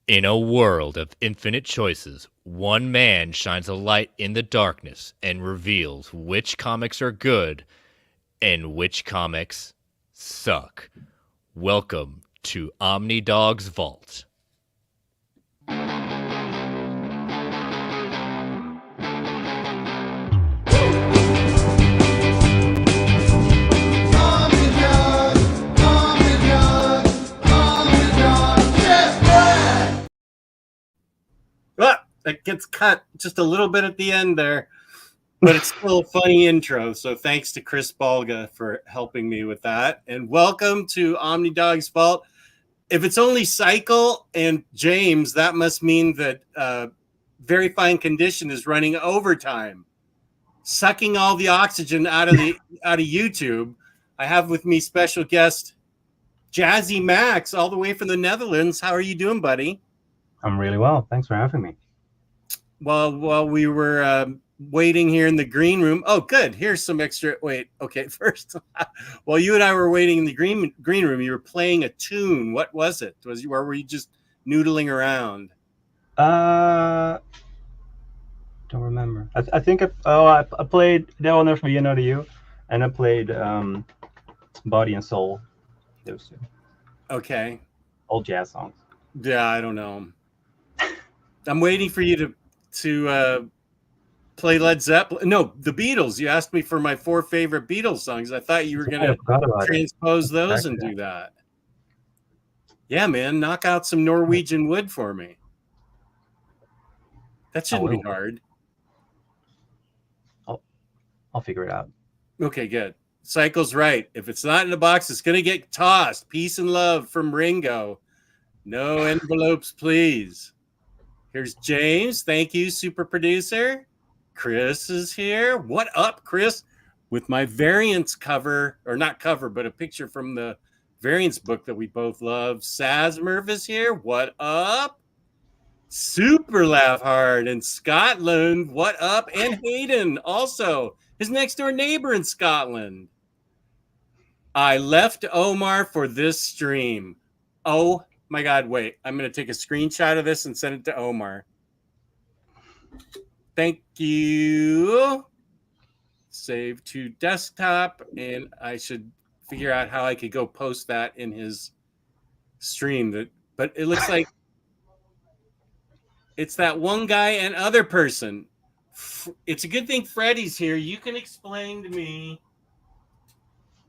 In a world of infinite choices, one man shines a light in the darkness and reveals which comics are good and which comics suck. Welcome to Omnidog's Vault. Ah, it gets cut just a little bit at the end there, but it's still a funny intro. So thanks to Chris Balga for helping me with that. And welcome to Omnidog's Vault. If it's only Cycle and James, that must mean that Very Fine Condition is running overtime, sucking all the oxygen out of YouTube. I have with me special guest Jazzy Max, all the way from the Netherlands. How are you doing, buddy? I'm really well. Thanks for having me. While we were waiting here in the green room. Oh, good. Here's some extra. Wait. Okay. First, while you and I were waiting in the green room, you were playing a tune. What was it? Or were you just noodling around? Don't remember. I think I played That Will Never Be Another You, and I played Body and Soul. Those two. Okay. Old jazz songs. Yeah, I don't know. I'm waiting for you to play Led Zeppelin. No, the Beatles. You asked me for my 4 favorite Beatles songs. I thought you were going to transpose those and do that. Yeah, man, knock out some Norwegian Wood for me. That shouldn't be hard. I'll figure it out. Okay, good. Cycle's right. If it's not in the box, it's going to get tossed. Peace and love from Ringo. No envelopes, please. Here's James. Thank you, super producer. Chris is here. What up, Chris? With my variants cover, or not cover, but a picture from the variants book that we both love. Sazmerv is here. What up? Super Laugh Hard in Scotland. What up? And Hayden, also his next door neighbor in Scotland. I left Omar for this stream. Oh my God, wait. I'm going to take a screenshot of this and send it to Omar. Thank you. Save to desktop, and I should figure out how I could go post that in his stream. But it looks like it's that one guy and other person. It's a good thing Freddie's here. You can explain to me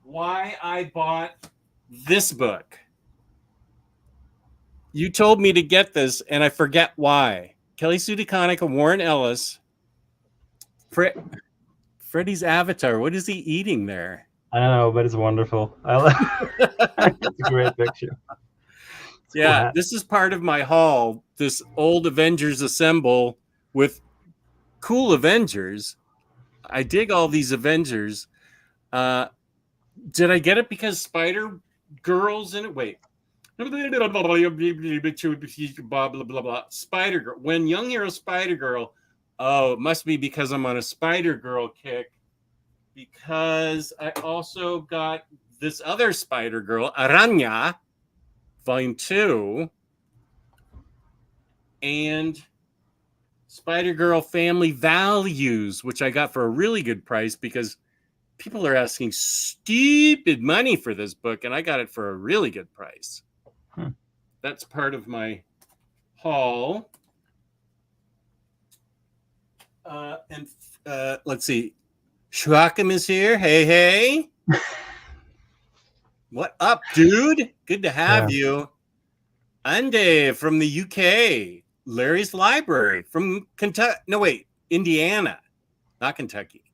why I bought this book. You told me to get this, and I forget why. Kelly Sue DeConnick, Warren Ellis. Freddie's avatar. What is he eating there? I don't know, but it's wonderful. It's a great picture. Yeah, this is part of my haul. This old Avengers Assemble with cool Avengers. I dig all these Avengers. Did I get it because Spider Girl's in it? Wait. Blah, blah, blah, blah. Spider Girl. When Young Hero Spider Girl. Oh, it must be because I'm on a Spider Girl kick. Because I also got this other Spider Girl, Araña, Volume 2, and Spider-Girl Family Values, which I got for a really good price because people are asking stupid money for this book, and I got it for a really good price. That's part of my haul. And let's see. Schwackham is here. Hey, hey. What up, dude? Good to have you. Ande from the UK. Larry's Library from Kentucky. No, wait. Indiana, not Kentucky.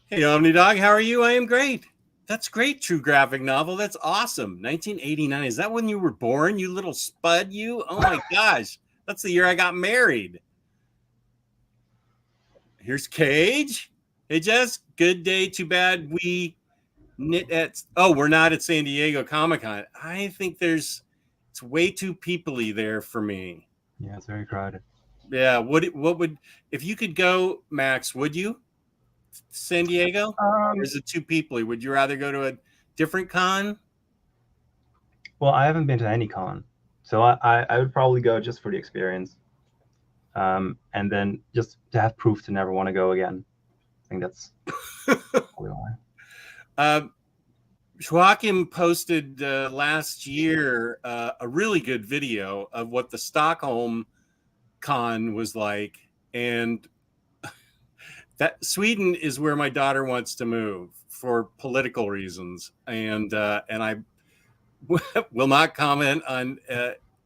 Hey, Omnidog, how are you? I am great. That's great, true graphic novel. That's awesome. 1989. Is that when you were born, you little spud, you? Oh, my gosh. That's the year I got married. Here's Cage. Hey, Jess. Good day. Too bad we knit at... Oh, we're not at San Diego Comic-Con. I think it's way too people-y there for me. Yeah, it's very crowded. Yeah. What would... If you could go, Max, would you? San Diego? Or is it too people-y? Would you rather go to a different con? Well, I haven't been to any con, So I would probably go just for the experience, and then just to have proof to never want to go again. I think that's probably why. Joachim posted last year a really good video of what the Stockholm con was like, and that Sweden is where my daughter wants to move for political reasons, and I will not comment on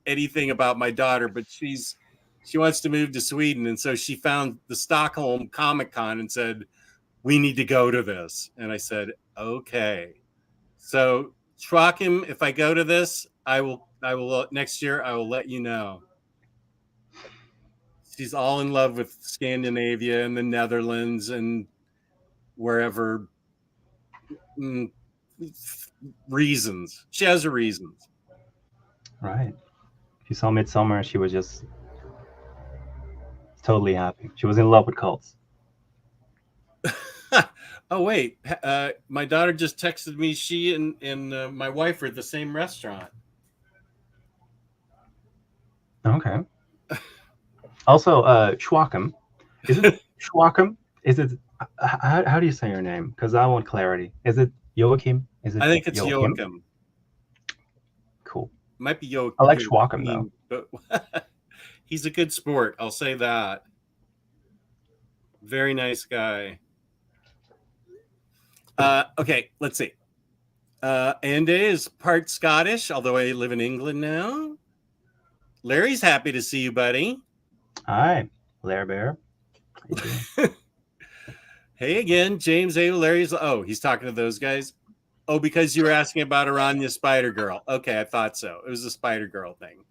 anything about my daughter, but she wants to move to Sweden, and so she found the Stockholm Comic Con and said, "We need to go to this," and I said, "Okay." So, Joachim, if I go to this, I will next year. I will let you know. She's all in love with Scandinavia and the Netherlands and wherever. Reasons. She has her reasons. Right. She saw Midsummer. She was just totally happy. She was in love with cults. Oh wait, my daughter just texted me. She and my wife are at the same restaurant. Okay. Also, Joachim. Is it Joachim? Is it? How do you say your name? Because I want clarity. Is it Joachim? Is it? I think it's Joachim. Cool. Might be Joachim. I like Joachim though. But he's a good sport. I'll say that. Very nice guy. Okay, let's see. Ande is part Scottish, although I live in England now. Larry's happy to see you, buddy. Hi, Larry Bear. Hey again, James A. Larry's. Oh, he's talking to those guys. Oh, because you were asking about Aranya Spider Girl. Okay, I thought so. It was a Spider Girl thing.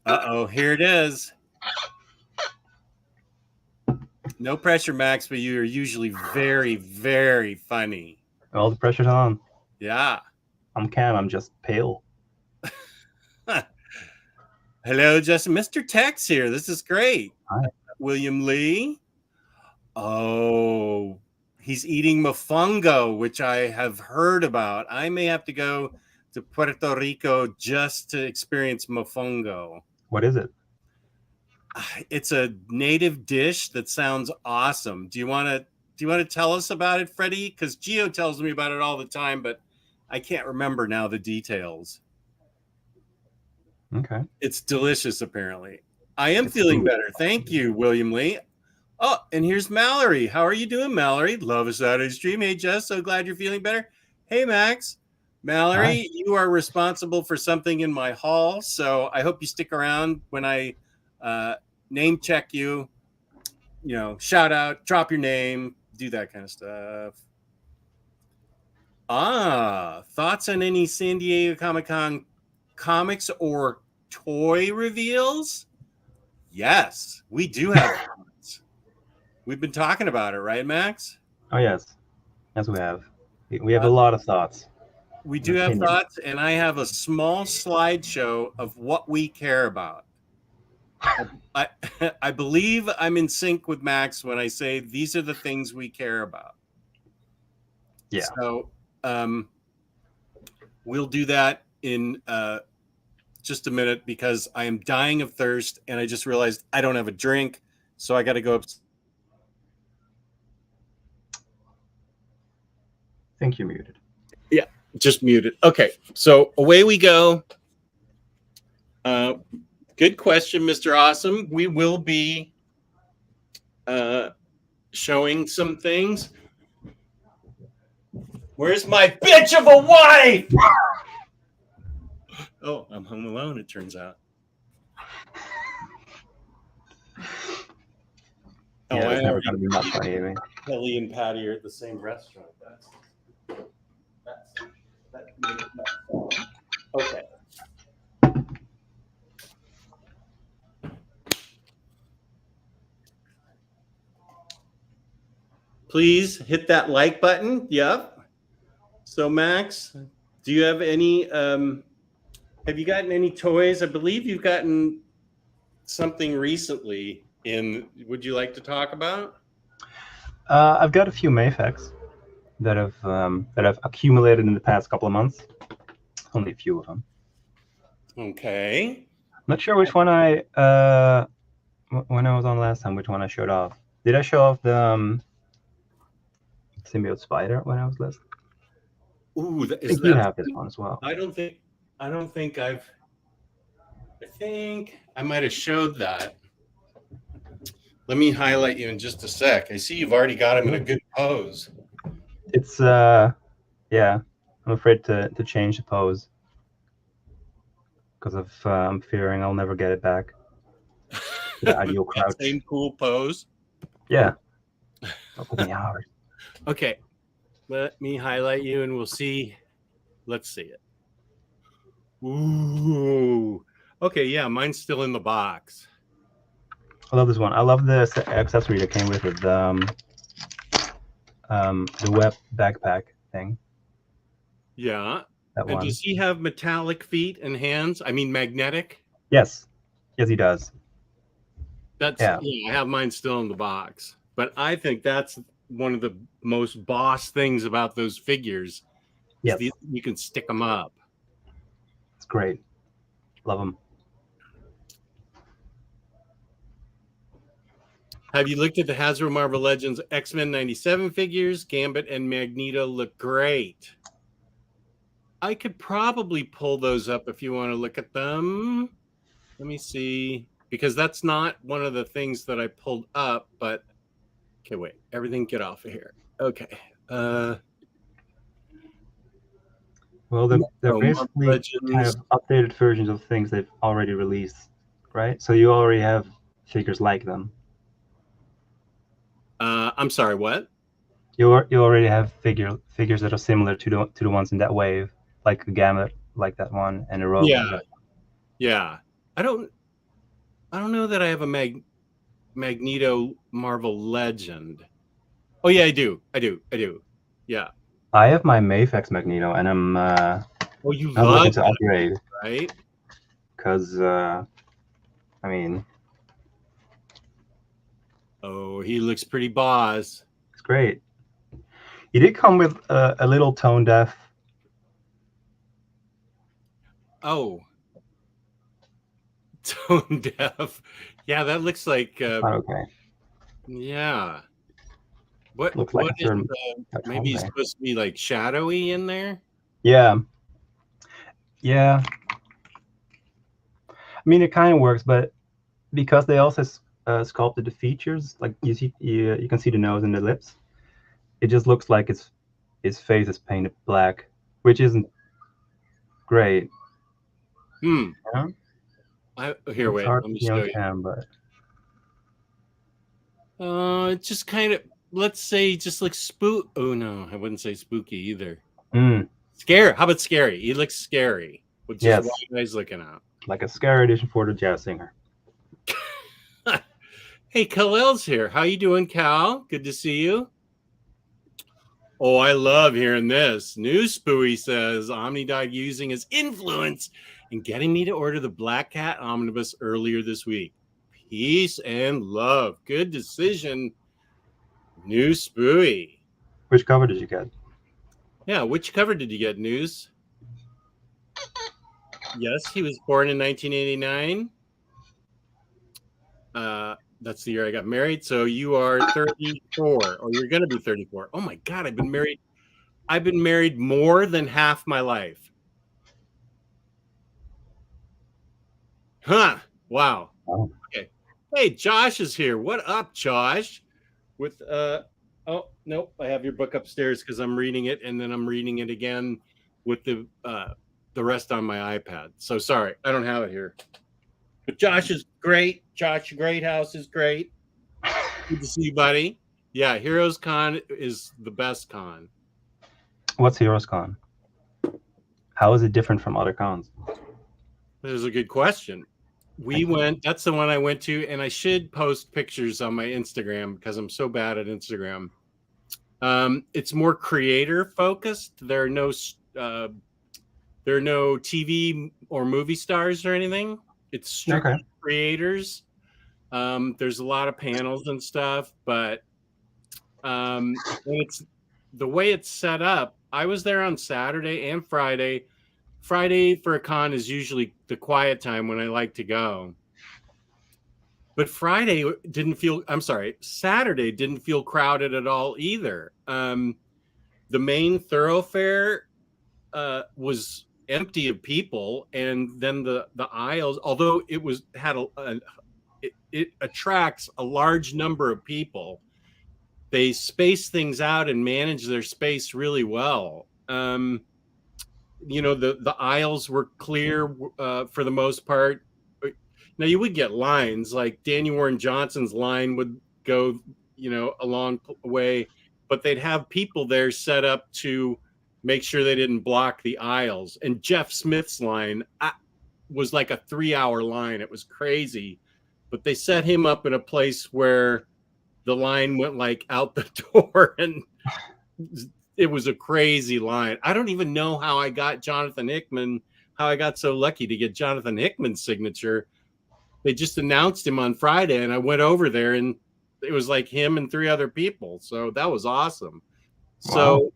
Uh-oh, here it is. No pressure, Max, but you are usually very, very funny. All the pressure's on. Yeah. I'm Cam. I'm just pale. Hello, Justin. Mr. Tex here. This is great. Hi. William Lee. Oh, he's eating mofongo, which I have heard about. I may have to go to Puerto Rico just to experience mofongo. What is it? It's a native dish that sounds awesome. Do you want to tell us about it, Freddie? Because Gio tells me about it all the time, but I can't remember now the details. Okay. It's delicious, apparently. I am feeling better. Thank you, William Lee. Oh, and here's Mallory. How are you doing, Mallory? Love a Saturday stream. Hey, Jess, so glad you're feeling better. Hey, Max. Mallory, Hi. You are responsible for something in my hall, so I hope you stick around when I name check you, shout out, drop your name, do that kind of stuff. Thoughts on any San Diego Comic-Con comics or toy reveals? Yes, we do have thoughts. We've been talking about it, right, Max? Oh, yes. Yes, we have. We have a lot of thoughts. We do have thoughts, and I have a small slideshow of what we care about. I believe I'm in sync with Max when I say these are the things we care about. Yeah. So we'll do that in just a minute because I am dying of thirst and I just realized I don't have a drink. So I got to go up. I think you're muted. Yeah, just muted. Okay, so away we go. Good question, Mr. Awesome. We will be showing some things. Where's my bitch of a wife? Oh, I'm home alone, it turns out. Yeah, it's never going to be much funny, I mean. Kelly and Patty are at the same restaurant. Okay. Please hit that like button. Yep. So Max, do you have any have you gotten any toys? I believe you've gotten something recently would you like to talk about? I've got a few Mayfex that I've accumulated in the past couple of months. Only a few of them. Okay. Not sure which one when I was on last time, which one I showed off. Did I show off the symbiote spider when I was last? Ooh, I think you have this one as well. I don't think I think I might have showed that. Let me highlight you in just a sec. I see you've already got him in a good pose. It's yeah. I'm afraid to change the pose because of I'm fearing I'll never get it back. The ideal That crouch. same cool pose. Yeah. It'll take me hours. Okay. Let me highlight you and we'll see. Let's see it. Ooh. Okay, yeah, mine's still in the box. I love this one. I love the accessory that came with it. The web backpack thing. Yeah. That And one. does he have metallic feet and hands? I mean magnetic? Yes. Yes, he does. That's Yeah. I have mine still in the box. But I think that's one of the most boss things about those figures. Yes. You can stick them up. It's great. Love them. Have you looked at the Hasbro Marvel Legends X-Men 97 figures? Gambit and Magneto look great. I could probably pull those up if you want to look at them. Let me see. Because that's not one of the things that I pulled up, but okay, wait. Everything get off of here. Okay. Well, they're Marvel basically Legends. kind of updated versions of things they've already released, right? So you already have figures like them. I'm sorry, what? You already have figures that are similar to the ones in that wave, like the Gamut, like that one, and the Rogue. Yeah. Yeah. I don't know that I have a Magneto Marvel Legend. Oh yeah, I do. Yeah. I have my Mafex Magneto, and I'm you I'm love looking to that, upgrade right? because I mean, Oh, he looks pretty boss. it's great. He did come with a little tone deaf. Oh, tone deaf. Yeah, that looks like Okay. yeah. What Looks like a is certain maybe he's supposed to be like shadowy in there? Yeah. Yeah. I mean, it kind of works, but because they also sculpted the features, like you can see the nose and the lips, it just looks like his face is painted black, which isn't great. Hmm. Yeah? Here, It's wait. hard Let me to see on show you. cam, but It just kind of, let's say, just looks spook. Oh no, I wouldn't say spooky either. Scary. How about scary? He looks scary, which is what you guys looking at. Like a scary edition for the jazz singer. Hey, Khalil's here. How you doing, Cal? Good to see you. Oh, I love hearing this. News Spooey says Omnidog using his influence in getting me to order the Black Cat Omnibus earlier this week. Peace and love. Good decision, News Spooey. Which cover did you get? Yeah, which cover did you get, News? Yes, he was born in 1989. That's the year I got married. So you are 34, or you're going to be 34. Oh my God, I've been married more than half my life. Huh. Wow. Oh. Okay. Hey, Josh is here. What up, Josh? With oh nope, I have your book upstairs because I'm reading it, and then I'm reading it again with the rest on my iPad. So sorry, I don't have it here. But Josh is great. Josh Greathouse is great. Good to see you, buddy. Yeah, Heroes Con is the best con. What's Heroes Con? How is it different from other cons? That is a good question. That's the one I went to, and I should post pictures on my Instagram because I'm so bad at Instagram. It's more creator focused. There are no TV or movie stars or anything. It's strictly creators. There's a lot of panels and stuff, but it's the way it's set up. I was there on Saturday and Friday Friday for a con is usually the quiet time when I like to go. But Saturday didn't feel crowded at all either. The main thoroughfare was empty of people, and then the aisles, although it attracts a large number of people, they space things out and manage their space really well. The aisles were clear for the most part. Now you would get lines, like Danny Warren Johnson's line would go, a long way, but they'd have people there set up to make sure they didn't block the aisles. And Jeff Smith's line was like a 3-hour line. It was crazy, but they set him up in a place where the line went like out the door, and it was a crazy line. I don't even know how I got how I got so lucky to get Jonathan Hickman's signature. They just announced him on Friday, and I went over there, and it was like him and 3 other people. So that was awesome. Wow. So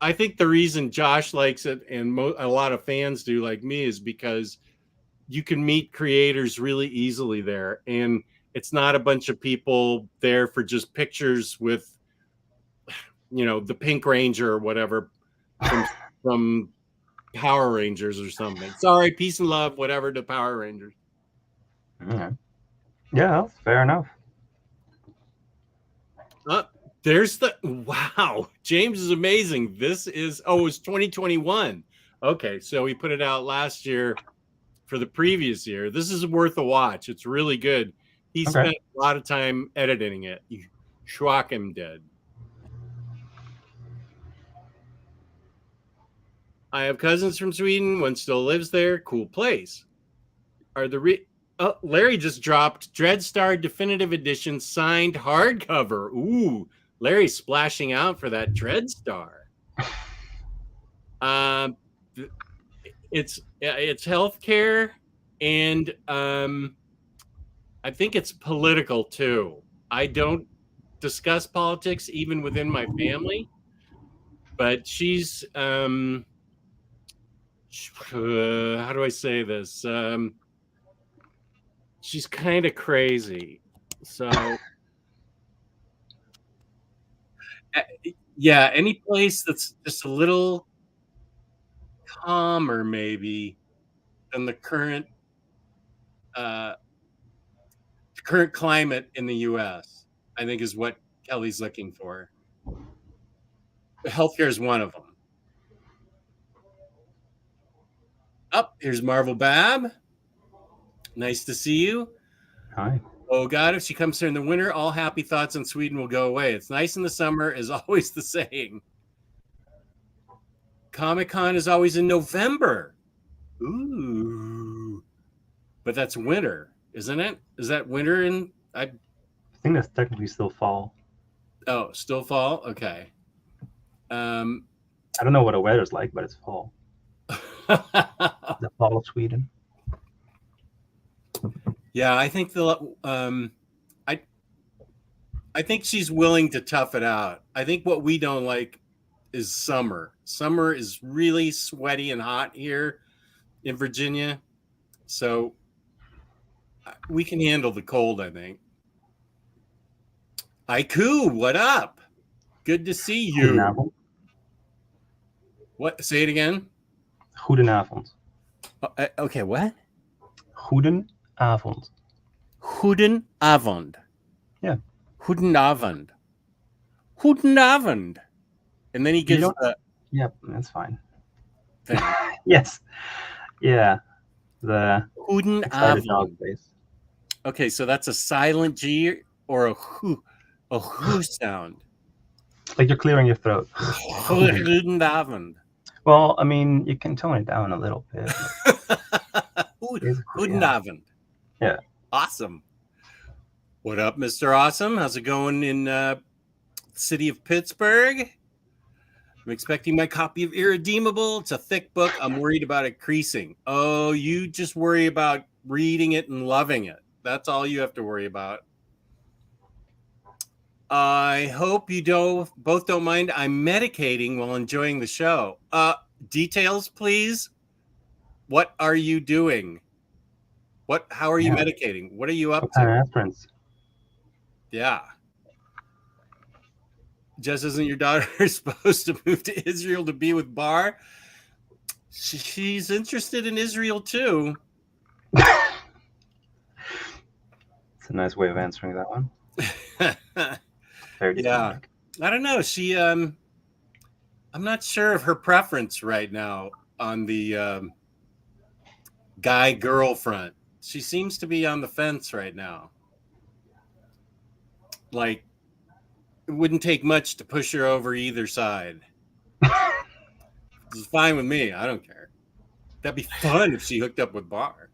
I think the reason Josh likes it, and a lot of fans do like me, is because you can meet creators really easily there. And it's not a bunch of people there for just pictures with, the Pink Ranger or whatever from Power Rangers or something. Sorry, peace and love, whatever, to Power Rangers. Yeah, that's fair enough. There's wow. James is amazing. This is, it was 2021. Okay, so we put it out last year for the previous year. This is worth a watch. It's really good. He spent a lot of time editing it. Schwackham did. I have cousins from Sweden. One still lives there. Cool place. Larry just dropped Dreadstar Definitive Edition signed hardcover. Ooh, Larry's splashing out for that Dreadstar. It's healthcare, and I think it's political too. I don't discuss politics even within my family, but she's how do I say this? She's kind of crazy. So yeah, any place that's just a little calmer maybe than the current climate in the US, I think, is what Kelly's looking for. Healthcare is one of them. Here's Marvel Bab. Nice to see you. Hi. Oh God, if she comes here in the winter, all happy thoughts on Sweden will go away. It's nice in the summer, is always the saying. Comic-Con is always in November. Ooh. But that's winter, isn't it? Is that winter in... I think that's technically still fall. Oh, still fall? Okay. I don't know what the weather's like, but it's fall. The fall of Sweden. Yeah, I think I think she's willing to tough it out. I think what we don't like is summer. Summer is really sweaty and hot here in Virginia, so we can handle the cold, I think. Aiku, what up? Good to see you. Goedenavond. What? Say it again. Goedenavond. Okay, what? Goedenavond. Goedenavond. Yeah. Goedenavond. Goedenavond. And then he gives Yep, that's fine. Yes. Yeah. The Goedenavond. Okay, so that's a silent G or a who sound. Like you're clearing your throat. Goedenavond. Well, I mean, you can tone it down a little bit. Goedenavond. Yeah. Awesome. What up, Mr. Awesome? How's it going in the city of Pittsburgh? I'm expecting my copy of Irredeemable. It's a thick book. I'm worried about it creasing. Oh, you just worry about reading it and loving it. That's all you have to worry about. I hope you both don't mind. I'm medicating while enjoying the show. details, please. What are you doing? How are you medicating? What are you up What to? kind of aspirins? Yeah. Just isn't your daughter supposed to move to Israel to be with Bar? She's interested in Israel too. It's a nice way of answering that one. Very diplomatic. I don't know. I'm not sure of her preference right now on the guy girl front. She seems to be on the fence right now. Like, it wouldn't take much to push her over either side. It's fine with me. I don't care. That'd be fun if she hooked up with Bar.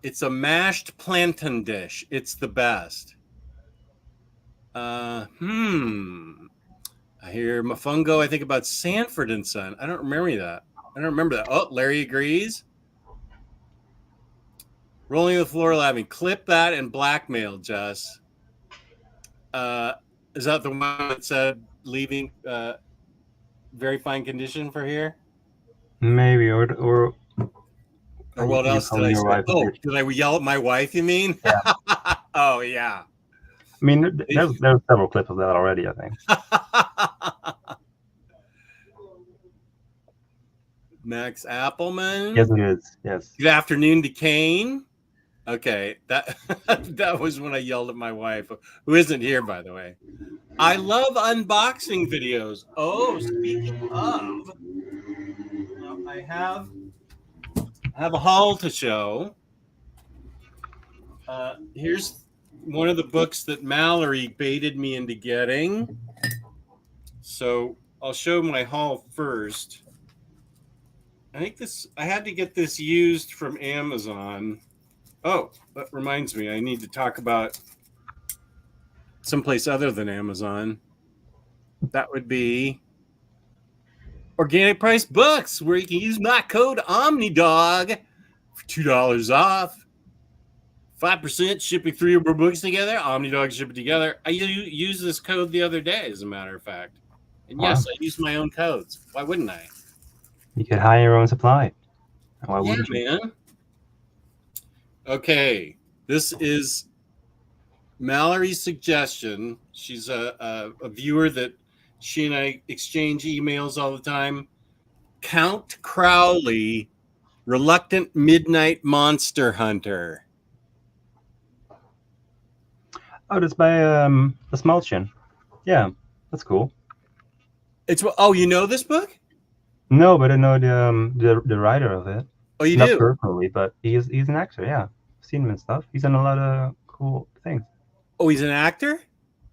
It's a mashed plantain dish. It's the best. I hear Mofungo. I think about Sanford and Son. I don't remember that. Oh, Larry agrees. Rolling the floor laughing. Clip that and blackmail, Jess. Is that the one that said leaving very fine condition for here? Maybe, or what else did I say? Oh, did I yell at my wife, you mean? Yeah. Oh, yeah. I mean, there's several clips of that already, I think. Max Appleman. Yes, it is. Yes. Good afternoon to Kane. Okay, that was when I yelled at my wife, who isn't here, by the way. I love unboxing videos. Oh, speaking of, I have a haul to show. Here's one of the books that Mallory baited me into getting. So I'll show my haul first. I had to get this used from Amazon. Oh, that reminds me, I need to talk about someplace other than Amazon. That would be Organic Price Books, where you can use my code Omnidog for $2 off. 5% shipping 3 or more books together. Omnidog shipping together. I used this code the other day, as a matter of fact. And yes, I use my own codes. Why wouldn't I? You could hire your own supply. Why wouldn't you? Man. Okay, this is Mallory's suggestion. She's a viewer that she and I exchange emails all the time. Count Crowley, Reluctant Midnight Monster Hunter. Oh, that's by Smolchin. Yeah, that's cool. You know this book? No, but I know the writer of it. Oh, you Not do? personally, but he's an actor. Yeah, I've seen him and stuff. He's in a lot of cool things. Oh, he's an actor?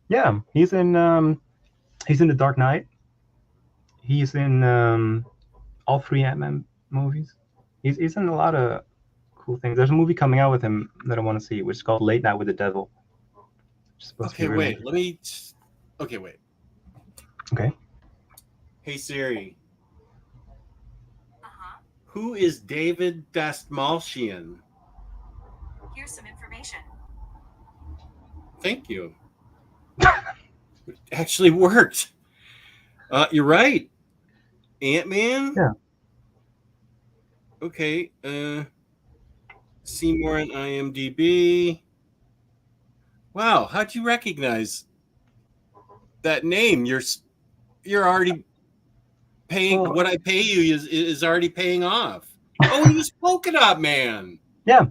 Yeah, he's in The Dark Knight. He's in all 3 Ant-Man movies. He's in a lot of cool things. There's a movie coming out with him that I want to see, which is called Late Night with the Devil. Okay, wait. Okay, wait. Okay. Hey, Siri. Who is David Dastmalchian? Here's some information. Thank you. It actually worked. You're right. Ant-Man? Yeah. Okay. See more on IMDb. Wow, how'd you recognize that name? You're already paying. Well, what I pay you is already paying off. Oh, he was Polka Dot Man. Yeah.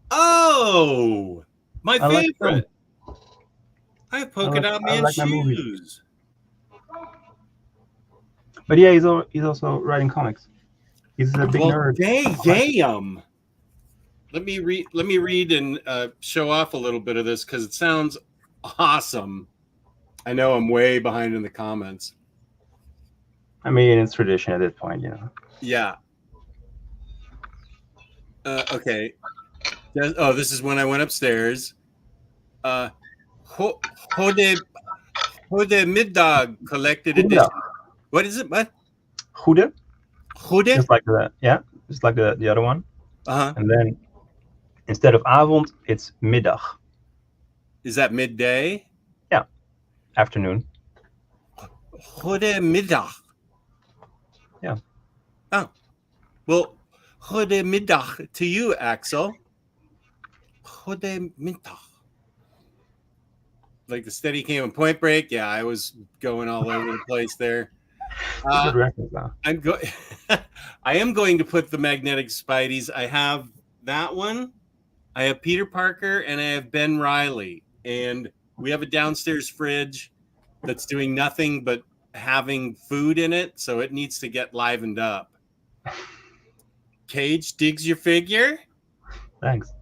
Oh, my favorite. I have Polka Dot Man shoes. But yeah, he's also writing comics. He's a big nerd. Damn. Let me read and show off a little bit of this because it sounds awesome. I know I'm way behind in the comments. I mean, it's tradition at this point, you know. Yeah. Okay. Oh, this is when I went upstairs. Hode Middog collected edition. What is it? What? Hude? Just like that. Yeah, just like the other one. Uh-huh. And then instead of avond, it's middag. Is that midday? Yeah, afternoon. Hode Middog. Yeah. Oh, well, goedemiddag to you, Axel. Goedemiddag. Like the steady came on Point Break. Yeah, I was going all over the place there. It's a good reference now. I am going to put the magnetic Spideys. I have that one. I have Peter Parker and I have Ben Riley. And we have a downstairs fridge that's doing nothing but having food in it, so it needs to get livened up. Cage digs your figure. Thanks.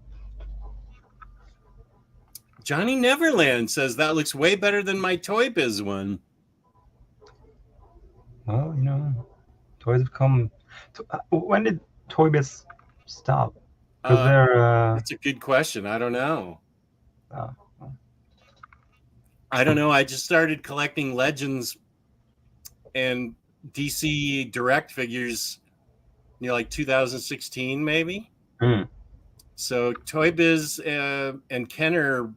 Johnny Neverland says that looks way better than my Toy Biz one. Well, you know, toys have come. When did Toy Biz stop? Because they're. That's a good question. I don't know. Oh. I don't know. I just started collecting Legends and DC Direct figures, like 2016 maybe. Mm. So Toy Biz and Kenner,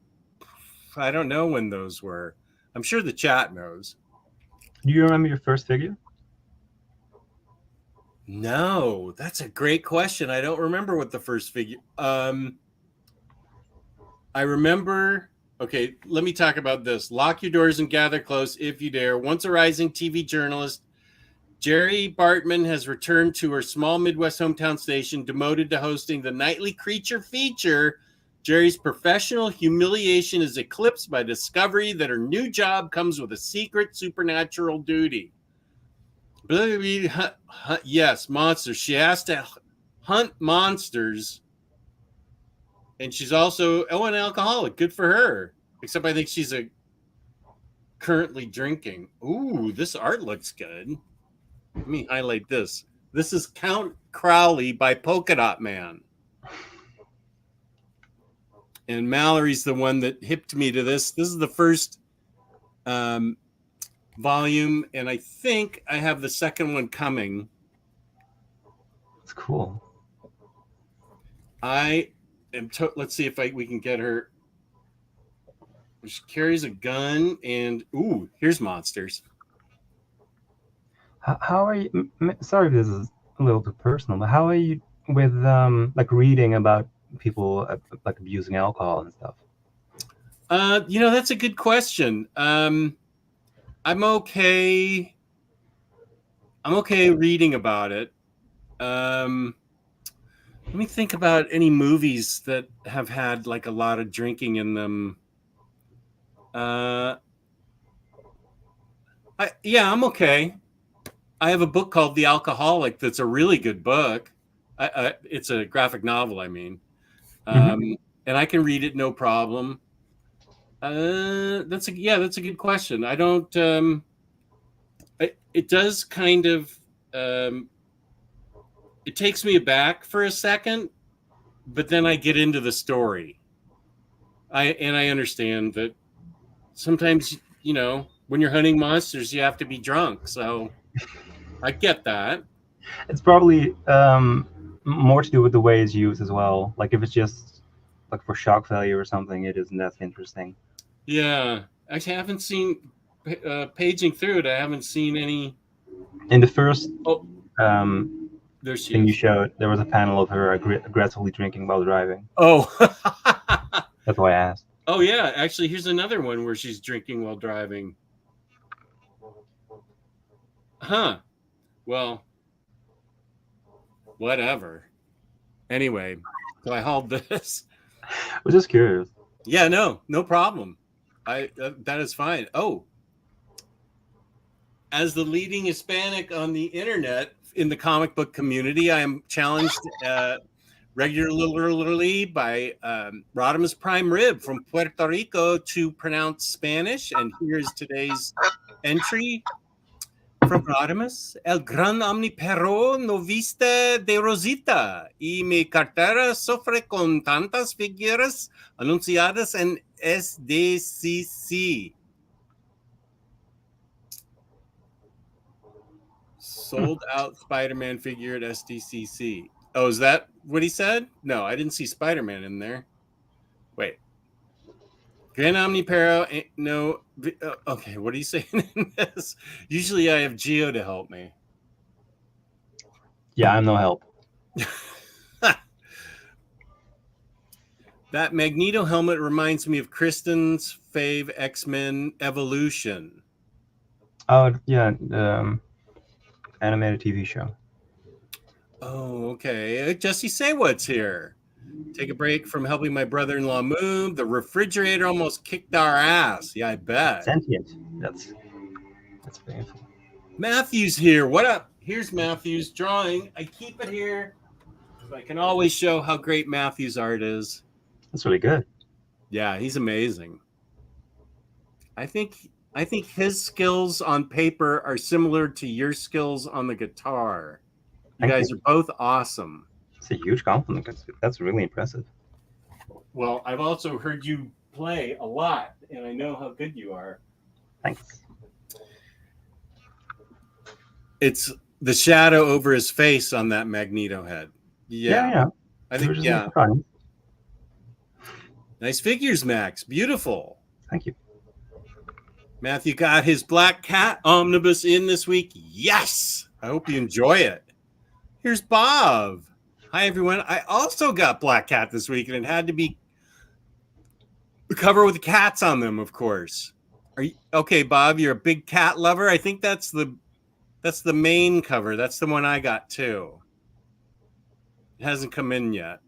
I don't know when those were. I'm sure the chat knows. Do you remember your first figure? No, that's a great question. I don't remember what the first figure. I remember. Okay, let me talk about this. Lock your doors and gather close if you dare. Once a rising TV journalist, Jerry Bartman has returned to her small Midwest hometown station, demoted to hosting the nightly creature feature. Jerry's professional humiliation is eclipsed by discovery that her new job comes with a secret supernatural duty. Yes, monsters. She has to hunt monsters. And she's also an alcoholic. Good for her. Except I think she's currently drinking. Ooh, this art looks good. Let me highlight this. This is Count Crowley by Polka Dot Man. And Mallory's the one that hipped me to this. This is the first volume, and I think I have the second one coming. It's cool. Let's see if we can get her. She carries a gun, and here's monsters. How are you? Sorry if this is a little too personal, but how are you with like reading about people like abusing alcohol and stuff? That's a good question. I'm okay. I'm okay reading about it. Let me think about any movies that have had like a lot of drinking in them. I'm okay. I have a book called The Alcoholic that's a really good book. It's a graphic novel, I mean. And I can read it no problem. That's a good question. I don't. It does kind of. It takes me aback for a second, but then I get into the story. I understand that sometimes when you're hunting monsters, you have to be drunk. So I get that. It's probably more to do with the way it's used as well. Like if it's just like for shock value or something, it isn't that interesting. Yeah, actually, I haven't seen paging through it. I haven't seen any. In the first there she thing is. you showed, there was a panel of her aggressively drinking while driving. Oh, that's why I asked. Oh yeah, actually, here's another one where she's drinking while driving. Huh. Well, whatever. Anyway, so I hauled this. I was just curious. Yeah, no problem. That is fine. Oh, as the leading Hispanic on the internet in the comic book community, I am challenged regularly by Rodimus Prime Rib from Puerto Rico to pronounce Spanish. And here's today's entry from Rodimus. El gran omnipero no viste de Rosita y mi cartera sufre con tantas figuras anunciadas en SDCC. Sold out Spider-Man figure at SDCC. Oh, is that what he said? No, I didn't see Spider-Man in there. Wait. Gran Omnipero, no. Okay, what are you saying in this? Usually I have Geo to help me. Yeah, I'm no help. That Magneto helmet reminds me of Kristen's fave X-Men Evolution. Oh yeah, animated TV show. Oh, okay. Jesse, say what's here. Take a break from helping my brother-in-law move. The refrigerator almost kicked our ass. Yeah, I bet. Sentient. That's painful. Matthew's here. What up? Here's Matthew's drawing. I keep it here so I can always show how great Matthew's art is. That's really good. Yeah, he's amazing. I think his skills on paper are similar to your skills on the guitar. You Thank guys you. are both awesome. It's a huge compliment. That's really impressive. Well, I've also heard you play a lot, and I know how good you are. Thanks. It's the shadow over his face on that Magneto head. Yeah. I think, yeah. Fun. Nice figures, Max. Beautiful. Thank you. Matthew got his Black Cat omnibus in this week. Yes. I hope you enjoy it. Here's Bob. Hi, everyone. I also got Black Cat this week, and it had to be the cover with the cats on them, of course. Are you okay, Bob? You're a big cat lover. I think that's the main cover. That's the one I got too. It hasn't come in yet,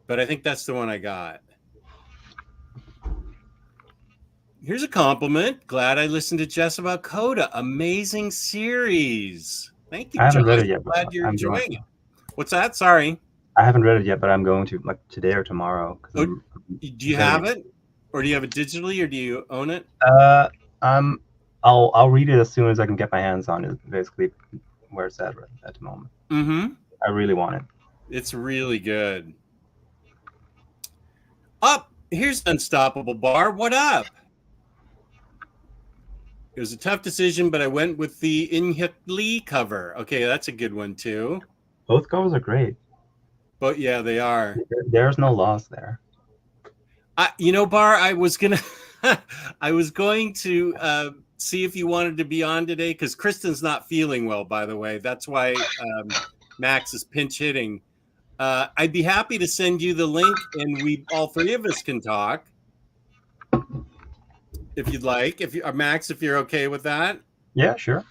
but I think that's the one I got. Here's a compliment. Glad I listened to Jess about Coda. Amazing series. Thank you, I haven't Josh. read it yet. Glad you're I'm enjoying it. What's that? Sorry. I haven't read it yet, but I'm going to like today or tomorrow. Oh, do you have it, or do you have it digitally, or do you own it? I'll read it as soon as I can get my hands on it. Basically, where it's at the moment. Mm-hmm. I really want it. It's really good. Up here's Unstoppable Bar. What up? It was a tough decision, but I went with the In-Hyuk Lee cover. Okay, that's a good one too. Both covers are great. But yeah, they are. There's no loss there. Bar, I was going to see if you wanted to be on today, because Kristen's not feeling well, by the way. That's why Max is pinch hitting. I'd be happy to send you the link, and we all three of us can talk. If you'd like, Max, if you're okay with that. Yeah, sure.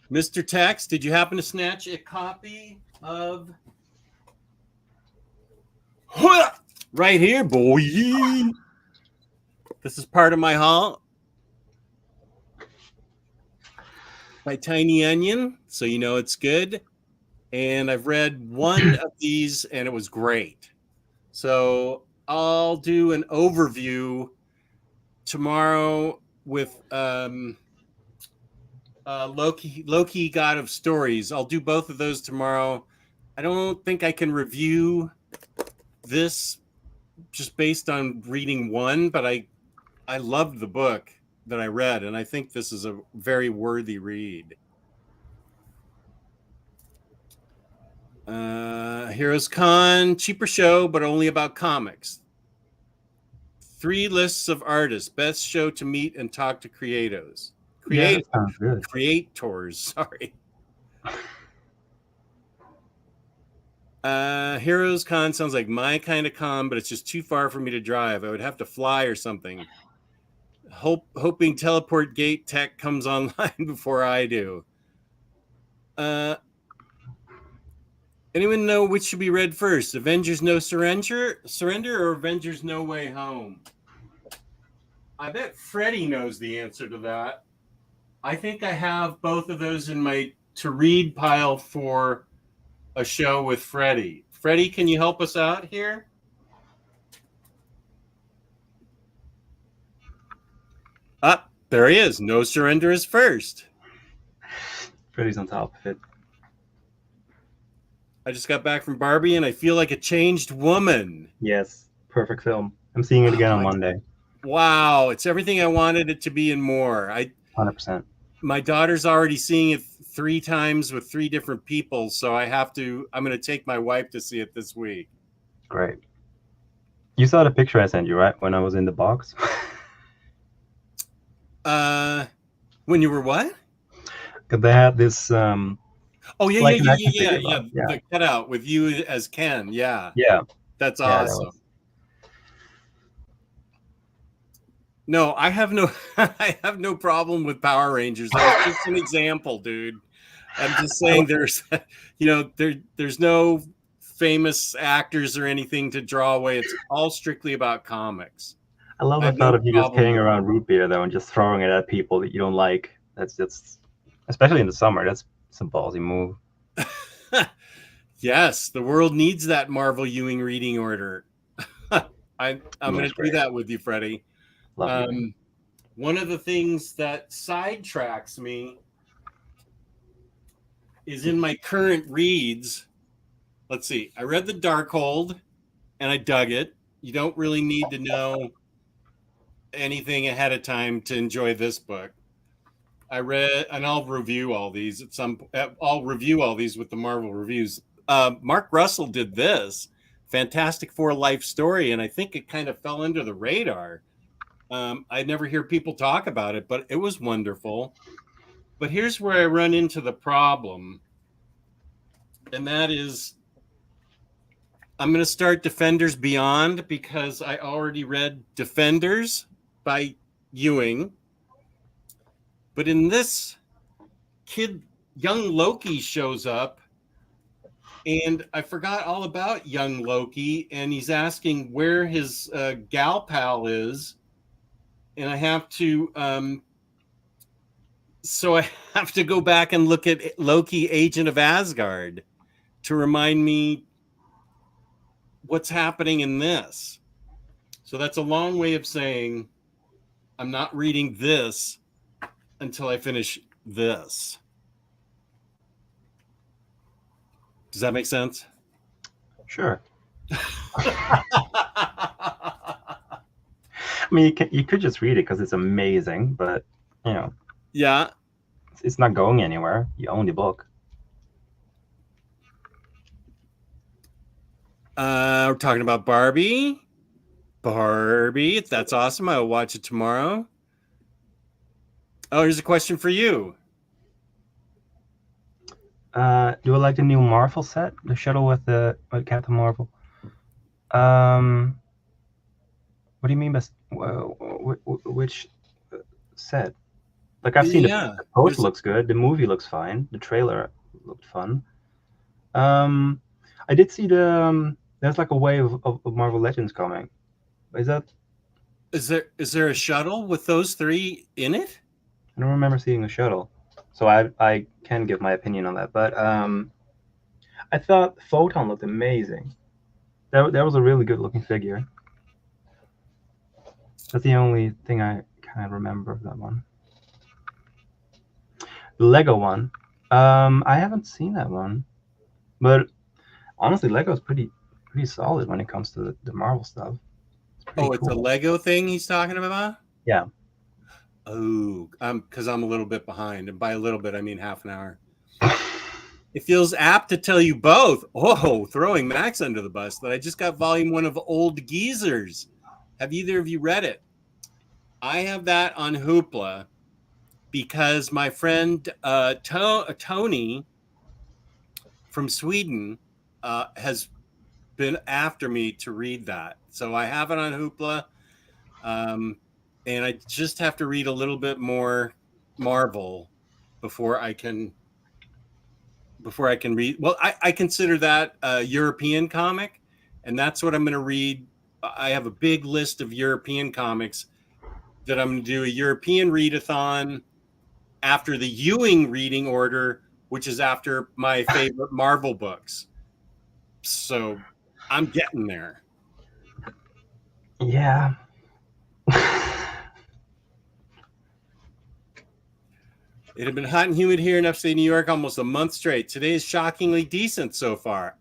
Mr. Tex, did you happen to snatch a copy of right here, boy? This is part of my haul by Tiny Onion, so you know it's good. And I've read one of these, and it was great. So I'll do an overview tomorrow with Loki, God of Stories. I'll do both of those tomorrow. I don't think I can review this just based on reading one, but I loved the book that I read, and I think this is a very worthy read. Heroes Con, cheaper show, but only about comics. 3 lists of artists, best show to meet and talk to creators. Yeah, that sounds good. Creators, sorry. Heroes Con sounds like my kind of con, but it's just too far for me to drive. I would have to fly or something. Hoping Teleport Gate tech comes online before I do. Anyone know which should be read first? Avengers No Surrender or Avengers No Way Home? I bet Freddie knows the answer to that. I think I have both of those in my to-read pile for a show with Freddie. Freddie, can you help us out here? There he is. No Surrender is first. Freddie's on top of it. I just got back from Barbie, and I feel like a changed woman. Yes, perfect film. I'm seeing it again on Monday. Wow, it's everything I wanted it to be and more. 100%. My daughter's already seeing it 3 times with 3 different people, so I'm going to take my wife to see it this week. Great. You saw the picture I sent you, right? When I was in the box? When you were what? Because they had this Oh yeah, like yeah, an yeah, action yeah, figure, yeah, but yeah. The cutout with you as Ken. Yeah, yeah, that's yeah, that awesome. was, No, I have no I have no problem with Power Rangers. That was just an example, dude. I'm just saying there's there's no famous actors or anything to draw away. It's all strictly about comics. I love I the have no thought of you just problem carrying with around root beer though and just throwing it at people that you don't like. That's especially in the summer. That's a ballsy move. Yes, the world needs that Marvel Ewing reading order. I'm going That's to do great. that with you, Freddie. Love you. One of the things that sidetracks me is in my current reads. Let's see. I read The Darkhold and I dug it. You don't really need to know anything ahead of time to enjoy this book. I read, and I'll review all these at some. I'll review all these with the Marvel reviews. Mark Russell did this Fantastic Four life story, and I think it kind of fell under the radar. I never hear people talk about it, but it was wonderful. But here's where I run into the problem, and that is I'm going to start Defenders Beyond because I already read Defenders by Ewing. But in this, young Loki shows up, and I forgot all about young Loki, and he's asking where his gal pal is, and I have to so I have to go back and look at Loki, Agent of Asgard, to remind me what's happening in this. So that's a long way of saying I'm not reading this until I finish this. Does that make sense? Sure. I mean, you could just read it because it's amazing, but you know, Yeah. it's not going anywhere. You own the book. We're talking about Barbie. Barbie, that's awesome. I'll watch it tomorrow. Oh, here's a question for you. Do I like the new Marvel set? The shuttle with Captain Marvel. What do you mean by which set? Like I've seen Yeah, the poster looks good. The movie looks fine. The trailer looked fun. I did see there's like a wave of Marvel Legends coming. Is that? is there a shuttle with those three in it? I don't remember seeing a shuttle, so I can give my opinion on that. But I thought Photon looked amazing. That was a really good looking figure. That's the only thing I kind of remember of that one. The Lego one. I haven't seen that one, but honestly, Lego's pretty solid when it comes to the Marvel stuff. It's a Lego thing he's talking about? Yeah. Oh, because I'm a little bit behind, and by a little bit I mean half an hour. It feels apt to tell you both. Oh, throwing Max under the bus, that I just got volume 1 of Old Geezers. Have either of you read it? I have that on Hoopla because my friend Tony from Sweden has been after me to read that. So I have it on Hoopla. And I just have to read a little bit more Marvel before I can read. Well, I consider that a European comic, and that's what I'm going to read. I have a big list of European comics that I'm going to do a European readathon after the Ewing reading order, which is after my favorite Marvel books. So I'm getting there. Yeah. It had been hot and humid here in upstate New York almost a month straight. Today is shockingly decent so far.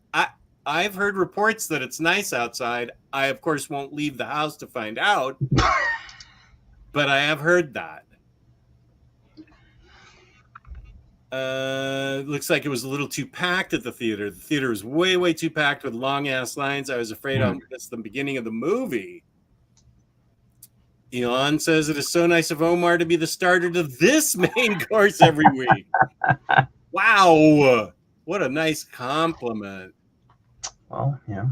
I've heard reports that it's nice outside. I, of course, won't leave the house to find out, but I have heard that. Looks like it was a little too packed at the theater. The theater was way, way too packed with long-ass lines. I was afraid I'll miss the beginning of the movie. Elon says it is so nice of Omar to be the starter to this main course every week. Wow. What a nice compliment. Well, yeah.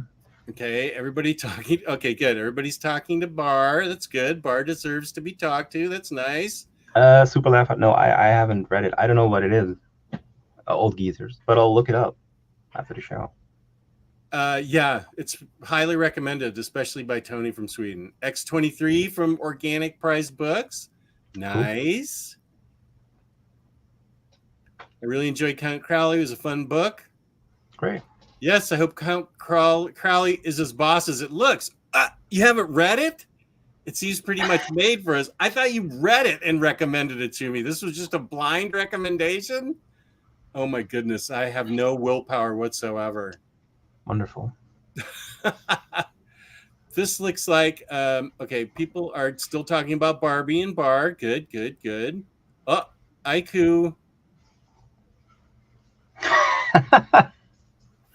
Okay, everybody talking. Okay, good. Everybody's talking to Bar. That's good. Bar deserves to be talked to. That's nice. Super Laugh. No, I haven't read it. I don't know what it is. Old Geezers, but I'll look it up after the show. Yeah, it's highly recommended, especially by Tony from Sweden. X23 from Organic Prize Books. Nice. I really enjoyed Count Crowley. It was a fun book. Great. Yes, I hope Count Crowley is as boss as it looks. You haven't read it? It seems pretty much made for us. I thought you read it and recommended it to me. This was just a blind recommendation? Oh my goodness. I have no willpower whatsoever. Wonderful. This looks like, okay, people are still talking about Barbie and Bar. Good, good, good. Oh, Aiku.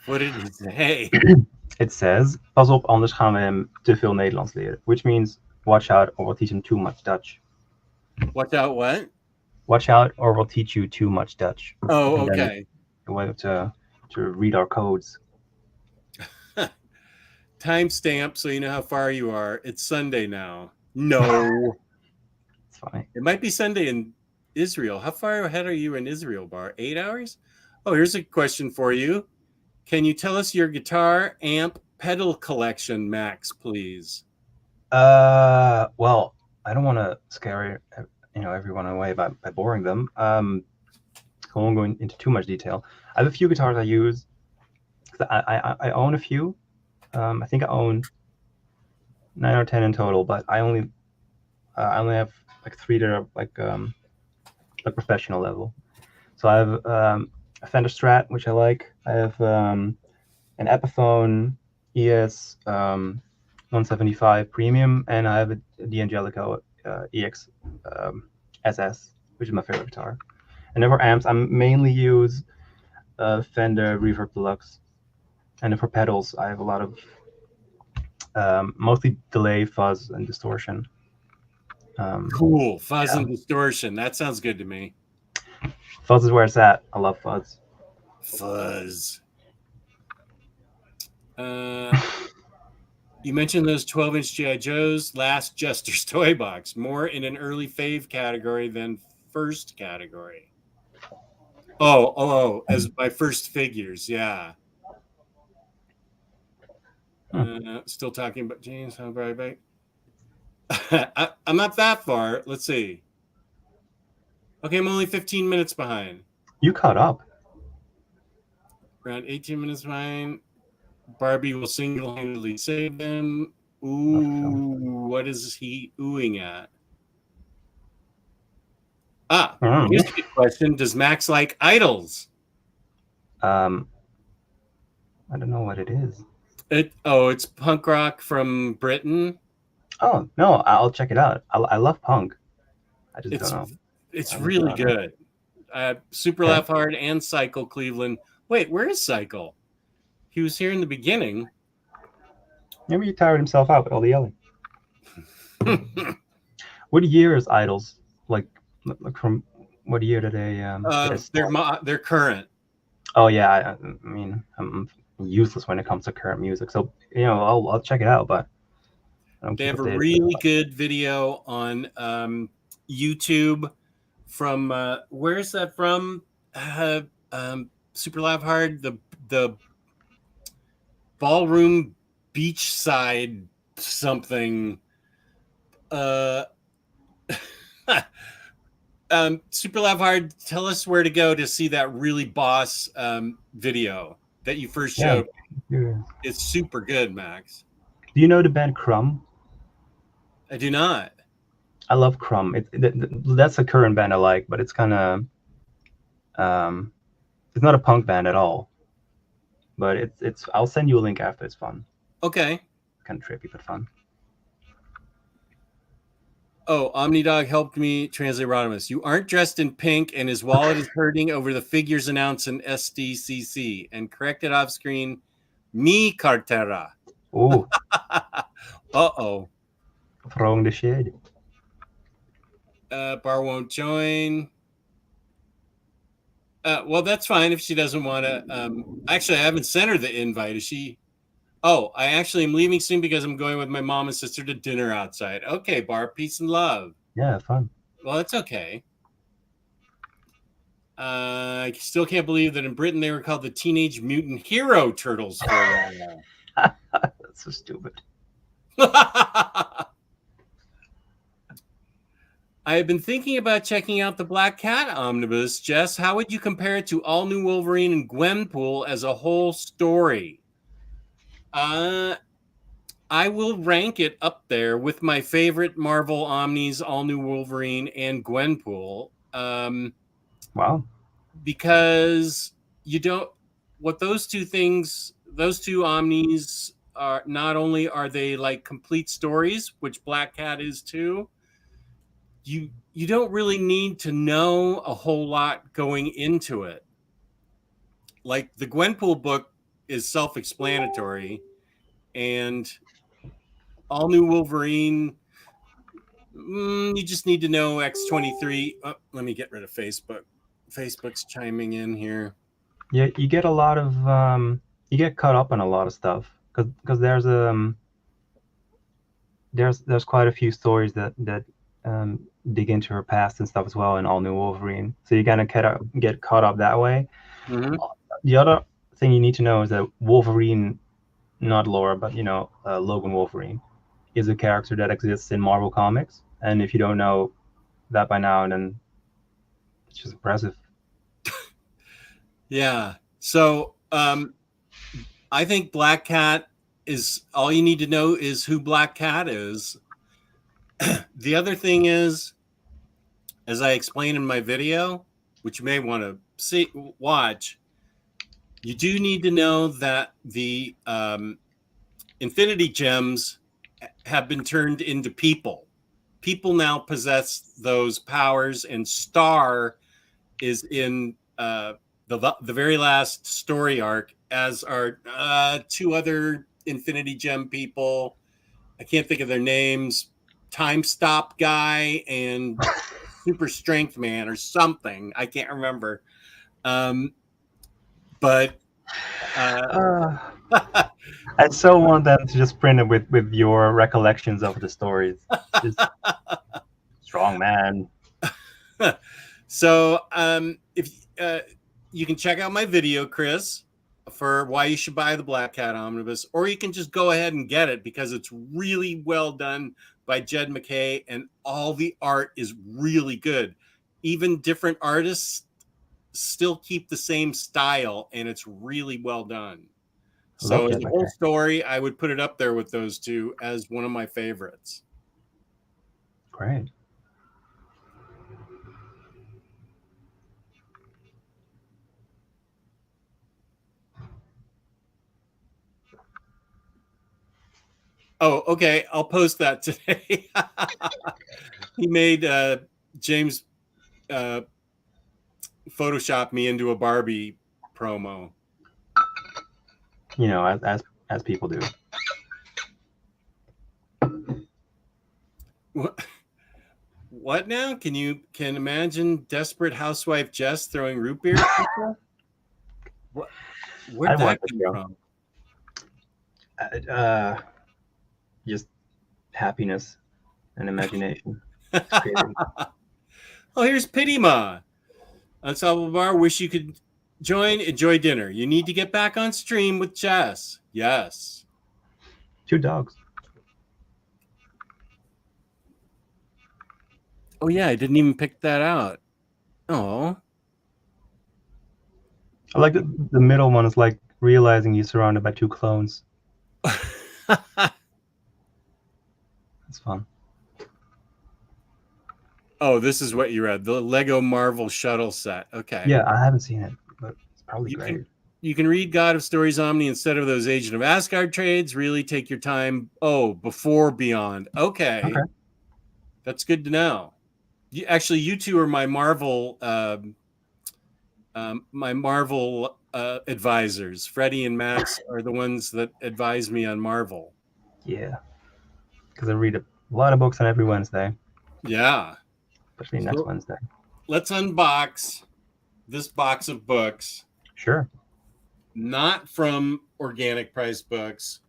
What did it say? It says, pas op, anders gaan we hem te veel Nederlands leren. Which means, watch out or we'll teach him too much Dutch. Watch out what? Watch out or we'll teach you too much Dutch. Oh, And then okay. we have to read our codes. Timestamp so you know how far you are. It's Sunday now. No. It's fine. It might be Sunday in Israel. How far ahead are you in Israel, Bar? 8 hours? Oh, here's a question for you. Can you tell us your guitar, amp, pedal collection, Max, please? Well, I don't want to scare everyone away by boring them. I won't go into too much detail. I have a few guitars I use. I own a few. I think I own 9 or 10 in total, but I only have like 3 that are like professional level. So I have a Fender Strat, which I like. I have an Epiphone ES 175 Premium, and I have the Angelico EX SS, which is my favorite guitar. And then for amps, I mainly use Fender Reverb Deluxe. And then for pedals, I have a lot of mostly delay, fuzz, and distortion. Cool. Fuzz and distortion. That sounds good to me. Fuzz is where it's at. I love fuzz. Fuzz. You mentioned those 12-inch G.I. Joes, last Jester's Toy Box. More in an early fave category than first category. Oh, as my first figures, yeah. Still talking about James. How right? I'm not that far. Let's see. Okay, I'm only 15 minutes behind. You caught up. Around 18 minutes behind. Barbie will single-handedly save them. Ooh, what is he oohing at? Here's a good question. Does Max like idols? I don't know what it is. It's punk rock from Britain. Oh, no, I'll check it out. I love punk. I just don't know. It's really good. Super Laugh Hard and Cycle Cleveland. Wait, where is Cycle? He was here in the beginning. Maybe he tired himself out with all the yelling. What year is Idols? Like from what year did they? They're current. Oh yeah, I mean I'm useless when it comes to current music, so I'll check it out. But they have a really good video on YouTube from where is that from? Super Laugh Hard, the ballroom beachside something. Super Laugh Hard, tell us where to go to see that really boss video that you first showed. Yeah. It's super good, Max. Do you know the band Crumb? I do not. I love Crumb. That's a current band I like, but it's kind of it's not a punk band at all. But it's I'll send you a link after. It's fun. Okay. Kind of trippy, but fun. Oh, Omnidog helped me translate Rodimus. You aren't dressed in pink, and his wallet is hurting over the figures announced in SDCC. And corrected off screen, mi cartera. Oh. Uh-oh. Throwing the shade. Bar won't join. Well, that's fine if she doesn't want to. Actually, I haven't sent her the invite. Is she? Oh, I actually am leaving soon because I'm going with my mom and sister to dinner outside. Okay, Barb, peace and love. Yeah, fun. Well, it's okay. I still can't believe that in Britain they were called the Teenage Mutant Hero Turtles for a while. That's so stupid. I have been thinking about checking out the Black Cat omnibus. Jess, how would you compare it to All New Wolverine and Gwenpool as a whole story? I will rank it up there with my favorite Marvel Omnis, All New Wolverine and Gwenpool. Wow. Because you don't, what those two things, those two Omnis are, not only are they like complete stories, which Black Cat is too, you don't really need to know a whole lot going into it. Like the Gwenpool book is self-explanatory, and All New Wolverine, you just need to know X-23. Oh, let me get rid of Facebook. Facebook's chiming in here. Yeah, you get a lot of you get caught up on a lot of stuff because there's quite a few stories that dig into her past and stuff as well in All New Wolverine. So you kind of get caught up that way. Mm-hmm. The other thing you need to know is that Wolverine, not Laura, but Logan Wolverine, is a character that exists in Marvel Comics. And if you don't know that by now, then it's just impressive. Yeah. So I think Black Cat is, all you need to know is who Black Cat is. The other thing is, as I explained in my video, which you may want to watch, you do need to know that the Infinity Gems have been turned into people. People now possess those powers, and Star is in the very last story arc, as are two other Infinity Gem people. I can't think of their names. Time Stop Guy and Super Strength Man or something. I can't remember. But I so want them to just print it with your recollections of the stories. Just strong man. So if you can check out my video, Chris, for why you should buy the Black Cat Omnibus, or you can just go ahead and get it because it's really well done by Jed McKay, and all the art is really good. Even different artists still keep the same style, and it's really well done. So as a whole story, I would put it up there with those two as one of my favorites. Great. Oh, okay. I'll post that today. He made James Photoshop me into a Barbie promo. As people do. What now? Can imagine desperate housewife Jess throwing root beer at people? Where'd that come from? Just happiness and imagination. Oh, here's Pity Ma. Unsolvable Bar, wish you could join. Enjoy dinner. You need to get back on stream with Jess. Yes. 2 dogs. Oh, yeah. I didn't even pick that out. Oh. I like the middle one is like realizing you're surrounded by 2 clones. That's fun. Oh, this is what you read. The Lego Marvel Shuttle set. Okay. Yeah, I haven't seen it, but it's probably great. You can read God of Stories Omni instead of those Agent of Asgard trades. Really take your time. Oh, before Beyond. Okay. That's good to know. You two are my Marvel advisors. Freddie and Max are the ones that advise me on Marvel. Yeah. Because I read a lot of books on every Wednesday. Yeah. Especially next Wednesday. Let's unbox this box of books, Sure. not from Organic Price Books,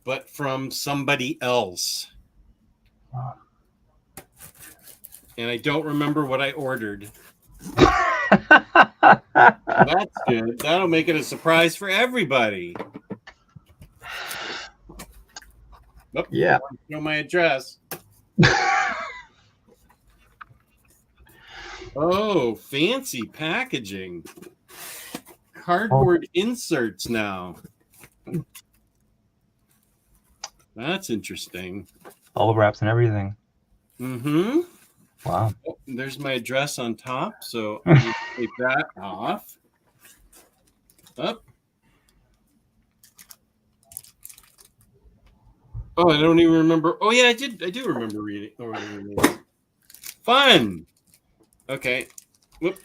but from somebody else. Wow. And I don't remember what I ordered. That's good. That'll make it a surprise for everybody. Oh, Yeah. know my address. Oh, fancy packaging. Cardboard inserts now. That's interesting. All wraps and everything. Mm-hmm. Wow. Oh, there's my address on top, so I'm going to take that off. Up. Oh, I don't even remember. Oh, yeah, I do remember ordering these. Fun. Okay. Whoop.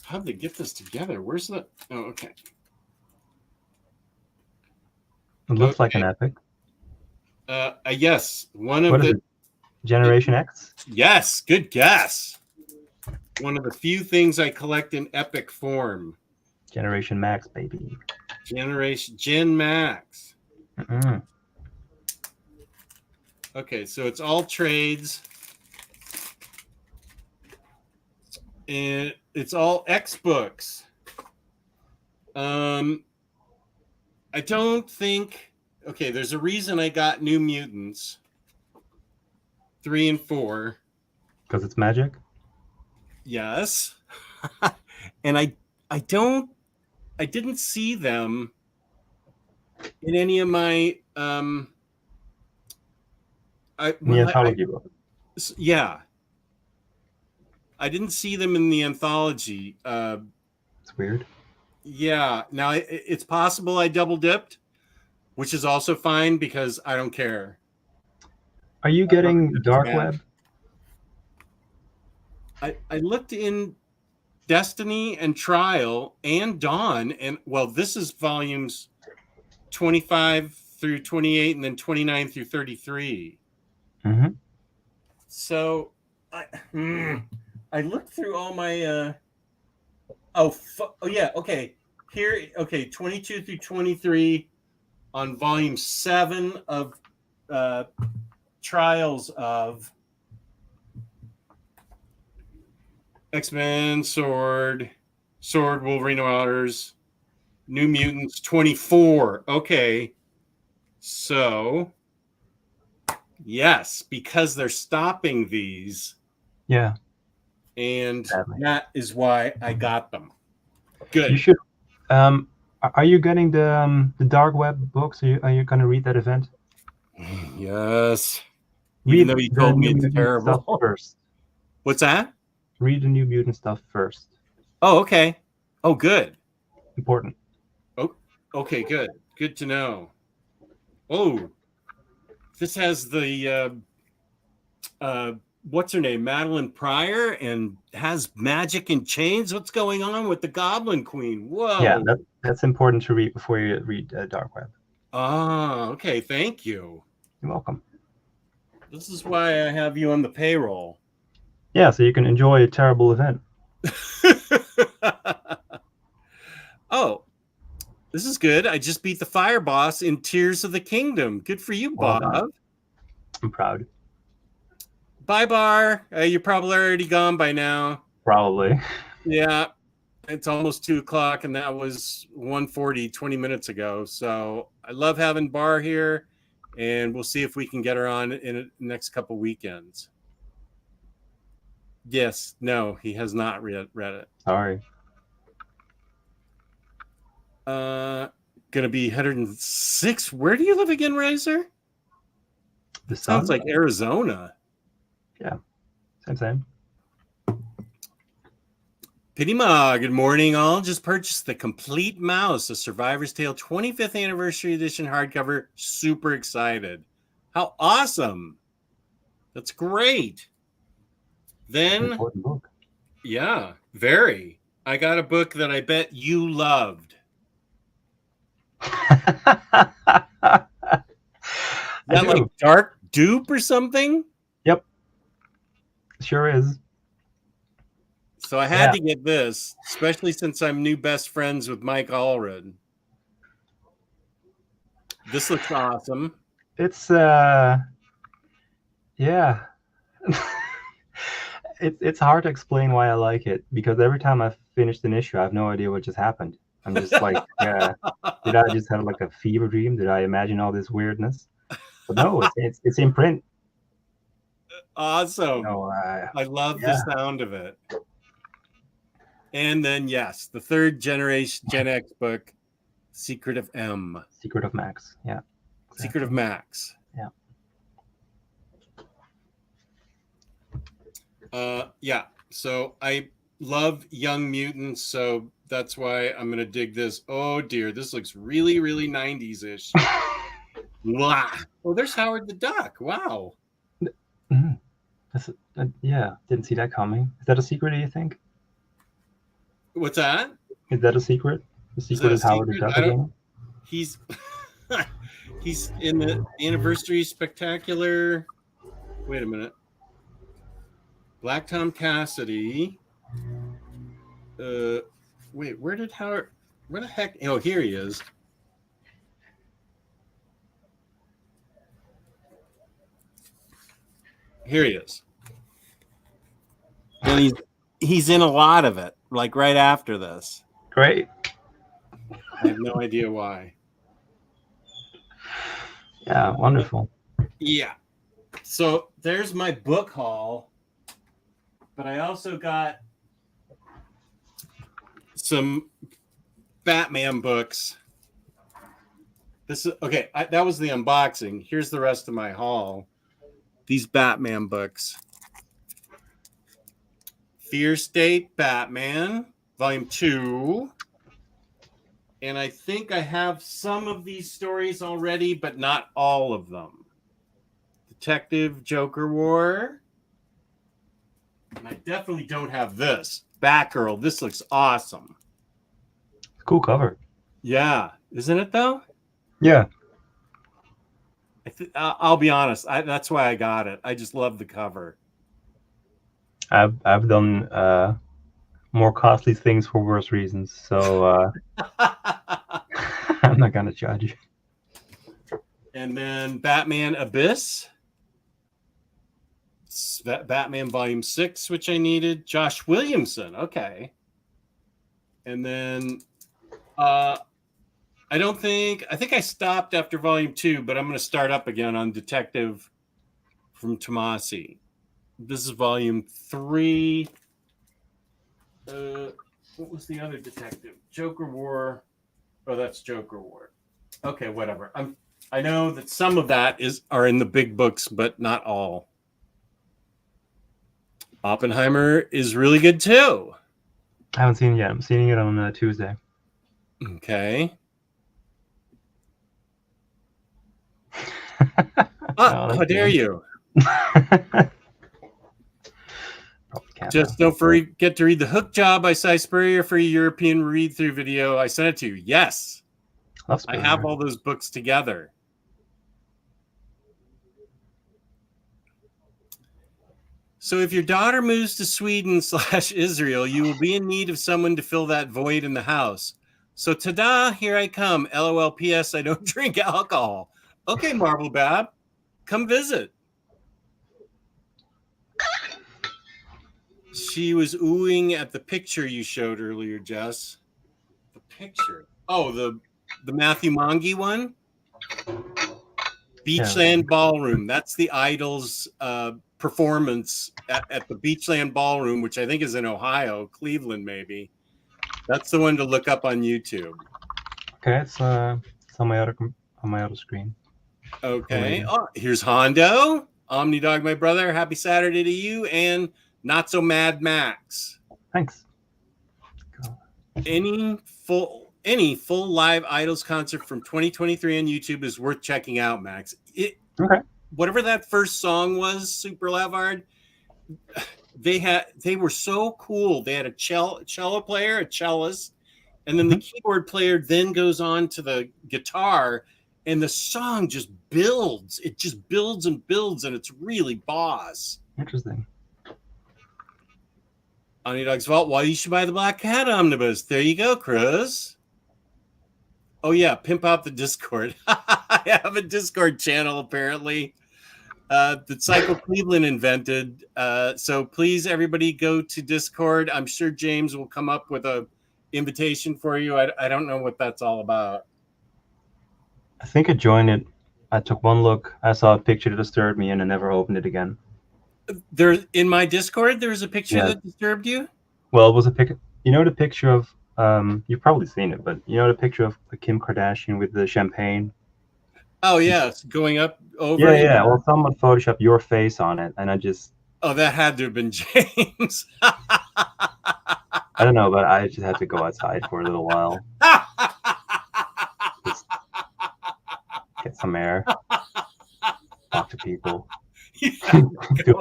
How'd they get this together? Where's the... Oh, okay. It looks like an epic. Yes. One of What is the... it? Generation X? Yes, good guess. One of the few things I collect in epic form. Generation Max, baby. Gen Max. Mm-mm. Okay, so it's all trades. And it's all X books. I don't think... Okay, there's a reason I got New Mutants. 3 and 4. Because it's magic? Yes. And I didn't see them in any of my The anthology book. yeah. I didn't see them in the anthology. It's weird. Yeah. Now it's possible I double dipped, which is also fine because I don't care. Are you getting Dark Web? I looked in Destiny and Trial and Dawn, and well, this is volumes 25 through 28 and then 29 through 33. Mm-hmm. So I looked through all my oh yeah, okay. Here, okay, 22 through 23 on volume 7 of Trials of X-Men, Sword, Wolverine Waters, New Mutants 24. Okay. So, yes, because they're stopping these. Yeah. And Sadly. that is why I got them. Good. You should. Are you getting the Dark Web books? Are you going to read that event? Yes. Read Even though you told me New it's Mutant terrible. stuff first. What's that? Read the New Mutant stuff first. Oh, okay. Oh, good. Important. Oh, okay, good. Good to know. Oh, this has the what's her name, Madeline Pryor, and has magic and chains. What's going on with the Goblin Queen? Whoa. Yeah, that's important to read before you read Dark Web. Ah, okay. Thank you. You're welcome. This is why I have you on the payroll. Yeah, so you can enjoy a terrible event. Oh, this is good. I just beat the fire boss in Tears of the Kingdom. Good for you, Well Bob. done. I'm proud. Bye, Bar. You're probably already gone by now. Probably. Yeah, it's almost 2:00, and that was 1:40, 20 minutes ago. So I love having Bar here, and we'll see if we can get her on in the next couple weekends. Yes, no, he has not read it. Sorry. Gonna be 106. Where do you live again, Razor? The Sounds sun? like Arizona. Yeah. Same. Pittyma, good morning, all. Just purchased the Complete Mouse, a Survivor's Tale 25th Anniversary Edition hardcover. Super excited. How awesome. That's great. Then, Important book. yeah, very. I got a book that I bet you loved. Is that like Dark Dupe or something? Yep. Sure is. So I had to get this, especially since I'm new best friends with Mike Allred. This looks awesome. It's yeah. It's hard to explain why I like it, because every time I've finished an issue, I have no idea what just happened. I'm just like, did I just have like a fever dream? Did I imagine all this weirdness? But no, it's in print. Awesome. No, I love the sound of it. And then, yes, the third generation Gen X book, Secret of M. Secret of Max. Yeah. Exactly. Secret of Max. Yeah. So I love Young Mutants, so that's why I'm going to dig this. Oh, dear. This looks really, really 90s-ish. Wow. Oh, there's Howard the Duck. Wow. That's didn't see that coming. Is that a secret, do you think? What's that? Is that a secret? The secret is Howard the Duck again? He's he's in the Anniversary Spectacular. Wait a minute. Black Tom Cassidy. Wait, where the heck? Oh, here he is. Here he is. And he's in a lot of it, like right after this. Great. I have no idea why. Yeah, wonderful. Yeah. So there's my book haul, but I also got some Batman books. This is okay. That was the unboxing. Here's the rest of my haul. These Batman books. Fear State Batman, Volume 2. And I think I have some of these stories already, but not all of them. Detective Joker War. And I definitely don't have this. Batgirl. This looks awesome. Cool cover. Yeah. Isn't it, though? Yeah. I'll be honest. That's why I got it. I just love the cover. I've done more costly things for worse reasons, so I'm not gonna judge you. And then Batman Abyss. Batman Volume 6, which I needed. Josh Williamson. Okay. And then I think I stopped after Volume 2, but I'm going to start up again on Detective from Tomasi. This is Volume 3. What was the other detective? Joker War. Oh, that's Joker War. Okay, whatever. I know that some of that are in the big books, but not all. Oppenheimer is really good too. I haven't seen it yet. I'm seeing it on Tuesday. Okay. How dare you? Just don't forget to read The Hook Job by Cy Spurrier for a European read-through video. I sent it to you. Yes. I have all those books together. So if your daughter moves to Sweden/Israel, you will be in need of someone to fill that void in the house. So ta-da, here I come. LOL PS, I don't drink alcohol. Okay, Marvel Bab, come visit. She was oohing at the picture you showed earlier, Jess. The picture. Oh, the Matthew Mongi one? Beachland Ballroom. That's the Idols performance at the Beachland Ballroom, which I think is in Ohio, Cleveland maybe. That's the one to look up on YouTube. Okay, it's on my other screen. Okay. Oh, here's Hondo. Omnidog, my brother. Happy Saturday to you, and Not So Mad Max. Thanks. Any full live Idols concert from 2023 on YouTube is worth checking out, Max. Okay. Whatever that first song was, Super Lavard, they were so cool. They had a cello player, a cellist, and then the keyboard player then goes on to the guitar, and the song just builds. It just builds and builds, and it's really boss. Interesting. Omnidog's Vault. Why you should buy the Black Cat Omnibus. There you go, Cruz. Oh yeah, pimp out the Discord. I have a Discord channel apparently that Cycle Cleveland invented. So please, everybody, go to Discord. I'm sure James will come up with a invitation for you. I don't know what that's all about. I think I joined it. I took one look. I saw a picture that disturbed me, and I never opened it again. There in my Discord, there was a picture Yeah. that disturbed you. Well, it was a pic. You know the picture of you've probably seen it, but you know the picture of Kim Kardashian with the champagne. Oh yeah, it's going up over. Yeah, yeah. Well, someone photoshopped your face on it, and I just Oh, that had to have been James. I don't know, but I just had to go outside for a little while, just get some air, talk to people, feel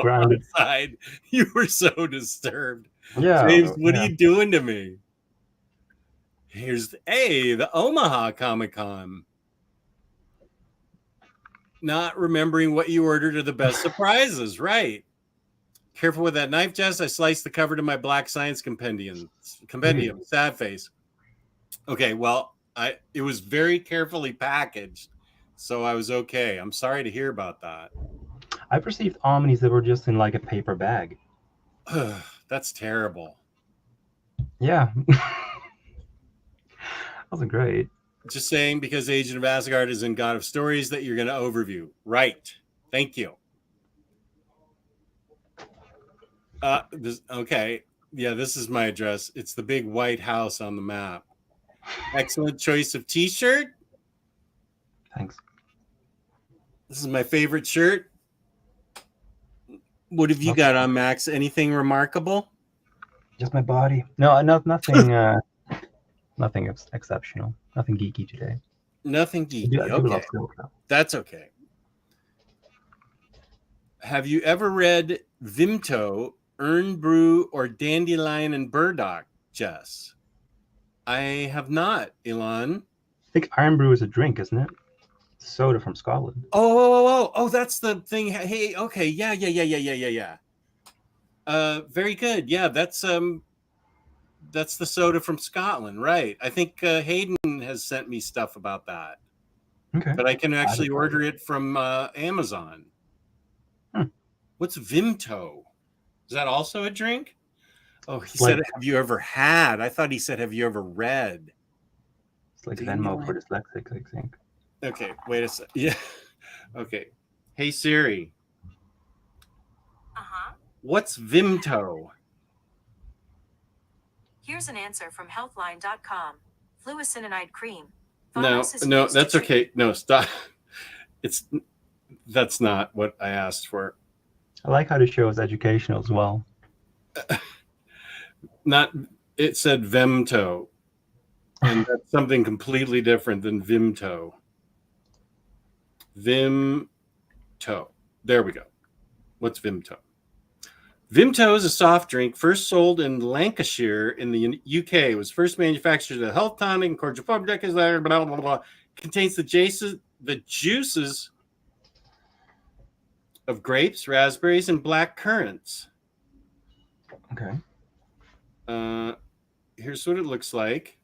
grounded. Outside. You were so disturbed. Yeah, James, what yeah. are you doing to me? Here's the Omaha Comic Con. Not remembering what you ordered are the best surprises, right? Careful with that knife, Jess. I sliced the cover to my Black Science Compendium. Sad face. Okay, well, it was very carefully packaged, so I was okay. I'm sorry to hear about that. I perceived omnis that were just in like a paper bag. That's terrible. Yeah. Wasn't great. Just saying, because Agent of Asgard is in God of Stories, that you're going to overview. Right. Thank you. Okay. Yeah, this is my address. It's the big white house on the map. Excellent choice of t-shirt. Thanks. This is my favorite shirt. What have you got on, Max? Anything remarkable? Just my body. No, nothing. Nothing exceptional. Nothing geeky today. Nothing geeky. Okay, that's okay. Have you ever read Vimto, Urn Brew, or Dandelion and Burdock, Jess? I have not, Elon. I think Iron Brew is a drink, isn't it? Soda from Scotland. Oh, that's the thing. Hey, okay, yeah. Very good. Yeah, that's the soda from Scotland, right? I think Hayden has sent me stuff about that. Okay. But I can actually order it from Amazon. What's Vimto? Is that also a drink? Oh, he said, have you ever had? I thought he said, have you ever read? It's like Venmo for dyslexics, I think. Okay, wait a sec. Yeah. Okay. Hey, Siri. Uh-huh. What's Vimto? Here's an answer from healthline.com. Fluocinamide cream. No, that's okay. No, stop. That's not what I asked for. I like how the show is educational as well. It said Vimto, and that's something completely different than Vimto. Vimto. There we go. What's Vimto? Vimto is a soft drink first sold in Lancashire in the UK. It was first manufactured as a health tonic and cordial for decades later, blah, blah, blah. Contains the juices of grapes, raspberries, and black currants. Okay. Here's what it looks like.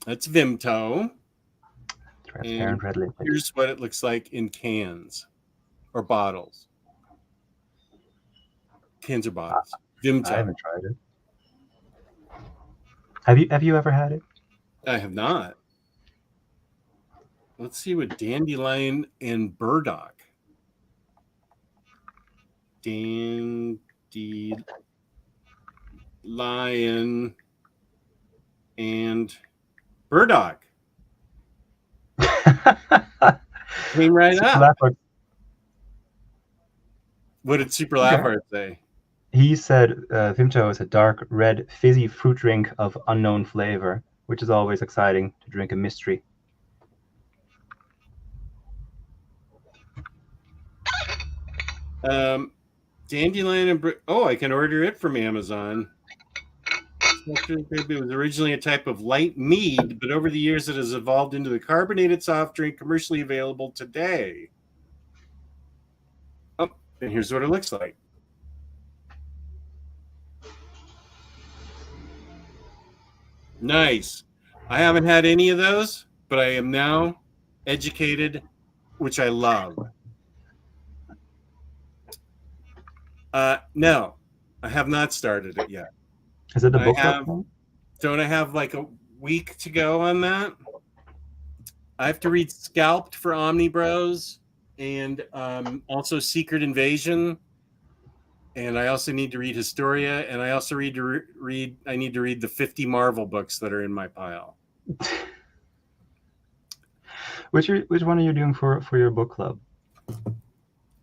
That's Vimto. Transparent red liquid. Here's what it looks like in cans or bottles. Cans or bottles. Vimto. I haven't tried it. Have you ever had it? I have not. Let's see what Dandelion and Burdock. Dandelion and Burdock. Came right up. What did Super Laughheart say? He said Vimto is a dark red fizzy fruit drink of unknown flavor, which is always exciting to drink a mystery. Dandelion and I can order it from Amazon. It was originally a type of light mead, but over the years it has evolved into the carbonated soft drink commercially available today. Oh, And here's what it looks like. Nice. I haven't had any of those, but I am now educated, which I love. No, I have not started it yet. Is it the I book have- club? Don't I have like a week to go on that? I have to read Scalped for Omni Bros and also Secret Invasion. And I also need to read Historia, and I also need to read the 50 Marvel books that are in my pile. Which one are you doing for your book club?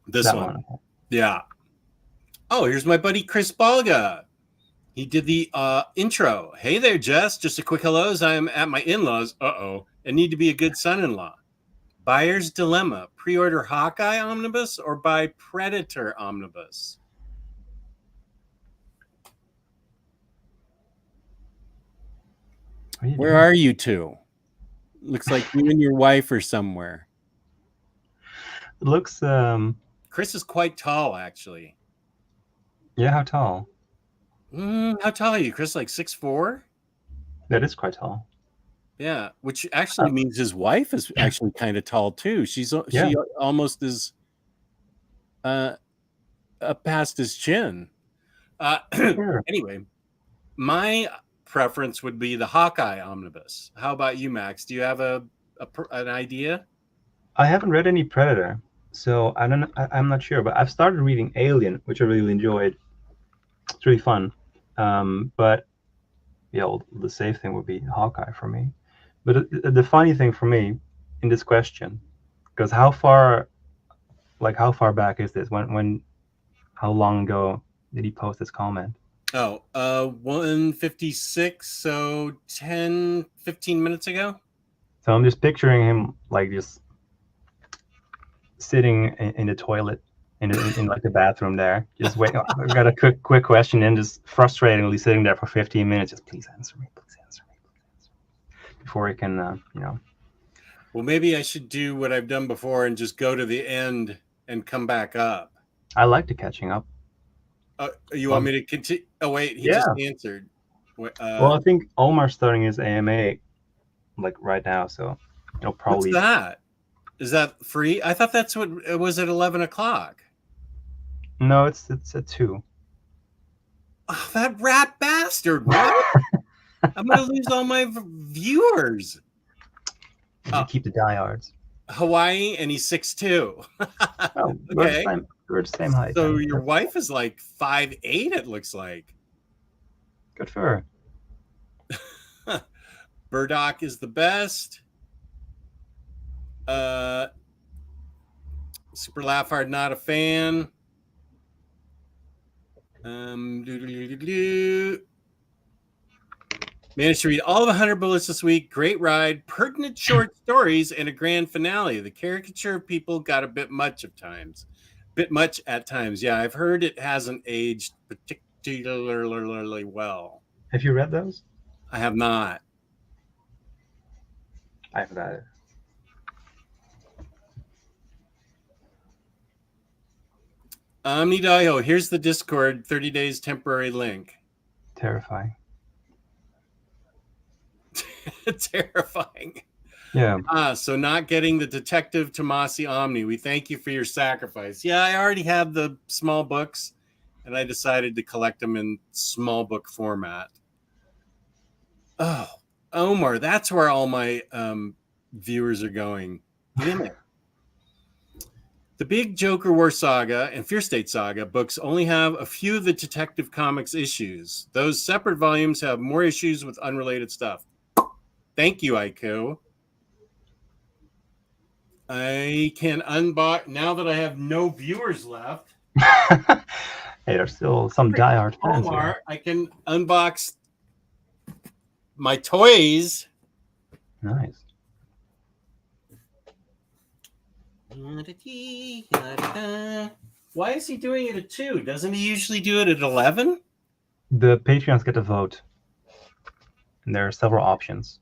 This That one. Yeah. Oh, here's my buddy Chris Balga. He did the intro. Hey there, Jess. Just a quick hellos. I am at my in-laws. And need to be a good son-in-law. Buyer's Dilemma. Pre-order Hawkeye Omnibus or buy Predator Omnibus? Where are you two? Looks like you and your wife are somewhere. It looks Chris is quite tall, actually. yeah, how tall? How tall are you, Chris? Like 6'4"? That is quite tall. Yeah, which actually means his wife is actually kind of tall too. She almost is up past his chin. Sure. Anyway, my preference would be the Hawkeye Omnibus. How about you, Max? Do you have an idea? I haven't read any Predator, so I'm not sure. But I've started reading Alien, which I really enjoyed. It's really fun. But yeah, well, the safe thing would be Hawkeye for me. But the funny thing for me in this question, because how far back is this? How long ago did he post this comment? 1:56, so 10, 15 minutes ago. So I'm just picturing him like just sitting in the toilet in like the bathroom there, just waiting. I've got a quick question, and just frustratingly sitting there for 15 minutes. Just please answer me, before he can, Well, maybe I should do what I've done before and just go to the end and come back up. I like the catching up. You want me to continue? Oh, wait, he just answered. Well, I think Omar's starting his AMA like right now, so it'll probably. What's that? Is that free? I thought that's what it was at 11 o'clock. No, it's at 2. Oh, that rat bastard! What? I'm gonna lose all my viewers. You keep the diehards. Hawaii, and he's 6'2". Oh, Okay. we're the same height. So then. your wife is like 5'8", it looks like. Good for her. Burdock is the best. Super Laugh Hard, not a fan. Managed to read all of 100 Bullets this week. Great ride, pertinent short stories, and a grand finale. The caricature of people got a bit much at times. Yeah, I've heard it hasn't aged particularly well. Have you read those? I have not. I have read it. Omnidog, here's the Discord 30 days temporary link. Terrifying. Terrifying. Yeah. So not getting the Detective Tomasi Omni. We thank you for your sacrifice. Yeah, I already have the small books, and I decided to collect them in small book format. Oh, Omar, that's where all my viewers are going. Damn it. The Big Joker War Saga and Fear State Saga books only have a few of the Detective Comics issues. Those separate volumes have more issues with unrelated stuff. Thank you, Aiku. I can unbox now that I have no viewers left. Hey, there's still some diehard fans Omar, here. I can unbox my toys. Nice. Why is he doing it at 2? Doesn't he usually do it at 11? The Patreons get to vote, and there are several options.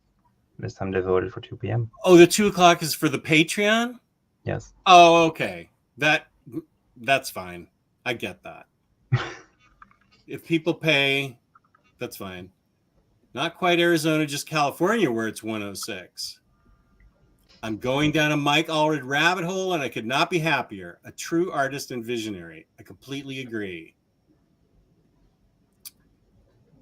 This time they voted for 2 p.m. Oh, the 2 o'clock is for the Patreon? Yes. Oh, okay. That That's fine. I get that. If people pay, that's fine. Not quite Arizona, just California where it's 106. I'm going down a Mike Allred rabbit hole and I could not be happier. A true artist and visionary. I completely agree.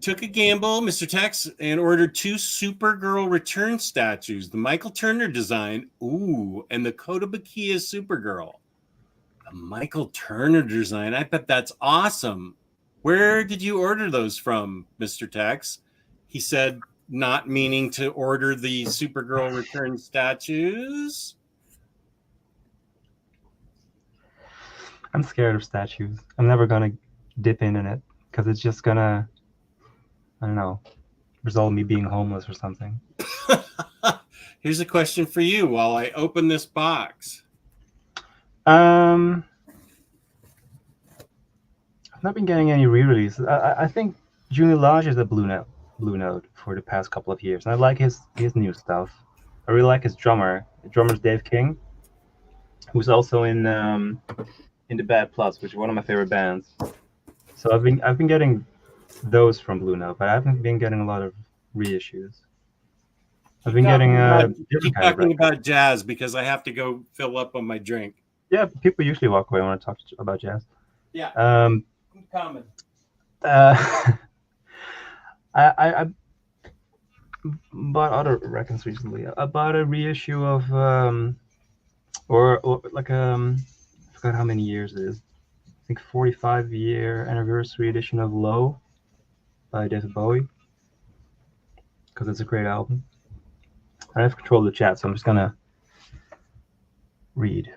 Took a gamble, Mr. Tex, and ordered 2 Supergirl return statues. The Michael Turner design, and the Kotobukiya Supergirl. The Michael Turner design, I bet that's awesome. Where did you order those from, Mr. Tex? He said, not meaning to order the Supergirl return statues. I'm scared of statues. I'm never gonna dip in it because it's just gonna, I don't know, result in me being homeless or something. Here's a question for you while I open this box. I've not been getting any re-releases. I think Julian Lage is a Blue Note for the past couple of years, and I like his new stuff. I really like his drummer. The drummer's Dave King, who's also in the Bad Plus, which is one of my favorite bands. So I've been getting those from Blue Note, but I haven't been getting a lot of reissues. I've been getting keep talking about jazz because I have to go fill up on my drink. Yeah, people usually walk away when I talk about jazz. Yeah, I'm coming. I bought other records recently. I bought a reissue of or like I forgot how many years it is. I think 45-year anniversary edition of Low by David Bowie, because it's a great album. I have control of the chat, so I'm just gonna read.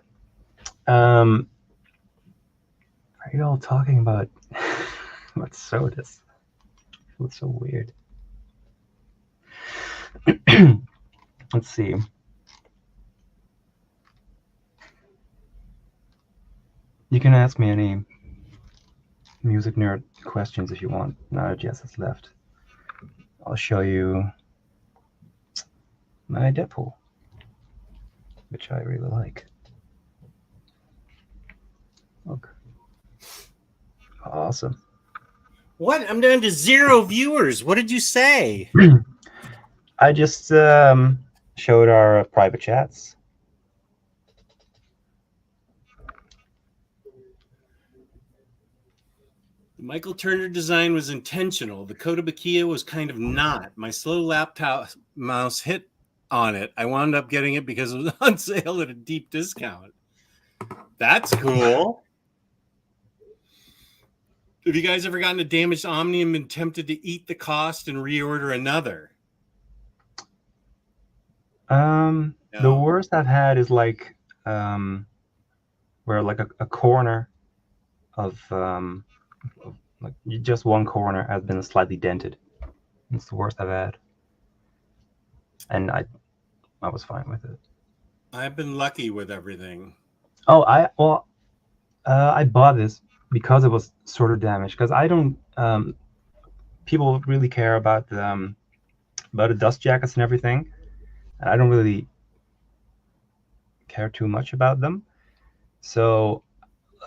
Are you all talking about about sodas? It's so weird. Let's see. You can ask me any music nerd questions if you want. Now that Jess has left, I'll show you my Deadpool, which I really like. Look. Awesome. What? I'm down to 0 viewers. What did you say? I just showed our private chats. The Michael Turner design was intentional. The Kotobukiya was kind of not. My slow laptop mouse hit on it. I wound up getting it because it was on sale at a deep discount. That's cool. Have you guys ever gotten a damaged Omni and been tempted to eat the cost and reorder another? No. The worst I've had is like where like a corner of like just one corner has been slightly dented. It's the worst I've had, and I was fine with it. I've been lucky with everything. Oh, I bought this because it was sort of damaged. Because I don't people really care about the dust jackets and everything, and I don't really care too much about them. So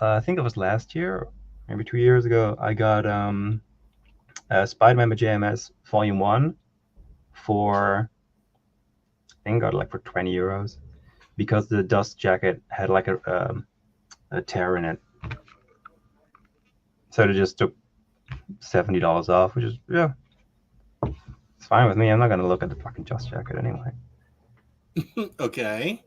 I think it was last year, maybe 2 years ago, I got Spider-Man by JMS Volume 1 for, I think I got it like for 20 euros because the dust jacket had like a tear in it. So they just took $70 off, which is, yeah, it's fine with me. I'm not going to look at the fucking dust jacket anyway. Okay.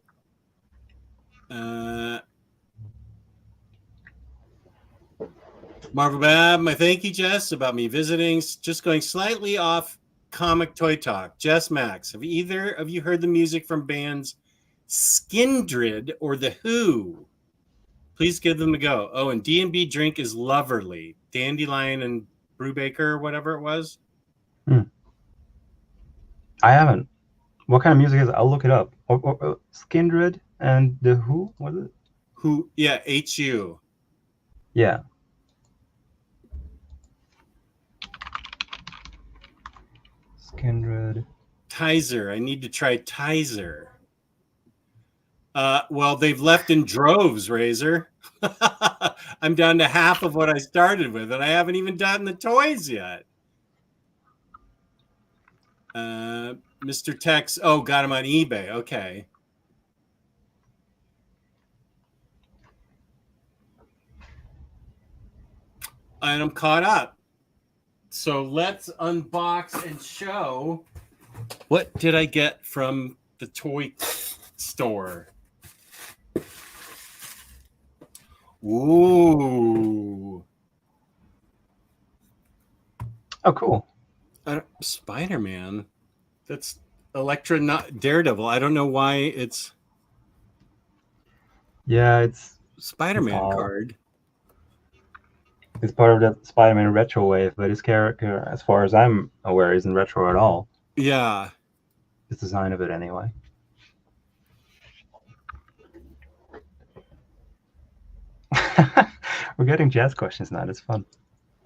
Marvel Bab, my thank you, Jess, about me visiting. Just going slightly off comic toy talk. Jess Max, have either of you heard the music from bands Skindred or The Who? Please give them a go. Oh, and D&B Drink is Loverly. Dandelion and Brubaker or whatever it was. I haven't. What kind of music is it? I'll look it up. Skindred and The Who, was it? Who? Yeah, HU. Yeah. Skindred. Tizer. I need to try Tizer. Well, they've left in droves, Razor. I'm down to half of what I started with, and I haven't even gotten the toys yet. Mr. Tex, got him on eBay. Okay. And I'm caught up. So let's unbox and show what did I get from the toy store. Ooh. Oh, cool. Spider-Man. That's Elektra, not Daredevil. I don't know why it's it's Spider-Man all- card. It's part of that Spider-Man retro wave, but his character, as far as I'm aware, isn't retro at all. Yeah. His design of it, anyway. We're getting jazz questions now. It's fun.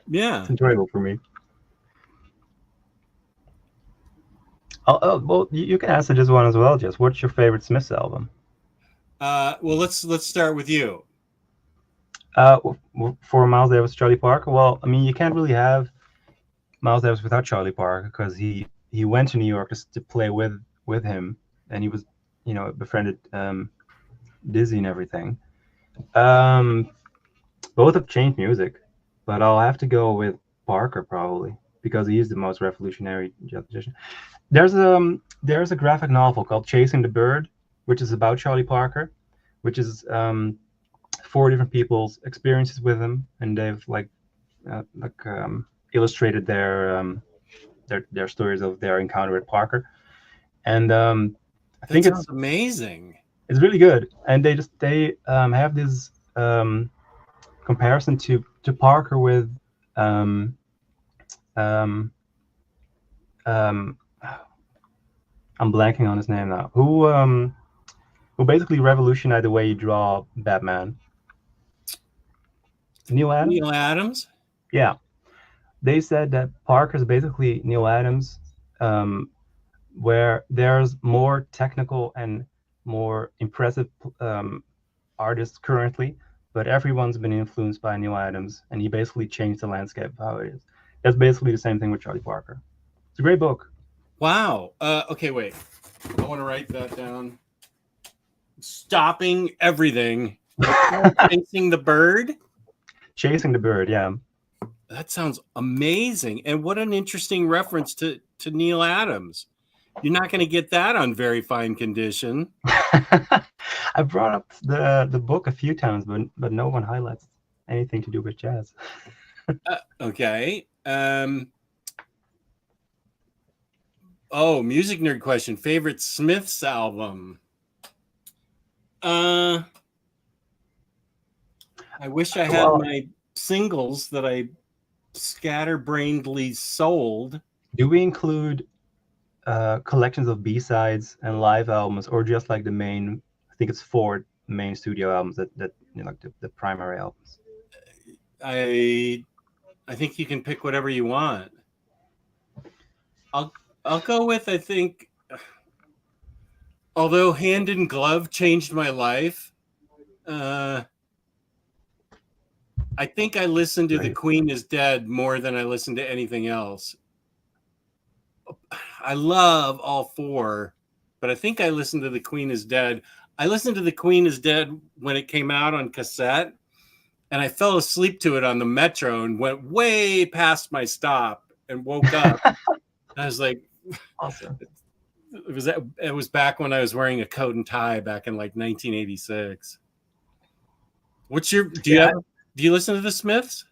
Yeah. It's enjoyable for me. Well, you can answer this one as well, Jess. What's your favorite Smiths album? Well, let's start with you. For Miles Davis, Charlie Parker. Well, I mean, you can't really have Miles Davis without Charlie Parker, because he went to New York to play with him, and he was, befriended Dizzy and everything. Both have changed music, but I'll have to go with Parker probably, because he is the most revolutionary jazz musician. There's a graphic novel called Chasing the Bird, which is about Charlie Parker, which is 4 different people's experiences with him, and they've illustrated their stories of their encounter with Parker. And I think it's amazing. It's really good, and they have this comparison to Parker with I'm blanking on his name now. Who basically revolutionized the way you draw Batman? Neil Adams. Neil Adams. Yeah, they said that Parker's basically Neil Adams, where there's more technical and more impressive artists currently, but everyone's been influenced by Neil Adams, and he basically changed the landscape of how it is. That's basically the same thing with Charlie Parker. It's a great book. Wow. Okay, wait. I want to write that down. Stopping everything. Chasing the Bird. Chasing the Bird, yeah. That sounds amazing. And what an interesting reference to Neil Adams. You're not going to get that on Very Fine Condition. I brought up the book a few times, but no one highlights anything to do with jazz. Okay. Music nerd question. Favorite Smiths album? I wish I had my singles that I scatterbrainedly sold. Do we include collections of B-sides and live albums, or just like the main? I think it's 4 main studio albums that like the primary albums. I think you can pick whatever you want. I'll go with, I think, although Hand in Glove changed my life, I think I listened to The Queen is Dead more than I listened to anything else. I love all 4, but I think I listened to The Queen is Dead. I listened to The Queen is Dead when it came out on cassette, and I fell asleep to it on the Metro and went way past my stop and woke up. I was like, awesome. It was back when I was wearing a coat and tie back in like 1986. Do you listen to the Smiths?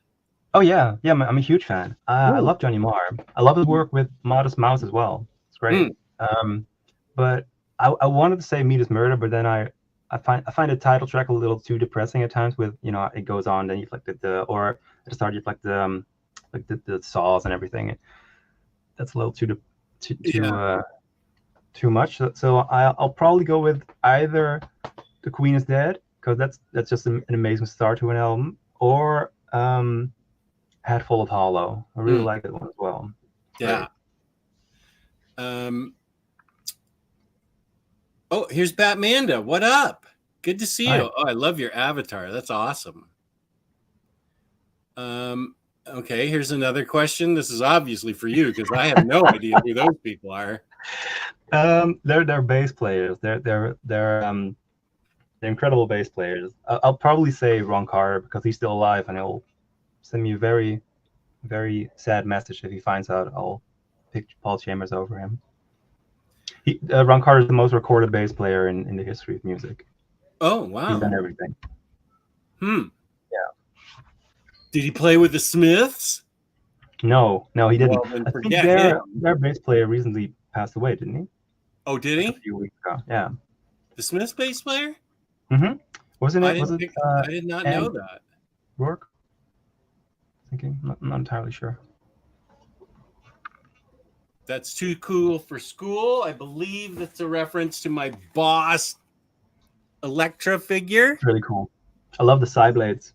Oh yeah, I'm a huge fan. I love Johnny Marr. I love his work with Modest Mouse as well. It's great. But I wanted to say Meat is Murder, but then I find the title track a little too depressing at times. With it goes on, then you flick or at the start you flick the saws and everything. That's a little too much. So I'll probably go with either The Queen is Dead, because that's just an amazing start to an album, or Hat Full of Hollow. I really like that one as well. Yeah. Here's Batmanda. What up? Good to see you. Hi. Oh, I love your avatar. That's awesome. Okay, here's another question. This is obviously for you because I have no idea who those people are. They're bass players. They're incredible bass players. I'll probably say Ron Carter because he's still alive, and he'll send me a very, very sad message if he finds out I'll pick Paul Chambers over him. Ron Carter is the most recorded bass player in the history of music. Oh, He's wow. done everything. Yeah. Did he play with the Smiths? No, he didn't. Well, then I think forget their bass player recently passed away, didn't he? Oh, did he? A few weeks ago. Yeah. The Smiths bass player? Mm-hmm. Wasn't it? I did not know that. Rourke? Thinking, I'm not entirely sure. That's too cool for school. I believe that's a reference to my Boss Electra figure. It's really cool. I love the side blades.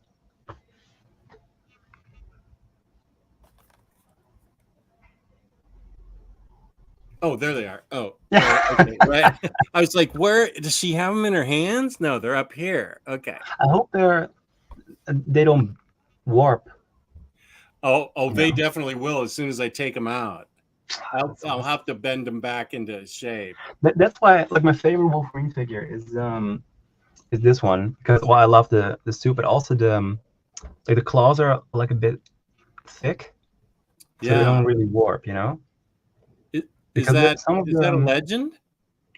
Oh, there they are. Oh, okay. Right. I was like, where does she have them in her hands? No, they're up here. Okay. I hope they don't warp. Oh, they definitely will as soon as I take them out. I'll have to bend them back into shape. That's why, like, my favorite Wolverine figure is this one because I love the suit, but also the claws are like a bit thick, so they don't really warp, you know. Is that a legend?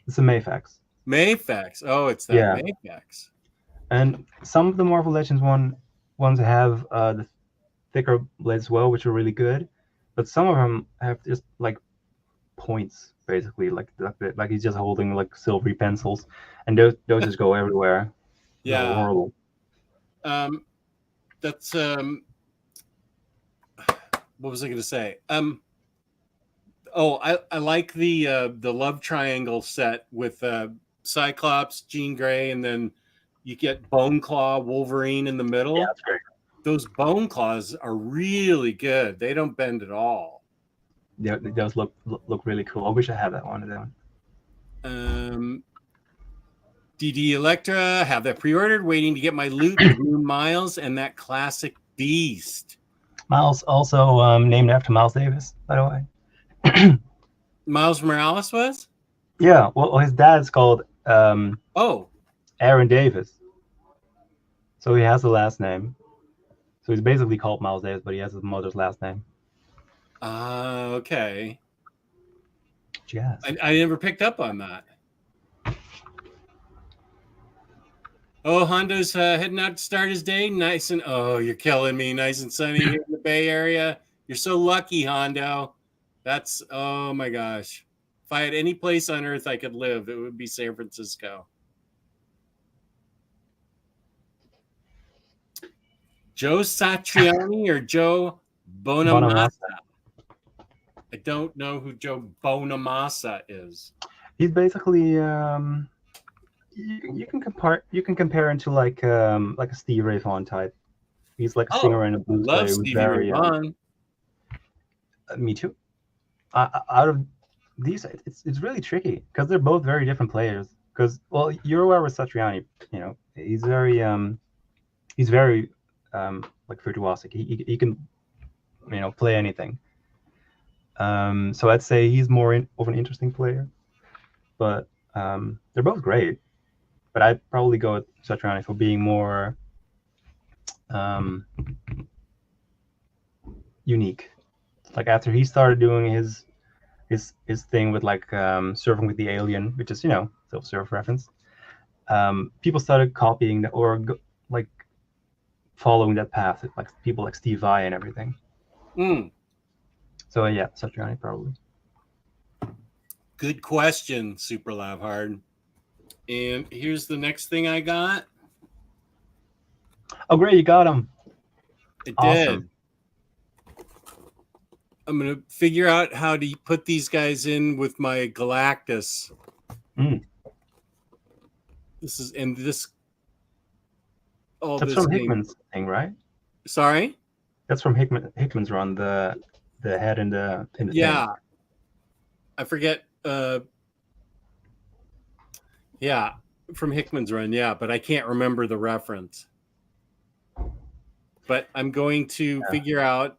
It's a Mayfax. Mayfax. Oh, it's that Mayfax. And some of the Marvel Legends ones have the thicker blades as well, which are really good. But some of them have just like points, basically, like he's just holding like silvery pencils, and those just go everywhere. Yeah, they're horrible. That's what was I going to say? Oh, I like the love triangle set with Cyclops, Jean Grey, and then you get Bone Claw, Wolverine in the middle. Yeah, that's great. Those Bone Claws are really good. They don't bend at all. Yeah, it does look really cool. I wish I had that one. DD Electra, have that pre-ordered, waiting to get my loot with new Miles and that classic Beast. Miles also named after Miles Davis, by the way. Miles Morales was? Yeah, well, his dad's called Aaron Davis. So he has the last name. So he's basically called Miles Davis, but he has his mother's last name. Okay. Jazz. I never picked up on that. Oh, Hondo's heading out to start his day. Nice and you're killing me. Nice and sunny here in the Bay Area. You're so lucky, Hondo. That's oh my gosh. If I had any place on earth I could live, it would be San Francisco. Joe Satriani or Joe Bonamassa? I don't know who Joe Bonamassa is. He's basically you can compare him to like a Stevie Ray Vaughan type. He's like a singer and a blues player. Love Stevie Ray Vaughan. Me too. Out of these, it's really tricky because they're both very different players. Because you're aware with Satriani, you know, he's very like virtuosic. He can, you know, play anything. So I'd say he's more of an interesting player, but they're both great. But I'd probably go with Satriani for being more unique. Like after he started doing his thing with like Surfing with the Alien, which is, you know, self-serve reference, people started copying that or like following that path, like people like Steve Vai and everything. So yeah, Satriani probably. Good question, Super Lav Hard. And here's the next thing I got. Oh, great, you got him. I did. I'm going to figure out how to put these guys in with my Galactus. This is, and this. That's from Hickman's thing, right? Sorry? That's from Hickman's run, the head in the thing. I forget. From Hickman's run, but I can't remember the reference. but I'm going to figure out.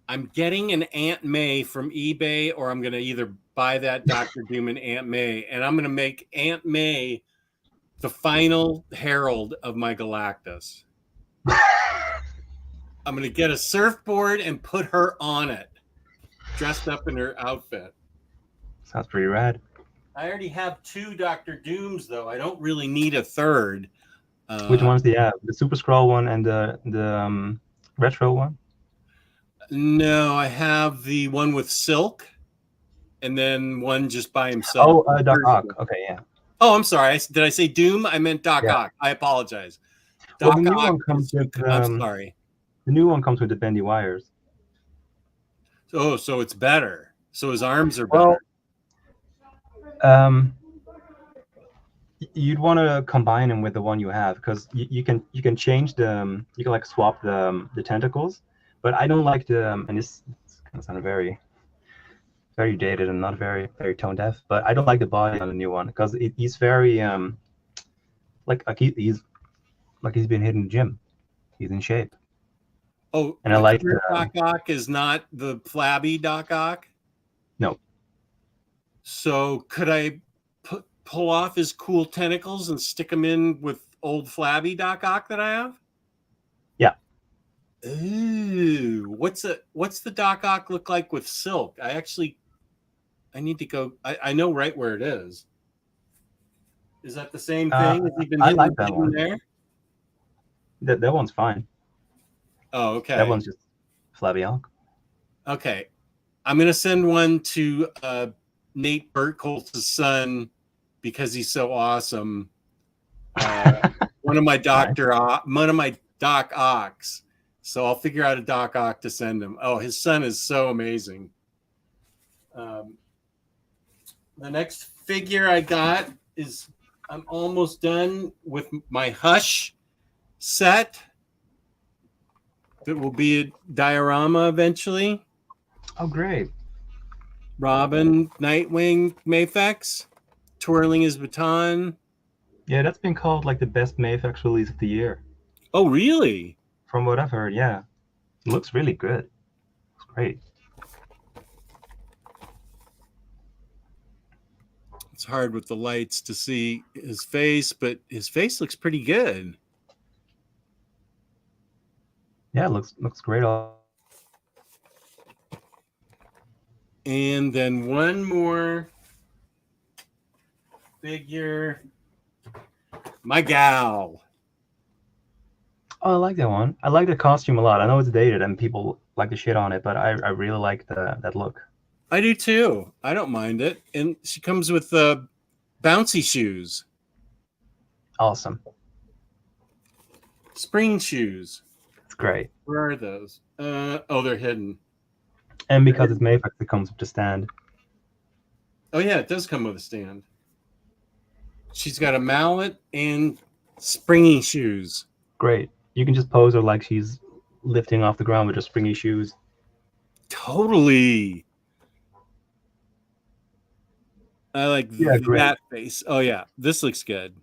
I'm getting an Aunt May from eBay, or I'm going to either buy that Dr. Doom and Aunt May, and I'm going to make Aunt May the final herald of my Galactus. I'm going to get a surfboard and put her on it, dressed up in her outfit. Sounds pretty rad. I already have 2 Dr. Dooms, though. I don't really need a third. Which one's the Super Scroll one and the retro one? No, I have the one with Silk, and then one just by himself. Oh, Doc Ock. Okay, yeah. Oh, I'm sorry. Did I say Doom? I meant Doc Ock. I apologize. Doc the new Ock. one comes with, I'm sorry. The new one comes with the bendy wires. Oh, so it's better. So his arms are better. Well, you'd want to combine them with the one you have, because you can change the you can like swap the tentacles, but I don't like the and this kind of sounded very dated and not very tone deaf, but I don't like the body on the new one because he's very he's been hitting the gym. He's in shape. Oh, and I like Doc Ock is not the flabby Doc Ock? No. So could I pull off his cool tentacles and stick them in with old flabby Doc Ock that I have? Yeah. Ooh, what's the Doc Ock look like with Silk? I need to go. I know right where it is. Is that the same thing? Has he been I like that one. there? That one's fine. Oh, okay. That one's just flabby Ock. Okay. I'm going to send one to Nate Burkholz's son because he's so awesome. One of my Doc Ocks. So I'll figure out a Doc Ock to send him. Oh, his son is so amazing. The next figure I got is I'm almost done with my Hush set. That will be a diorama eventually. Oh, great. Robin, Nightwing, Mafex, twirling his baton. Yeah, that's been called like the best Mafex release of the year. Oh, really? From what I've heard, yeah. It looks really good. It's great. It's hard with the lights to see his face, but his face looks pretty good. Yeah, it looks great. And then one more figure. My gal. Oh, I like that one. I like the costume a lot. I know it's dated and people like to shit on it, but I really like that look. I do too. I don't mind it. And she comes with bouncy shoes. Awesome. Spring shoes. It's great. Where are those? Oh, they're hidden. And because it's Mafex, it comes with the stand. Oh, yeah, it does come with a stand. She's got a mallet and springy shoes. Great. You can just pose her like she's lifting off the ground with her springy shoes. Totally. I like that great. face. Oh, yeah. This looks good.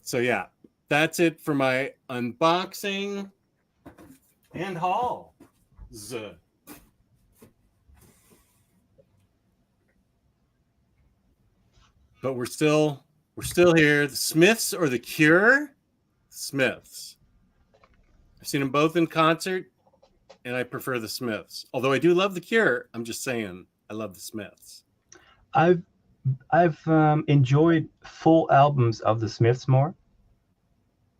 So, yeah, that's it for my unboxing and haul. But we're still here. The Smiths or the Cure? Smiths. I've seen them both in concert, and I prefer the Smiths. Although I do love the Cure, I'm just saying I love the Smiths. I've enjoyed full albums of the Smiths more,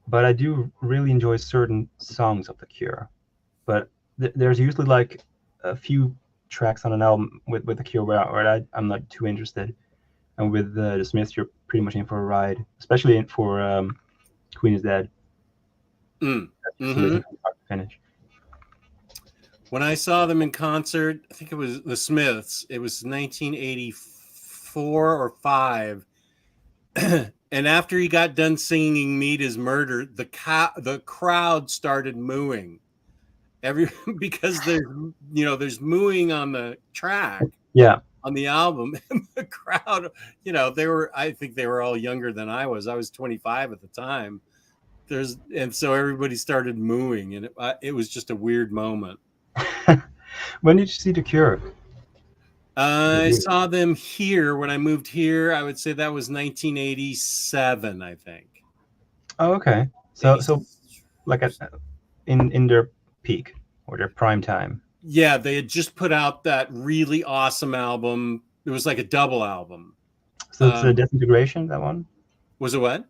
but I do really enjoy certain songs of the Cure. But there's usually like a few tracks on an album with the Cure where I'm not too interested. And with the Smiths, you're pretty much in for a ride, especially for Queen is Dead. Mm-hmm. Finish. When I saw them in concert, I think it was the Smiths. It was 1984 or 5. And after he got done singing "Meat Is Murder," the crowd started mooing. Because there's mooing on the track. Yeah, on the album, and the crowd, I think they were all younger than I was. I was 25 at the time. And so everybody started mooing, and it was just a weird moment. When did you see The Cure? I saw them here when I moved here. I would say that was 1987, I think. Oh, okay. So like in their peak or their prime time. Yeah, they had just put out that really awesome album. It was like a double album. So it's a Disintegration, that one? Was it what?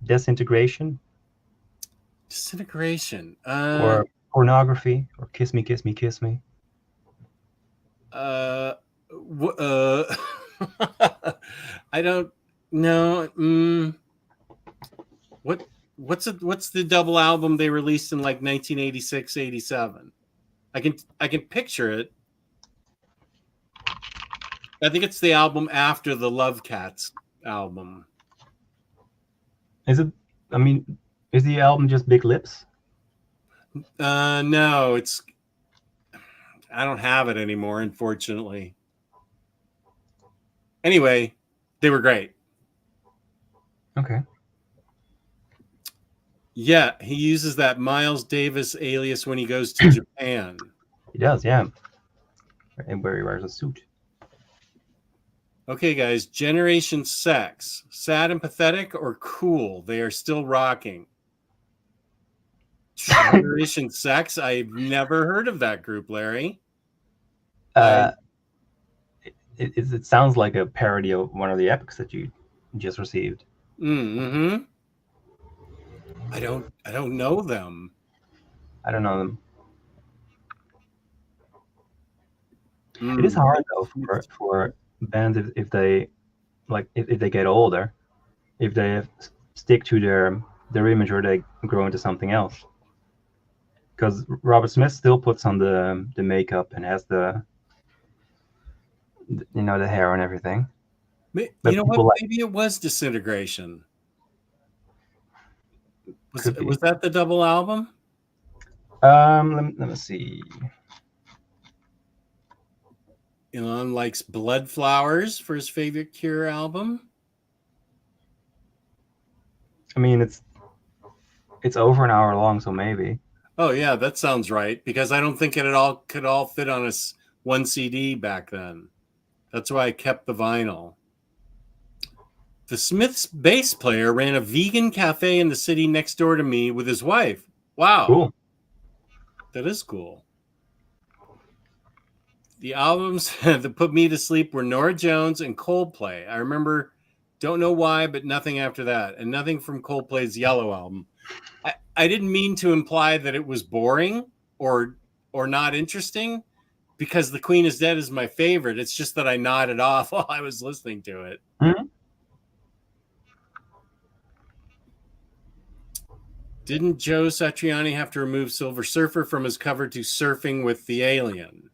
Disintegration? Disintegration. Or Pornography, or Kiss Me, Kiss Me, Kiss Me. I don't know. What's the double album they released in like 1986, 87? I can picture it. I think it's the album after the Love Cats album. Is the album just Big Lips? No, I don't have it anymore, unfortunately. Anyway, they were great. Okay. Yeah, he uses that Miles Davis alias when he goes to Japan. He does, yeah. And where he wears a suit. Okay, guys, Generation Sex. Sad and pathetic or cool? They are still rocking. Generation Sex? I've never heard of that group, Larry. It sounds like a parody of one of the epics that you just received. Mm-hmm. I don't know them. I don't know them. It is hard though for bands if they if they get older, if they stick to their image or they grow into something else. Because Robert Smith still puts on the makeup and has the hair and everything. You know what? Maybe it was Disintegration. Was that the double album? Let me see. Elon likes Blood Flowers for his favorite Cure album. I mean, it's over an hour long, so maybe. Oh yeah, that sounds right. Because I don't think it could all fit on one CD back then. That's why I kept the vinyl. The Smiths bass player ran a vegan cafe in the city next door to me with his wife. Wow. Cool. That is cool. The albums that put me to sleep were Norah Jones and Coldplay. I remember, don't know why, but nothing after that. And nothing from Coldplay's Yellow album. I didn't mean to imply that it was boring or not interesting, because The Queen is Dead is my favorite. It's just that I nodded off while I was listening to it. Mm-hmm. Didn't Joe Satriani have to remove Silver Surfer from his cover to Surfing with the Alien?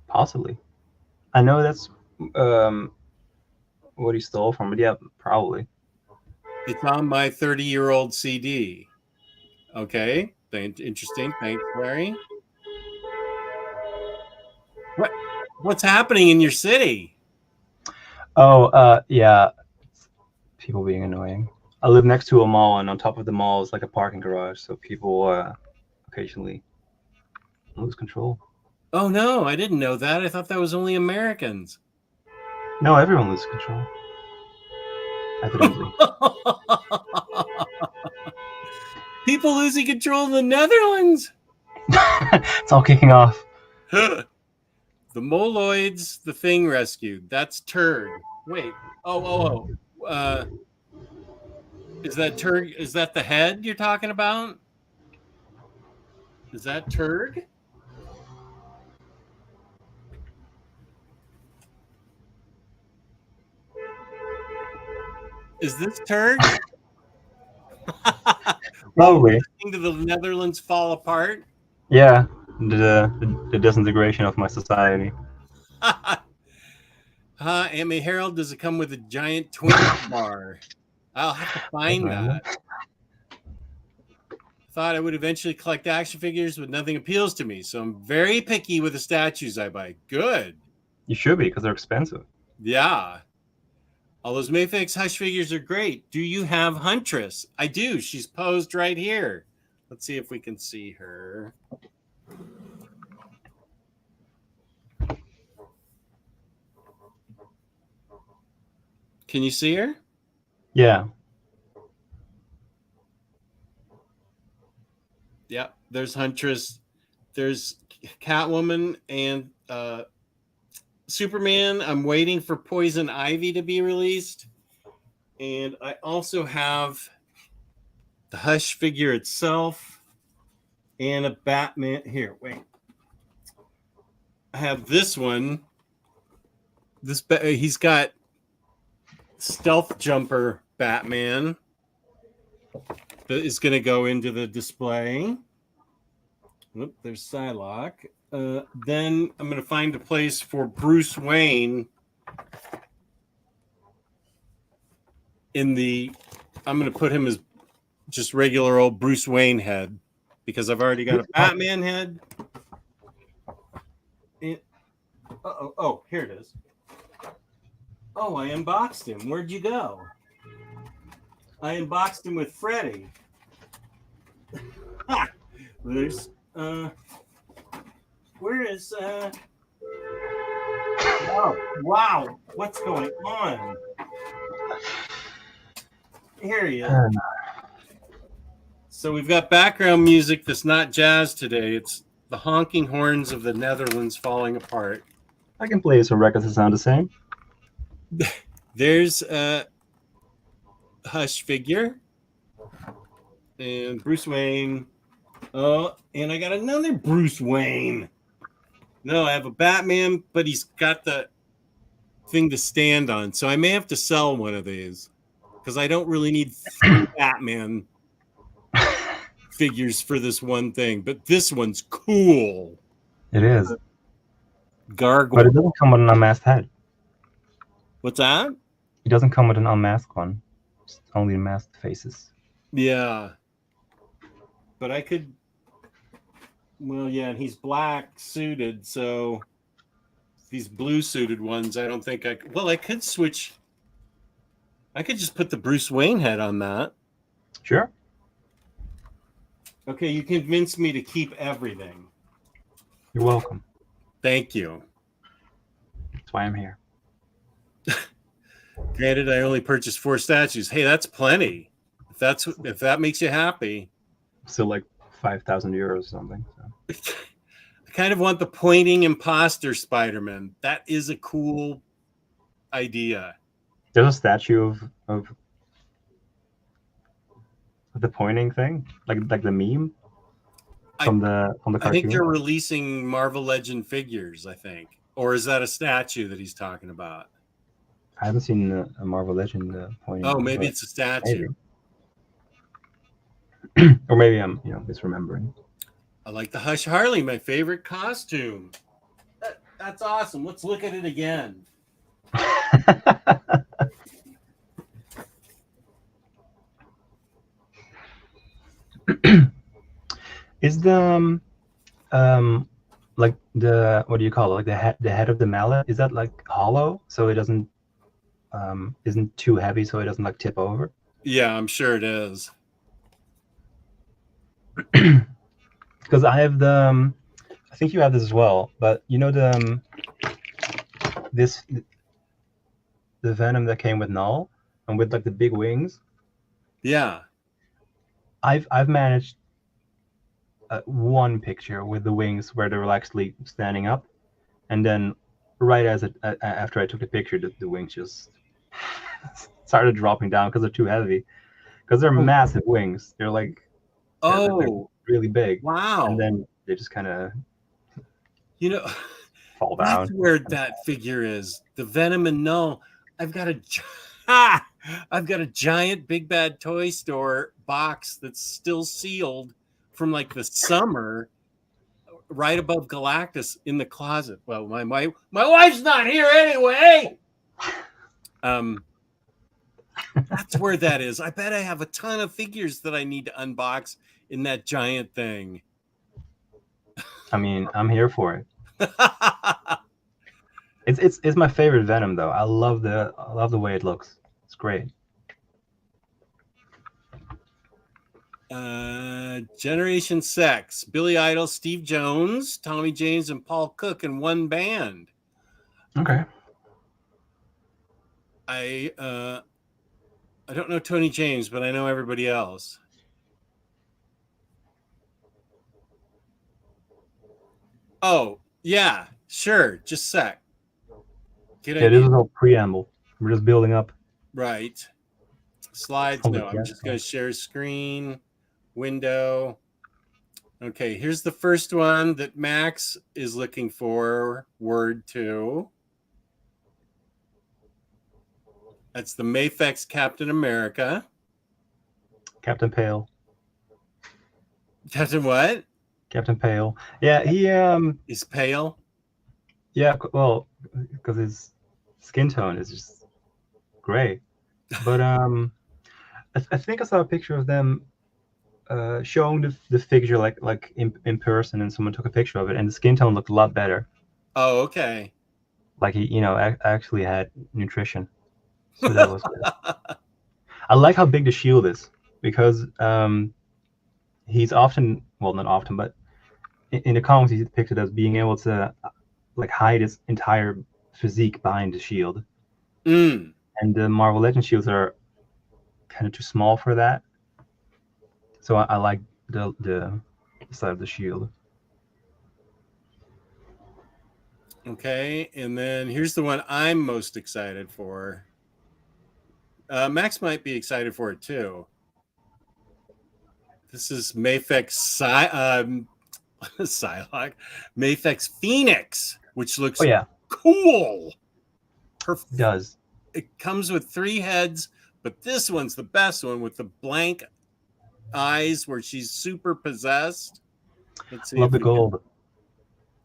Possibly. I know that's what he stole from, but yeah, probably. It's on my 30-year-old CD. Okay, interesting. Thanks, Larry. What's happening in your city? Oh, yeah. People being annoying. I live next to a mall, and on top of the mall is like a parking garage, so people occasionally lose control. Oh no, I didn't know that. I thought that was only Americans. No, everyone loses control. Evidently. People losing control in the Netherlands. It's all kicking off. The Moloids, the Thing rescued. That's Turd. Wait. Oh. Is that Turd? Is that the head you're talking about? Is that Turd? Is this Turd? Probably. Listening to the Netherlands fall apart? Yeah, the disintegration of my society. Aunt May Harold, does it come with a giant Twinkie bar? I'll have to find that. Thought I would eventually collect action figures, but nothing appeals to me, so I'm very picky with the statues I buy. Good. You should be, because they're expensive. Yeah. All those Mayfix Hush figures are great. Do you have Huntress? I do. She's posed right here. Let's see if we can see her. Can you see her? Yeah. Yeah, there's Huntress. There's Catwoman and Superman. I'm waiting for Poison Ivy to be released. And I also have the Hush figure itself and a Batman. Here, wait. I have this one. He's got Stealth Jumper Batman that is going to go into the display. Oop, there's Psylocke. Then I'm going to find a place for Bruce Wayne I'm going to put him as just regular old Bruce Wayne head because I've already got a Batman head. And, oh, here it is. Oh, I unboxed him. Where'd you go? I unboxed him with Freddy. Ha! There's where is oh wow, what's going on? Here he is. So we've got background music that's not jazz today. It's the honking horns of the Netherlands falling apart. I can play some records that sound the same. There's a Hush figure and Bruce Wayne. Oh, and I got another Bruce Wayne. No, I have a Batman, but he's got the thing to stand on. So I may have to sell one of these because I don't really need 3 Batman figures for this one thing. But this one's cool. It is. Gargoyle. But it doesn't come with an unmasked head. What's that? It doesn't come with an unmasked one. It's only masked faces. Yeah. But I could. Well, yeah, and he's black suited, so these blue suited ones, I don't think I. Well, I could switch. I could just put the Bruce Wayne head on that. Sure. Okay, you convinced me to keep everything. You're welcome. Thank you. That's why I'm here. Granted, I only purchased 4 statues. Hey, that's plenty. If that makes you happy. Still like 5,000 euros or something. So. I kind of want the pointing imposter Spider-Man. That is a cool idea. There's a statue of the pointing thing, like the meme from the cartoon. I think they're releasing Marvel Legend figures. I think, or is that a statue that he's talking about? I haven't seen a Marvel Legend pointing. Oh, maybe it's a statue. Maybe. Or maybe I'm misremembering. I like the Hush Harley, my favorite costume. That's awesome. Let's look at it again. Is the like the, what do you call it, like the head of the mallet, is that like hollow so it doesn't isn't too heavy so it doesn't like tip over? Yeah, I'm sure it is. Because I have the I think you have this as well, but you know the Venom that came with Null and with like the big wings. Yeah. I've managed one picture with the wings where they were actually standing up, and then right after I took the picture, the wings just started dropping down because they're too heavy. Because they're massive wings. They're like they're really big. Wow. And then they just kind of fall down. That's where that figure is. The Venom and Null. I've got a giant Big Bad Toy Store box that's still sealed from like the summer, right above Galactus in the closet. Well, my wife's not here anyway. That's where that is. I bet I have a ton of figures that I need to unbox in that giant thing. I mean, I'm here for it. It's my favorite Venom though. I love the way it looks. It's great. Generation Sex, Billy Idol, Steve Jones, Tommy James, and Paul Cook in one band. Okay. I don't know Tony James, but I know everybody else. Oh, yeah, sure. Just a sec. Good Yeah, idea. this is all preamble. We're just building up. Right. Slides. Oh, No, I'm yeah. just going to share screen, window. Okay, here's the first one that Max is looking for. Word 2. That's the Mafex Captain America. Captain Pale. Captain what? Captain Pale. Yeah, he Is pale. yeah, well, because his skin tone is just gray. But I think I saw a picture of them showing the figure like in person, and someone took a picture of it, and the skin tone looked a lot better. Oh, okay. Like he, actually had nutrition. So that was good. I like how big the shield is because he's often, well, not often, but in the comics he's depicted as being able to like hide his entire physique behind the shield. Mm. And the Marvel Legends shields are kind of too small for that. So I like the side of the shield. Okay, and then here's the one I'm most excited for. Max might be excited for it too. This is Mafex Psylocke, Mafex Phoenix, which looks cool. It does. It comes with 3 heads, but this one's the best one with the blank eyes where she's super possessed. Let's see. Love the gold.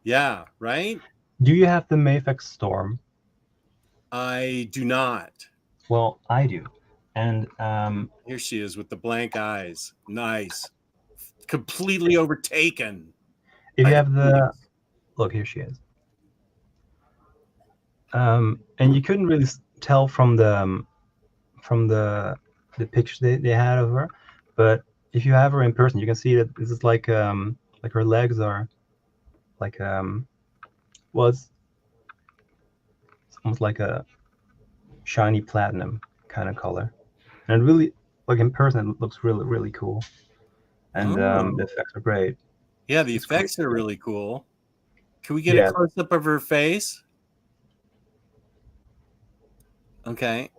Yeah, right? Do you have the Mafex Storm? I do not. Well, I do. And here she is with the blank eyes. Nice. Completely overtaken. If you have the look, here she is. And you couldn't really tell from the pictures they had of her, but if you have her in person, you can see that this is like her legs are like well, it's almost like a shiny platinum kind of color, and really, like in person, it looks really, really cool. And the effects are great. Yeah, the effects are really cool. Can we get a close up of her face? Okay.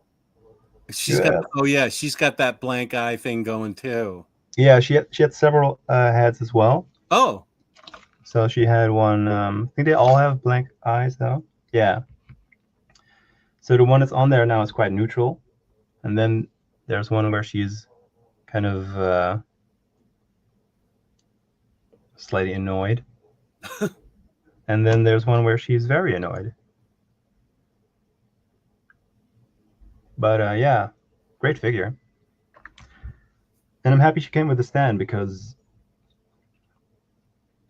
She's got she's got that blank eye thing going too. Yeah, she had several heads as well. Oh. So she had one. I think they all have blank eyes though. Yeah. So the one that's on there now is quite neutral, and then there's one where she's kind of slightly annoyed, and then there's one where she's very annoyed. But yeah, great figure. And I'm happy she came with the stand, because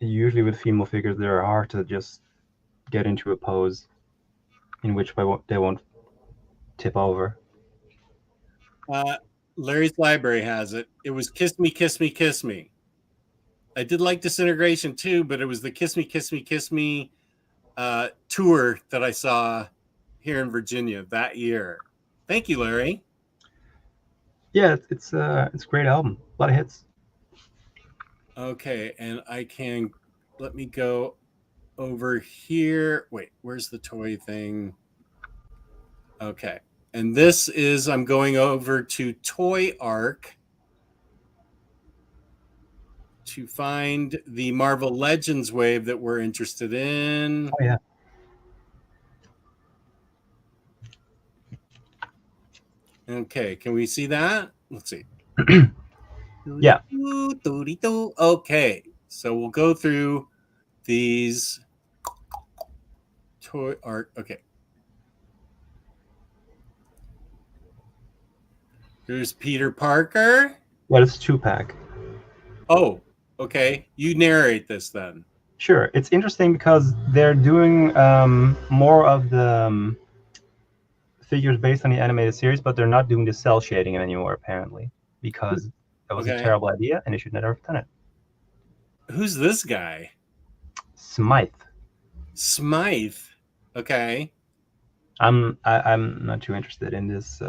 usually with female figures, they're hard to just get into a pose in which they won't tip over. Larry's Library has it. It was Kiss Me, Kiss Me, Kiss Me. I did like Disintegration too, but it was the Kiss Me, Kiss Me, Kiss Me tour that I saw here in Virginia that year. Thank you, Larry. Yeah, it's a great album. A lot of hits. Okay, and let me go over here. Wait, where's the toy thing? Okay, and this is, I'm going over to Toy Arc to find the Marvel Legends wave that we're interested in. Oh yeah. Okay, can we see that? Let's see. Yeah. Okay, so we'll go through these Toy Arc. Okay. There's Peter Parker. Yeah, it's a 2-pack. Oh, okay. You narrate this then. Sure, it's interesting because they're doing more of the figures based on the animated series, but they're not doing the cell shading anymore, apparently, because that was a Okay. terrible idea and they should never have done it. Who's this guy? Smythe. Smythe. Okay. I'm not too interested in this.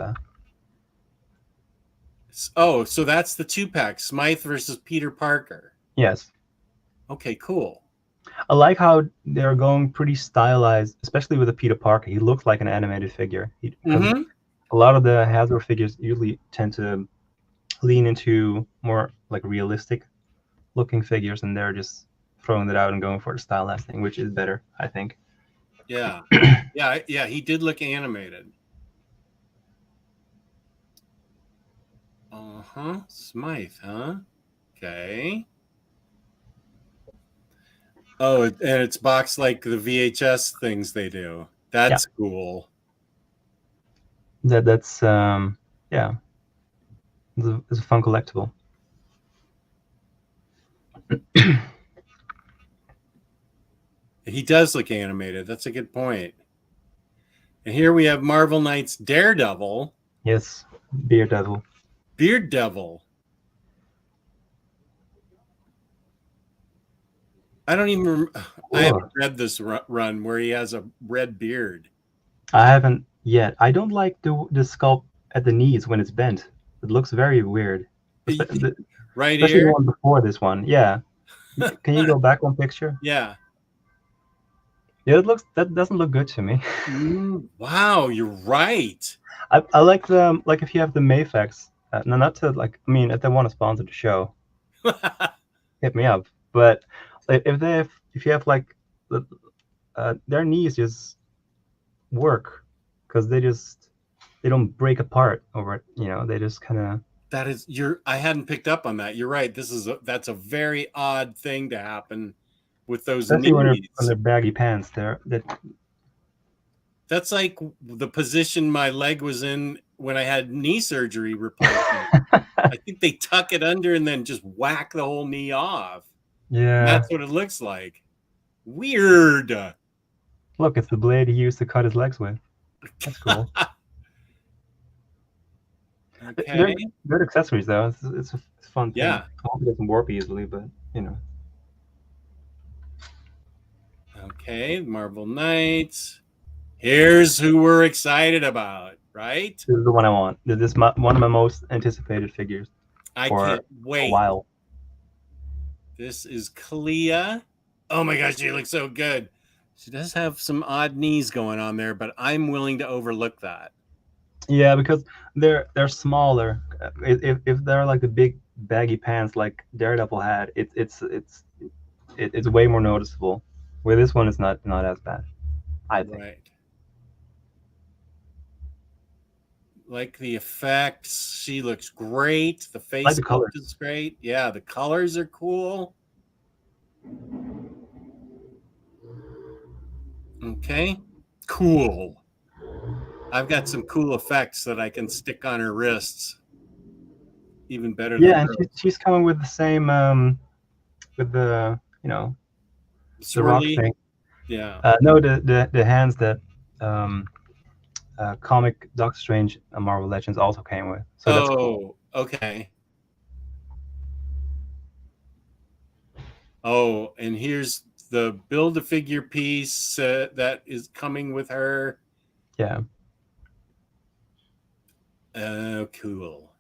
Oh, so that's the 2-pack, Smythe versus Peter Parker. Yes, Okay, cool. I like how they're going pretty stylized, especially with the Peter Parker. He looks like an animated figure. Because a lot of the Hasbro figures usually tend to lean into more like realistic looking figures, and they're just throwing it out and going for the stylized thing, which is better, I think. Yeah. Yeah, he did look animated. Smythe, huh? Okay. Oh, and it's boxed like the VHS things they do. That's cool. That's yeah, it's a fun collectible. He does look animated. That's a good point. And here we have Marvel Knights Daredevil. Yes, Beard Devil. Beard Devil. I don't even remember. I haven't read this run where he has a red beard. I haven't yet. I don't like the sculpt at the knees when it's bent. It looks very weird. Right especially here? the one before this one. Yeah. Can you go back one picture? Yeah. Yeah, that doesn't look good to me. Wow, you're right. I like the if you have the Mayfex. No, not to if they want to sponsor the show, hit me up. But if you have their knees just work because they don't break apart over it. They just kind of. That is I hadn't picked up on that. You're right. That's a very odd thing to happen with those Especially knees. when they're baggy pants. That's like the position my leg was in when I had knee surgery replacement. I think they tuck it under and then just whack the whole knee off. Yeah. And that's what it looks like. Weird. Look, it's the blade he used to cut his legs with. That's cool. Okay. They're good accessories, though. It's a fun thing. Yeah. I hope it doesn't warp easily, but Okay, Marvel Knights. Here's who we're excited about, right? This is the one I want. This is one of my most anticipated figures. I can't wait. A while. This is Clea. Oh my gosh, she looks so good. She does have some odd knees going on there, but I'm willing to overlook that. Yeah, because they're smaller. If they're like the big baggy pants like Daredevil had, it's way more noticeable. Where this one is not as bad, I think. Right. Like the effects, she looks great. The face like the color is great. Yeah, the colors are cool. Okay, cool. I've got some cool effects that I can stick on her wrists. Even better. Yeah, and she's coming with the same with the the rock thing. Yeah. No, the hands that comic Doctor Strange and Marvel Legends also came with. So that's cool. Okay. Oh, and here's the Build-A-Figure piece that is coming with her. Yeah. Oh, cool.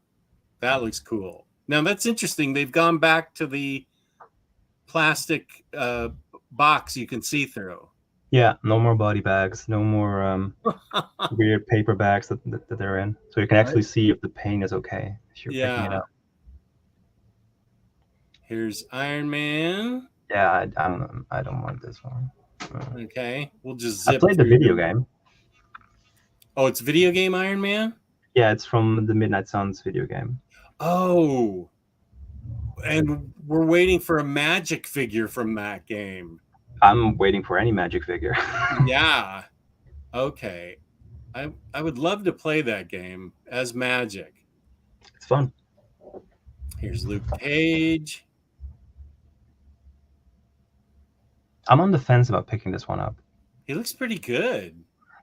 That looks cool. Now, that's interesting. They've gone back to the plastic box you can see through. Yeah, no more body bags, no more weird paper bags that they're in. So you can actually see if the paint is okay if you're picking it up. Here's Iron Man. Yeah, I don't want this one. Okay, we'll just zip. I played the video game. Oh, it's video game Iron Man? Yeah, it's from the Midnight Suns video game. Oh, and we're waiting for a magic figure from that game. I'm waiting for any magic figure. Yeah. Okay. I would love to play that game as Magic. It's fun. Here's Luke Cage. I'm on the fence about picking this one up. He looks pretty good.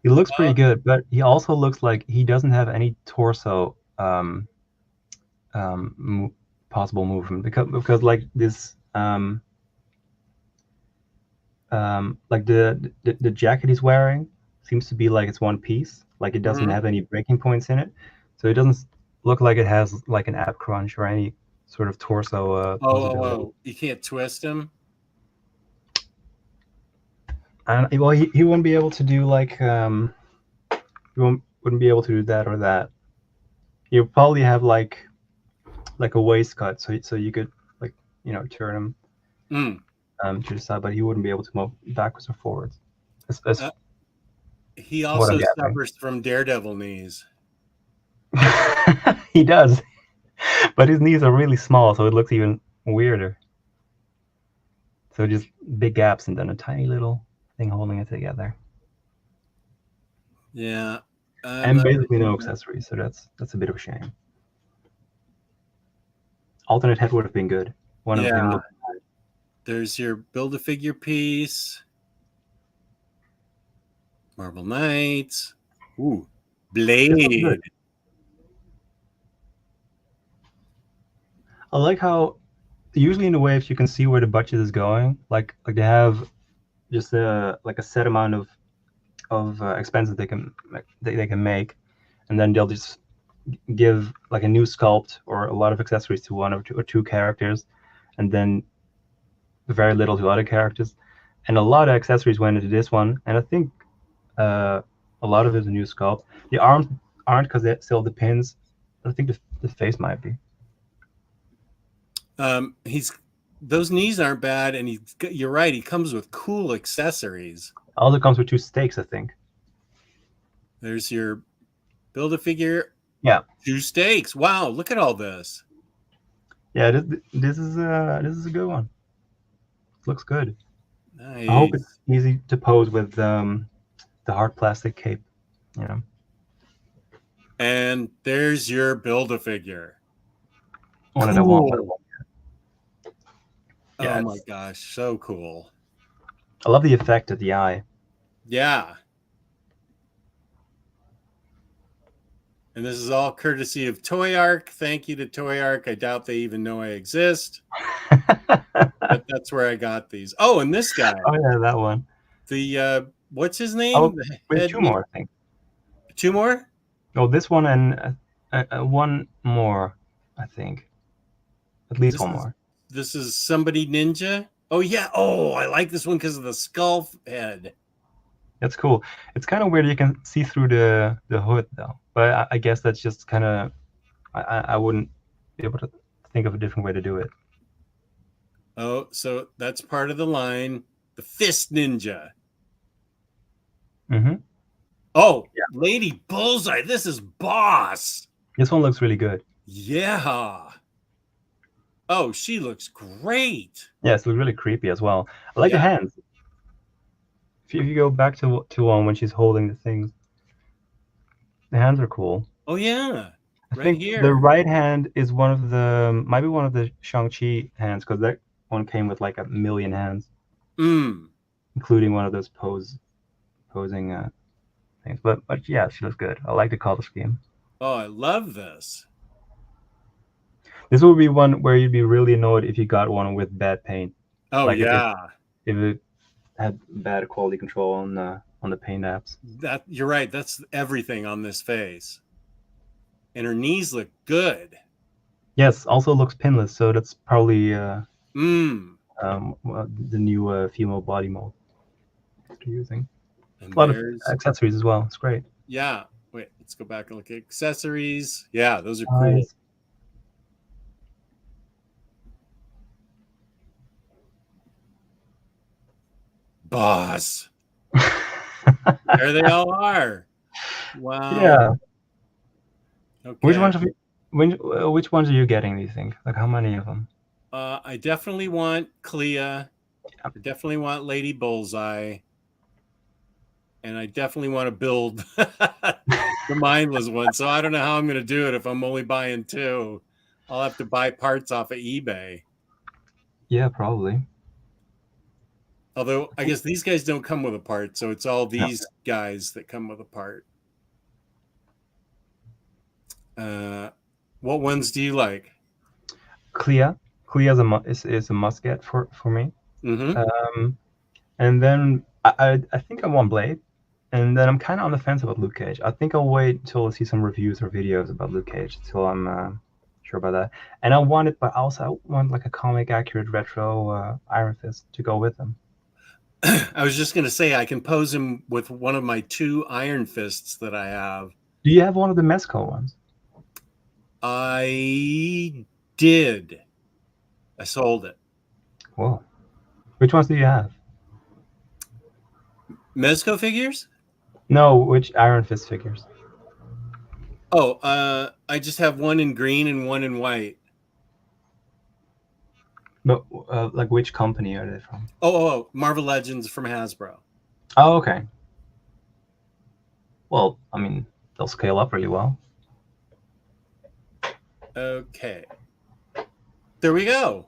He looks pretty good, but he also looks like he doesn't have any torso possible movement because like this like the jacket he's wearing seems to be like it's one piece, like it doesn't have any breaking points in it, so it doesn't look like it has like an ab crunch or any sort of torso possibility. You can't twist him. And well, he wouldn't be able to do like wouldn't be able to do that or that. He'll probably have like a waist cut, so you could like turn him to the side, but he wouldn't be able to move backwards or forwards. He also suffers from daredevil knees. He does, but his knees are really small, so it looks even weirder. So just big gaps and then a tiny little thing holding it together. Yeah, and basically no accessories, so that's a bit of a shame. Alternate head would have been good. One of them. There's your Build-A-Figure piece. Marble Knights. Ooh, Blade. I like how usually in the waves you can see where the budget is going. Like they have just like a set amount of expenses they can make, and then they'll just give like a new sculpt or a lot of accessories to one or two characters, and then very little to other characters. And a lot of accessories went into this one, and I think a lot of it is a new sculpt. The arms aren't because they still have the pins. I think the face might be. Those knees aren't bad, and you're right. He comes with cool accessories. Also comes with 2 stakes, I think. There's your Build-A-Figure. Yeah, 2 stakes. Wow, look at all this. Yeah, this is a good one. Looks good. Nice. I hope it's easy to pose with the hard plastic cape. And there's your Build-A-Figure. One that I want. Oh my gosh, so cool. I love the effect of the eye. Yeah. And this is all courtesy of Toy Arc. Thank you to Toy Arc. I doubt they even know I exist. But that's where I got these. Oh, and this guy. Oh yeah, that one. The what's his name? Oh, wait, 2 more, I think. 2 more? Oh, this one and one more, I think. At least one more. This is Somebody Ninja. Oh yeah. Oh, I like this one because of the skull head. That's cool. It's kind of weird you can see through the hood though, but I guess that's just kind of I wouldn't be able to think of a different way to do it. Oh, so that's part of the line. The Fist Ninja. Mm-hmm. Oh, yeah. Lady Bullseye. This is boss. This one looks really good. Yeah. Oh, she looks great. Yes, it looks really creepy as well. I like the hands. If you go back to one when she's holding the things, the hands are cool. Oh yeah, I think here. The right hand is might be one of the Shang-Chi hands, because that one came with like 1 million hands, including one of those posing things. But yeah, she looks good. I like the color scheme. Oh, I love this. This would be one where you'd be really annoyed if you got one with bad paint. Oh like yeah, if it had bad quality control on the paint apps. That you're right. That's everything on this face. And her knees look good. Yes, also looks pinless, so that's probably the new female body mold they're using. And a lot of accessories as well. It's great. Yeah. Wait, let's go back and look at accessories. Yeah, those are cool. Boss. There they all are. Wow. Yeah. Okay. Which ones are you getting, do you think? Like how many of them? I definitely want Clea. Yeah. I definitely want Lady Bullseye. And I definitely want to build the mindless one. So I don't know how I'm going to do it if I'm only buying 2. I'll have to buy parts off of eBay. Yeah, probably. Although I guess these guys don't come with a part, so it's all these guys that come with a part. What ones do you like? Clea is a must get for me. Mm-hmm. And then I think I want Blade, and then I'm kind of on the fence about Luke Cage. I think I'll wait until I see some reviews or videos about Luke Cage until I'm sure about that. And I want it, but also I want like a comic accurate retro Iron Fist to go with them. I was just gonna say I can pose him with one of my 2 Iron Fists that I have. Do you have one of the Mezco ones? I did. I sold it. Whoa. Which ones do you have? Mezco figures? No, which Iron Fist figures? Oh, I just have one in green and one in white. But like which company are they from? Oh, Marvel Legends from Hasbro. Oh, okay. Well, I mean, they'll scale up really well. Okay. There we go.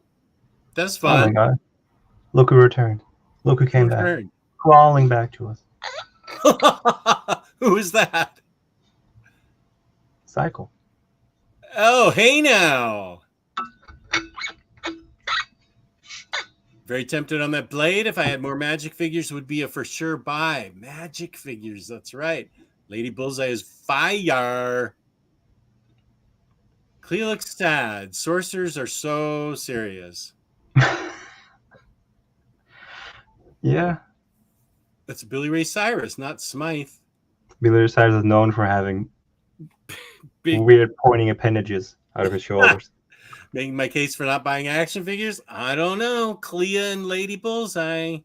That's Oh my fun. god. Look who returned. Look who came back. Crawling back to us. Who is that? Cycle. Oh, hey now. Very tempted on that Blade. If I had more Magic figures, would be a for sure buy. Magic figures, that's right. Lady Bullseye is fire. Clea looks sad. Sorcerers are so serious. Yeah. That's Billy Ray Cyrus, not Smythe. Billy Ray Cyrus is known for having Big, weird pointing appendages out of his shoulders. making my case for not buying action figures? I don't know. Clea and Lady Bullseye.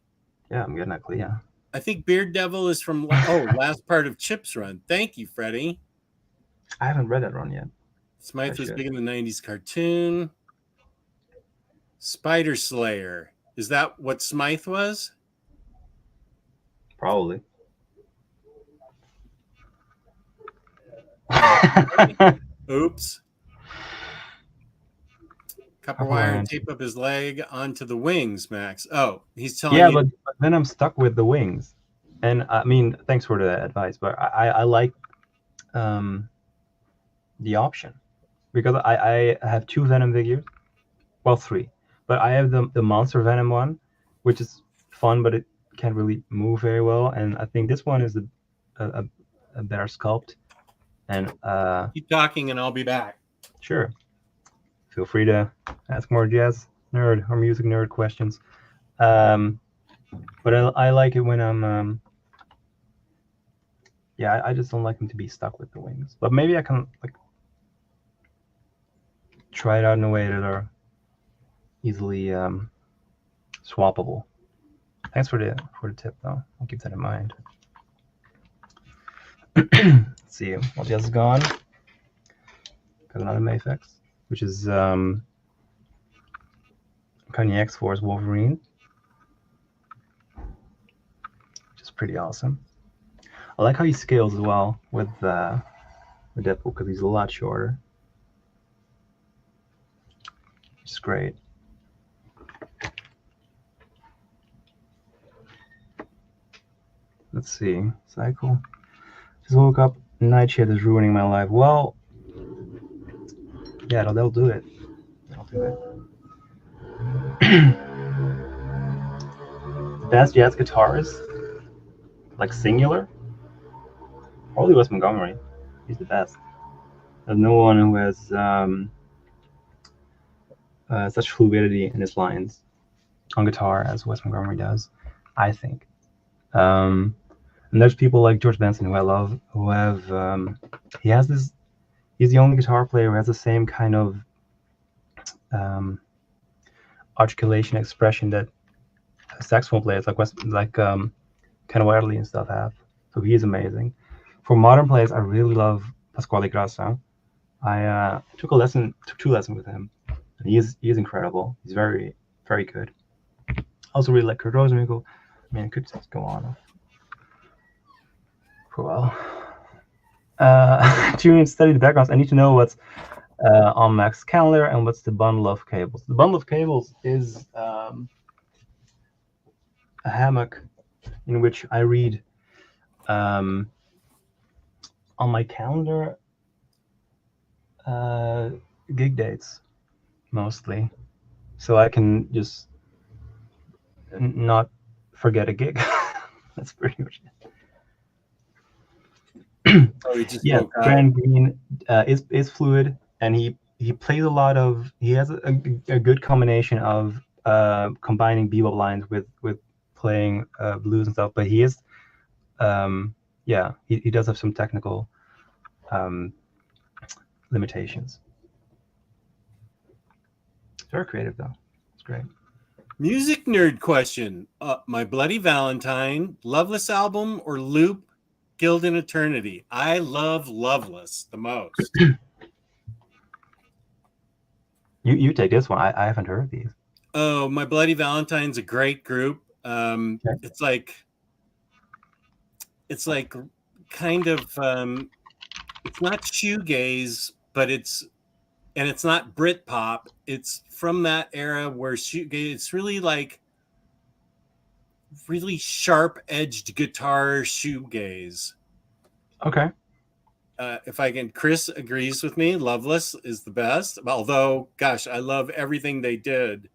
Yeah, I'm getting that Clea. I think Beard Devil is from last part of Chip's run. Thank you, Freddie. I haven't read that run yet. Smythe was big in the 90s cartoon. Spider Slayer. Is that what Smythe was? Probably. Oops. Copper wire and tape up his leg onto the wings, Max. Oh, he's telling yeah, you. but then I'm stuck with the wings. And I mean, thanks for the advice, but I like the option because I have 2 Venom figures. Well, 3. But I have the Monster Venom one, which is fun, but it can't really move very well. And I think this one is a better sculpt. And keep talking and I'll be back. Sure. Feel free to ask more jazz nerd or music nerd questions. But I like it when I'm yeah, I just don't like them to be stuck with the wings. But maybe I can like try it out in a way that are easily swappable. Thanks for the tip though. I'll keep that in mind. Let's see what else is gone. Got another Mayfex, which is Kanye X-Force Wolverine, which is pretty awesome. I like how he scales as well with Deadpool because he's a lot shorter. Which is great. Let's see. Cycle. Just woke up. Night shift is ruining my life. Well, yeah, they'll do it. They'll do it. Best jazz guitarist, like singular, probably Wes Montgomery. He's the best. There's no one who has such fluidity in his lines on guitar as Wes Montgomery does, I think. And there's people like George Benson who I love, who have he's the only guitar player who has the same kind of articulation expression that saxophone players like Ken Whiteley and stuff have. So he is amazing. For modern players, I really love Pasquale Grasso. I took 2 lessons with him. And he is incredible. He's very, very good. I also really like Kurt Rosenwinkel. I mean, I could just go on for a while. Tune and study the backgrounds. I need to know what's on Mac's calendar and what's the bundle of cables. The bundle of cables is a hammock in which I read on my calendar gig dates mostly, so I can just not forget a gig. That's pretty much it. Oh, he just Yeah, woke up. Grant Green is fluid, and he plays a lot of. He has a good combination of combining bebop lines with playing blues and stuff. But he is, yeah, he does have some technical limitations. Very creative though. It's great. Music nerd question. My Bloody Valentine, Loveless album, or Loop, Guild in Eternity? I love Loveless the most. You take this one. I haven't heard these. Oh, My Bloody Valentine's a great group. Okay. It's like kind of it's not shoegaze, but it's not Britpop. It's from that era where shoegaze. It's really like really sharp-edged guitar shoegaze. Okay. If I can, Chris agrees with me. Loveless is the best. Although, gosh, I love everything they did.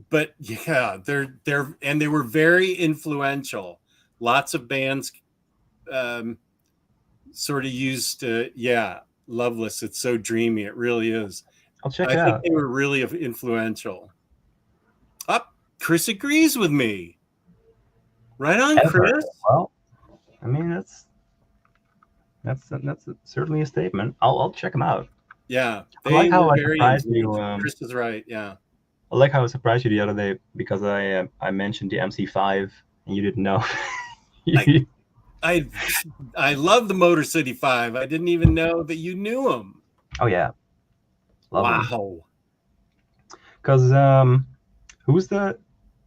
But yeah, they were very influential. Lots of bands sort of used Loveless. It's so dreamy. It really is. I'll check I it think out. they were really influential. Chris agrees with me. Right on, Chris. Well, I mean that's certainly a statement. I'll check them out. Yeah, I like how I very surprised influential. you. Chris is right. Yeah, I like how I surprised you the other day because I mentioned the MC5 and you didn't know. I love the Motor City 5. I didn't even know that you knew them. Oh yeah, love them. Wow. Because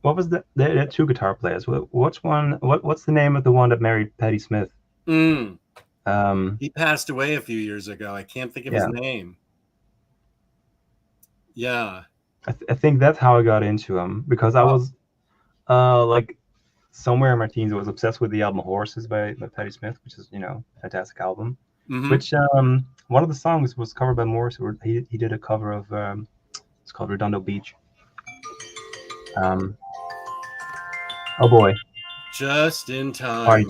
what was the they had two guitar players. What's the name of the one that married Patti Smith? He passed away a few years ago. I can't think of his name. Yeah. I think that's how I got into him because I was like somewhere in my teens I was obsessed with the album Horses by Patti Smith, which is a fantastic album. Mm-hmm. Which one of the songs was covered by Morris. He did a cover of it's called Redondo Beach. Oh boy, just in time. Party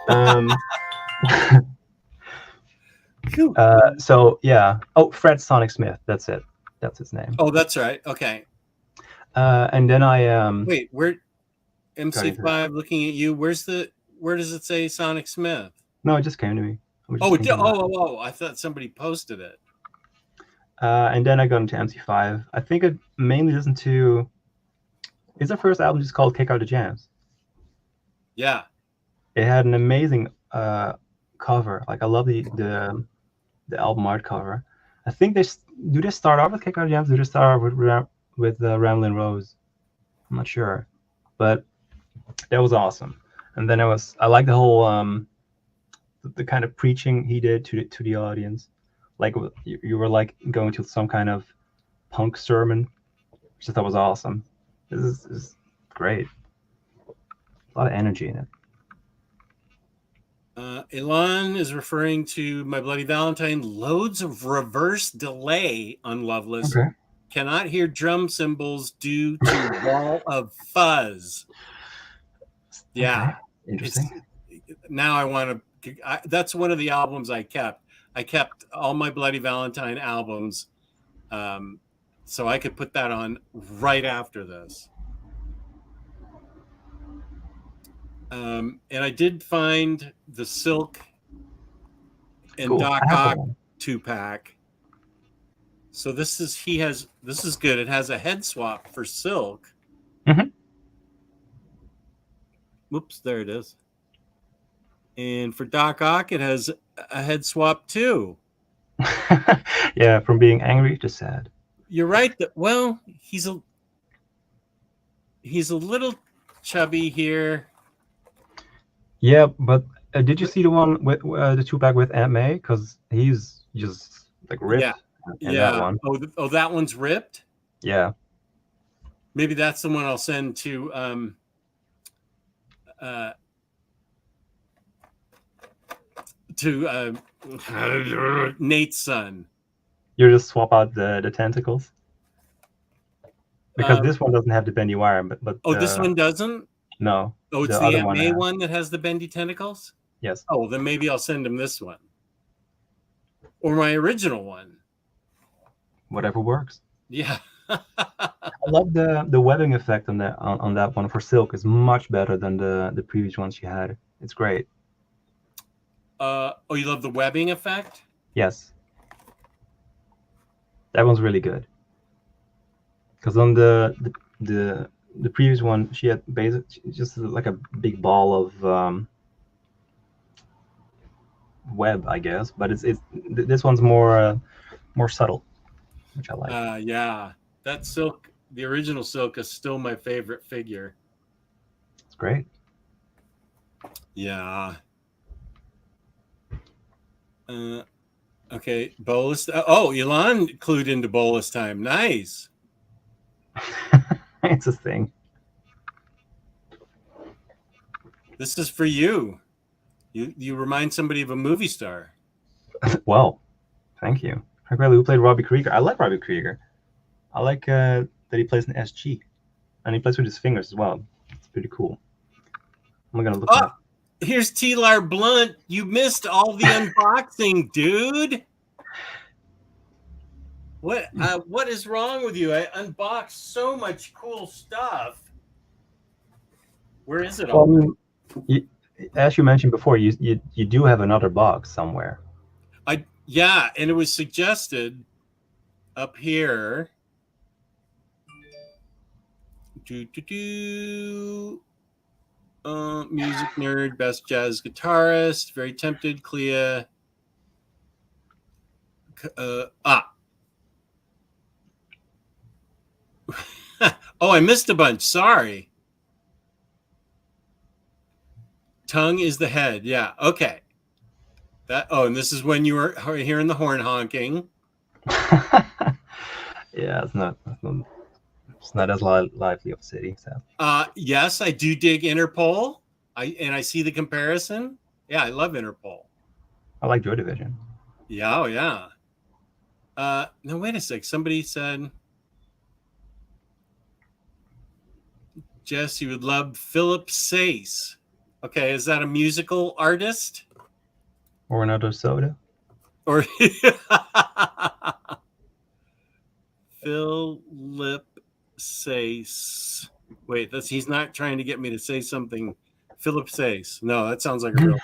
time. So yeah. Oh, Fred Sonic Smith. That's it. That's his name. Oh, that's right. Okay. And then I wait. Where MC5? Looking at you. Where does it say Sonic Smith? No, it just came to me. I thought somebody posted it. And then I got into MC5. I think I mainly listened to. Is their first album just called Kick Out the Jams? Yeah. It had an amazing cover. Like I love the album art cover. I think they start off with Kick Out the Jams? Do they start off with Ramblin' Rose? I'm not sure, but that was awesome. And then I like the whole the kind of preaching he did to the audience. Like you were like going to some kind of punk sermon, which I thought was awesome. This is great. A lot of energy in it. Elon is referring to My Bloody Valentine. Loads of reverse delay on Loveless. Okay. Cannot hear drum cymbals due to wall of fuzz. Yeah. Okay. Interesting. Now I want to. That's one of the albums I kept. I kept all My Bloody Valentine albums, so I could put that on right after this. And I did find the Silk and Doc Ock 2-pack. So this is good. It has a head swap for Silk. Mm-hmm. Whoops, there it is. And for Doc Ock, it has a head swap too. Yeah, from being angry to sad. You're right. Well, he's a little chubby here. Yeah, but did you see the one with the 2-pack with Aunt May? Because he's just like ripped. Yeah. That one. Oh, that one's ripped. Yeah. Maybe that's the one I'll send to Nate's son. You just swap out the tentacles because this one doesn't have the bendy wire, but this one doesn't. No. Oh, it's the other Aunt one May one that has the bendy tentacles. Yes. Oh, well, then maybe I'll send him this one or my original one. Whatever works. Yeah. I love the webbing effect on that one for Silk. Is much better than the previous ones she had. It's great. Oh, you love the webbing effect? Yes. That one's really good. Because on the previous one, she had basically just like a big ball of web, I guess. But this one's more subtle, which I like. Yeah, that Silk, the original Silk, is still my favorite figure. It's great. Yeah. Okay, bolus. Oh, Elon clued into bolus time. Nice. It's a thing. This is for you. You remind somebody of a movie star. Well, thank you. Who played Robbie Krieger? I like Robbie Krieger. I like that he plays an SG, and he plays with his fingers as well. It's pretty cool. I'm gonna look up. Here's T-Lar Blunt. You missed all the unboxing, dude. What is wrong with you? I unboxed so much cool stuff. Where is it all? As you mentioned before, you do have another box somewhere. Yeah, and it was suggested up here. Music nerd, best jazz guitarist, very tempted, Clea. Oh, I missed a bunch. Sorry. Tongue is the head. Yeah. Okay. And this is when you were hearing the horn honking. Yeah, it's not as lively of a city. So. Yes, I do dig Interpol. I see the comparison. Yeah, I love Interpol. I like Joy Division. Yeah, oh yeah. No, wait a sec. Somebody said Jess, you would love Philip Sayce. Okay, is that a musical artist? Or another soda? Or Philip Sayce. Wait, he's not trying to get me to say something. Philip Sayce. No, that sounds like a real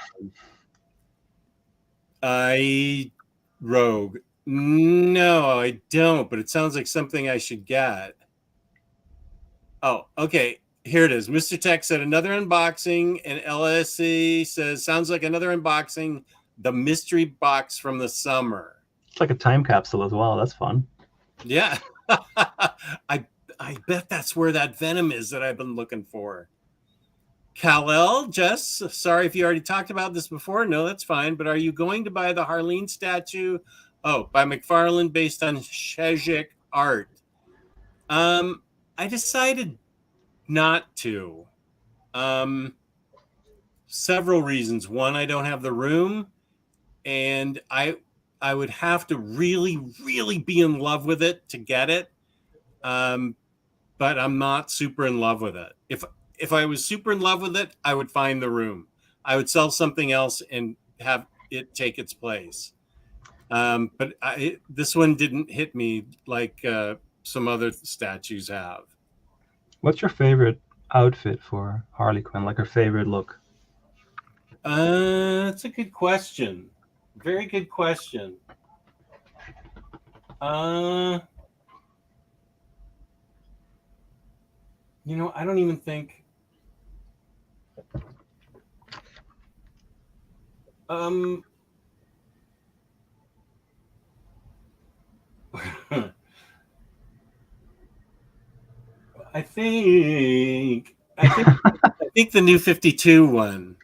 name. Rogue. No, I don't, but it sounds like something I should get. Oh, okay. Here it is. Mr. Tech said another unboxing, and LSC says sounds like another unboxing. The mystery box from the summer. It's like a time capsule as well. That's fun. Yeah. I bet that's where that Venom is that I've been looking for. Kal-El, Jess, sorry if you already talked about this before. No, that's fine. But are you going to buy the Harleen statue? Oh, by McFarlane based on Shejik art. I decided not to. Several reasons. One, I don't have the room, and I would have to really, really be in love with it to get it. But I'm not super in love with it. If I was super in love with it, I would find the room. I would sell something else and have it take its place. But this one didn't hit me like some other statues have. What's your favorite outfit for Harley Quinn? Like her favorite look? That's a good question. Very good question. I don't even think. I think the new 52 one.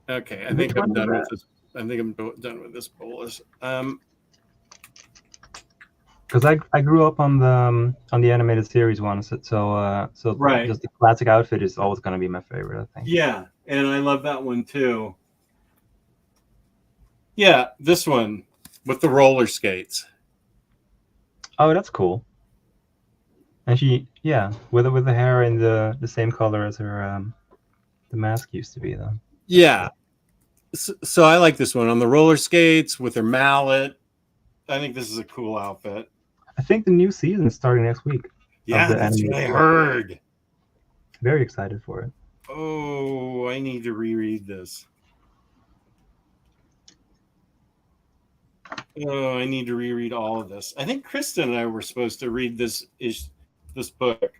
Okay, I think I'm done with this. I think I'm done with this bolus. because I grew up on the animated series one, so Right. just the classic outfit is always going to be my favorite, I think. Yeah, and I love that one too. Yeah, this one with the roller skates. Oh, that's cool. And yeah, with the hair in the same color as her the mask used to be, though. Yeah. So I like this one on the roller skates with her mallet. I think this is a cool outfit. I think the new season is starting next week. Yeah, the that's what I animated. heard. Very excited for it. Oh, I need to reread this. Oh, I need to reread all of this. I think Kristen and I were supposed to read this book.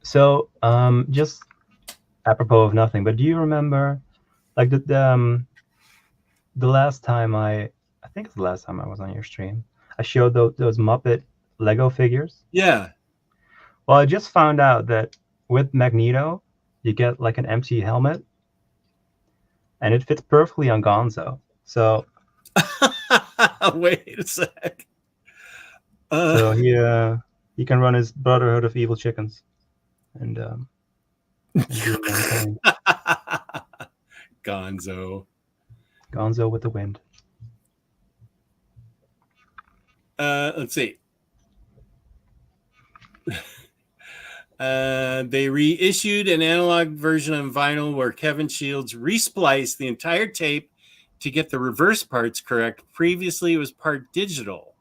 So, just apropos of nothing, but do you remember, like the last time I think it's the last time I was on your stream, I showed those Muppet Lego figures. Yeah. Well, I just found out that with Magneto, you get like an empty helmet, and it fits perfectly on Gonzo. So, Wait a sec. so he can run his Brotherhood of Evil Chickens, and do his own thing. Gonzo. Gonzo with the wind. Let's see. They reissued an analog version on vinyl where Kevin Shields respliced the entire tape to get the reverse parts correct. Previously, it was part digital.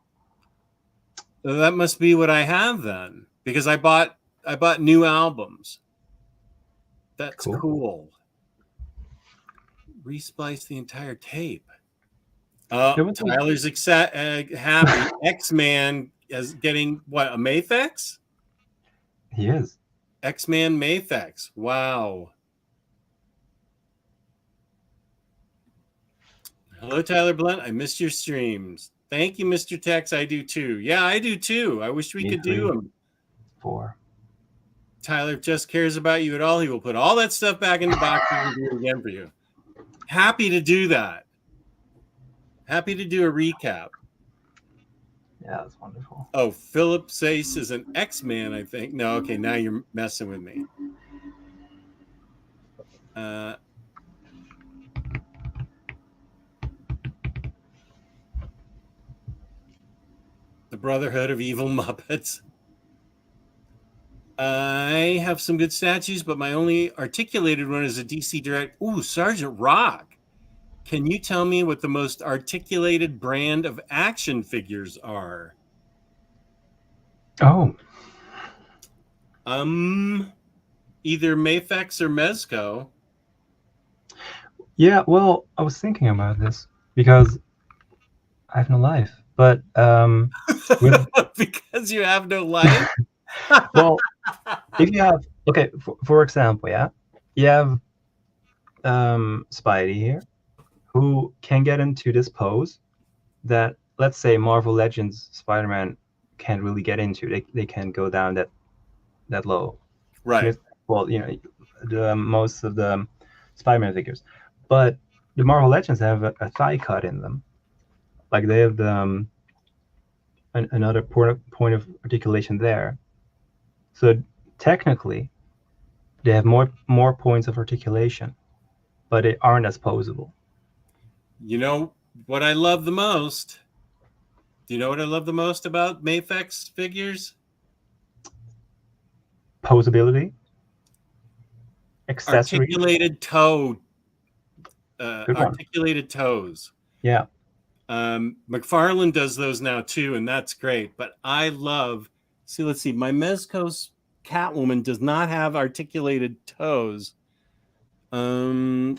So that must be what I have then, because I bought new albums. That's cool. Resplice the entire tape. Tyler's happy. X-Man is getting what, a Mayfex? He is. X-Man Mayfex. Wow. Hello, Tyler Blunt. I missed your streams. Thank you, Mr. Tex. I do too. Yeah, I do too. I wish we could do them. 4. Tyler just cares about you at all. He will put all that stuff back in the box and do it again for you. Happy to do that. Happy to do a recap. Yeah, that's wonderful. Oh, Philip Sace is an X-Man, I think. No, okay, now you're messing with me. The Brotherhood of Evil Muppets. I have some good statues, but my only articulated one is a DC Direct. Ooh, Sergeant Rock. Can you tell me what the most articulated brand of action figures are? Oh. Either Mayfex or Mezco. Yeah, well, I was thinking about this because I have no life. But because you have no life? Well, if you have, okay, for example, yeah, you have Spidey here, who can get into this pose that, let's say, Marvel Legends Spider-Man can't really get into. They can't go down that low. Right. Well, most of the Spider-Man figures, but the Marvel Legends have a thigh cut in them. Like they have another point of articulation there. So technically, they have more points of articulation, but they aren't as posable. You know what I love the most? Do you know what I love the most about Mayfex figures? Posability, accessories, articulated toe, articulated toes. Yeah. McFarlane does those now too, and that's great. But I love. See, let's see. My Mezco's Catwoman does not have articulated toes. That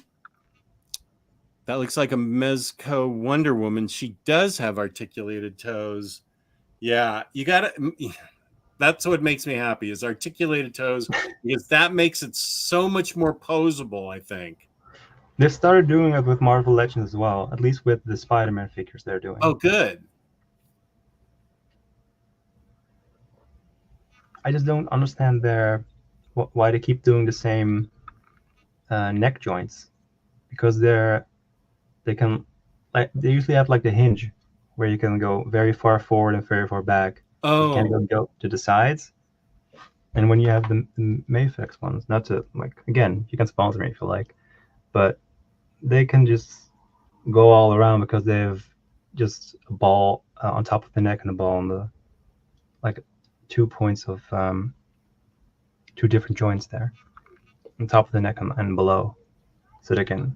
looks like a Mezco Wonder Woman. She does have articulated toes. Yeah, you got to. That's what makes me happy is articulated toes, because that makes it so much more posable, I think. They started doing it with Marvel Legends as well, at least with the Spider-Man figures they're doing. Oh, good. I just don't understand why they keep doing the same neck joints, because they usually have like the hinge where you can go very far forward and very far back. You can't Oh, go to the sides. And when you have the Mayfix ones, not to like again, you can sponsor me if you like, but they can just go all around because they have just a ball on top of the neck and a ball on the like 2 points of 2 different joints there on top of the neck and below, so they can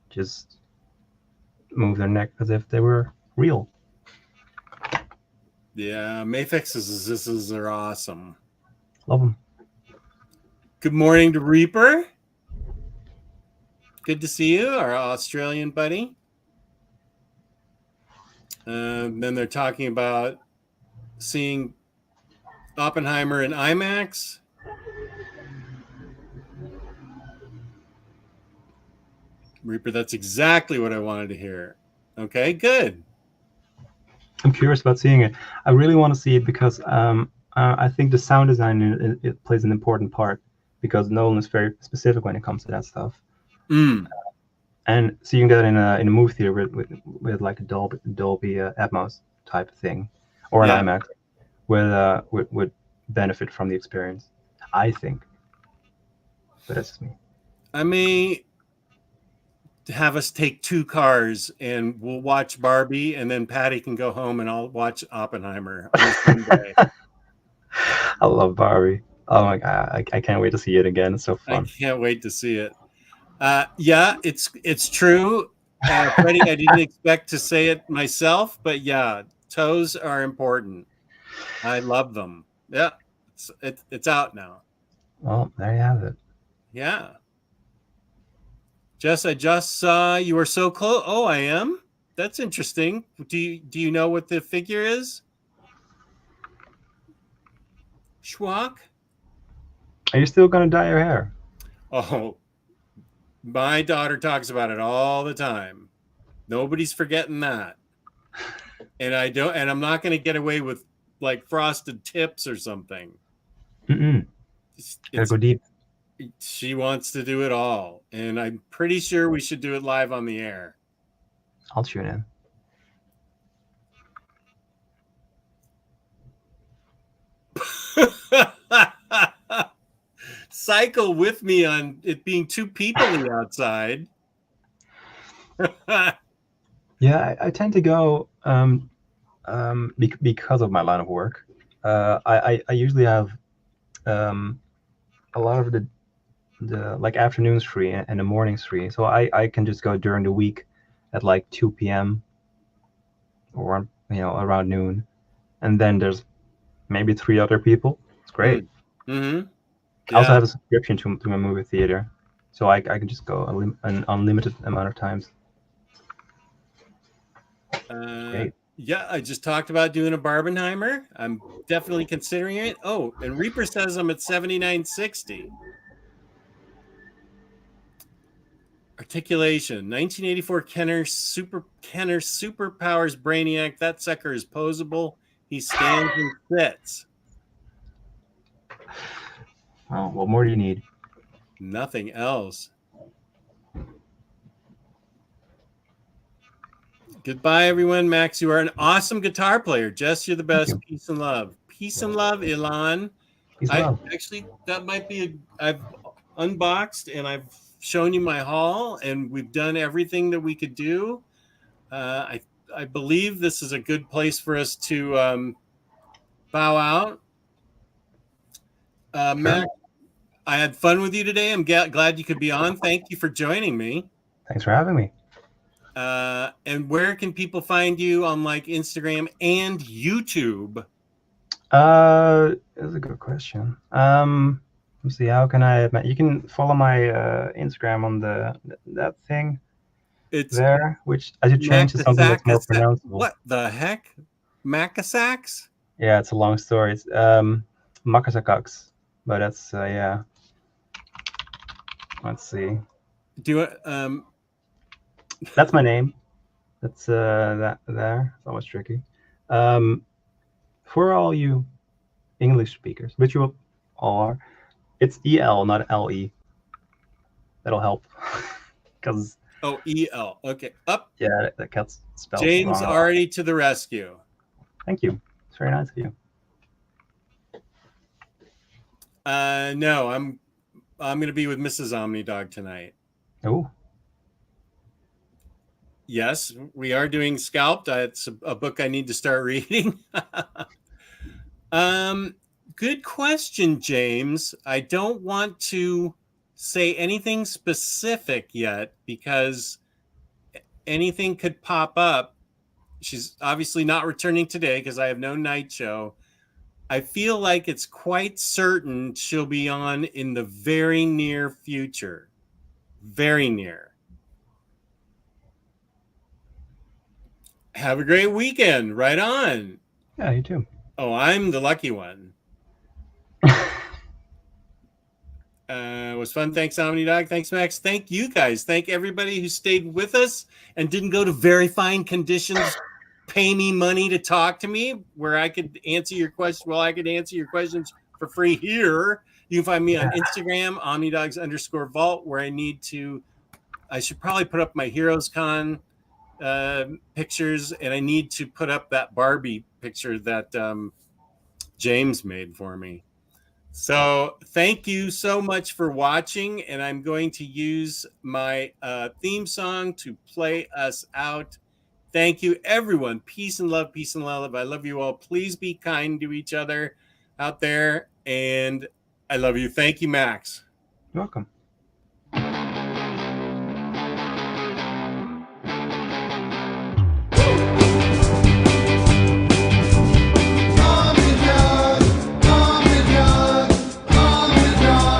just move their neck as if they were real. yeah. Mayfixes are awesome. Love them. Good morning to Reaper. Good to see you, our Australian buddy. Then they're talking about seeing Oppenheimer in IMAX. Reaper, that's exactly what I wanted to hear. Okay, good. I'm curious about seeing it. I really want to see it because I think the sound design it plays an important part because Nolan is very specific when it comes to that stuff. Mm. And seeing that in a movie theater with like a Dolby Atmos type thing, or an Yeah. IMAX, would benefit from the experience, I think. But that's just me. I may have us take 2 cars and we'll watch Barbie, and then Patty can go home and I'll watch Oppenheimer on the same day. I love Barbie. Oh my god, I can't wait to see it again. It's so I fun. can't wait to see it. Yeah, it's true. Freddie, I didn't expect to say it myself, but yeah, toes are important. I love them. Yeah, it's out now. Well, there you have it. Yeah. Jess, I just saw you were so close. Oh, I am. That's interesting. Do you know what the figure is? Schwak? Are you still gonna dye your hair? Oh, my daughter talks about it all the time. Nobody's forgetting that. And I'm not going to get away with like frosted tips or something. Mm-mm. Gotta go deep. She wants to do it all, and I'm pretty sure we should do it live on the air. I'll tune in. Cycle with me on it being too peoply outside. Yeah, I tend to go because of my line of work. I usually have a lot of the like afternoons free and the mornings free, so I can just go during the week at like 2 p.m. or around noon, and then there's maybe 3 other people. It's great. Mm-hmm. I also Yeah. have a subscription to a movie theater, so I can just go an unlimited amount of times. Great. Yeah, I just talked about doing a Barbenheimer. I'm definitely considering it. Oh, and Reaper says I'm at 79.60. Articulation. 1984 Kenner superpowers Brainiac. That sucker is posable. He stands and sits. Oh, what more do you need? Nothing else. Goodbye, everyone. Max, you are an awesome guitar player. Jess, you're the best. you. Peace and love. Peace and love, Ilan. Peace and love. Actually, that might be I've unboxed and I've shown you my haul, and we've done everything that we could do. I believe this is a good place for us to bow out. Sure. Max, I had fun with you today. I'm glad you could be on. Thank you for joining me. Thanks for having me. And where can people find you on like Instagram and YouTube? That's a good question. Let's see. How can I? You can follow my Instagram on that thing. It's there, which I should change to something that's more pronounceable. What the heck? Macasax? Yeah, it's a long story. It's Makasakax, but that's yeah. Let's see. Do it. That's my name. That's that there. It's always tricky. For all you English speakers, which you all are, it's EL, not LE. That'll help, because Oh, E-L. Okay. Up. Yeah, that gets spelled James wrong. already to the rescue. Thank you. It's very nice of you. No, I'm going to be with Mrs. Omnidog tonight. Oh, Yes, we are doing Scalped. It's a book I need to start reading. Good question, James. I don't want to say anything specific yet because anything could pop up. She's obviously not returning today because I have no night show. I feel like it's quite certain she'll be on in the very near future. Very near. Have a great weekend. Right on. yeah, you too. Oh, I'm the lucky one. It was fun. Thanks, Omnidog. Thanks, Max. Thank you guys. Thank everybody who stayed with us and didn't go to very fine conditions. Pay me money to talk to me where I could answer your question. Well, I could answer your questions for free here. You can find me on Instagram, Omnidogs_vault, where I should probably put up my Heroes Con pictures, and I need to put up that Barbie picture that James made for me. So thank you so much for watching, and I'm going to use my theme song to play us out. Thank you, everyone. Peace and love, peace and love. I love you all. Please be kind to each other out there, and I love you. Thank you, Max. You're welcome.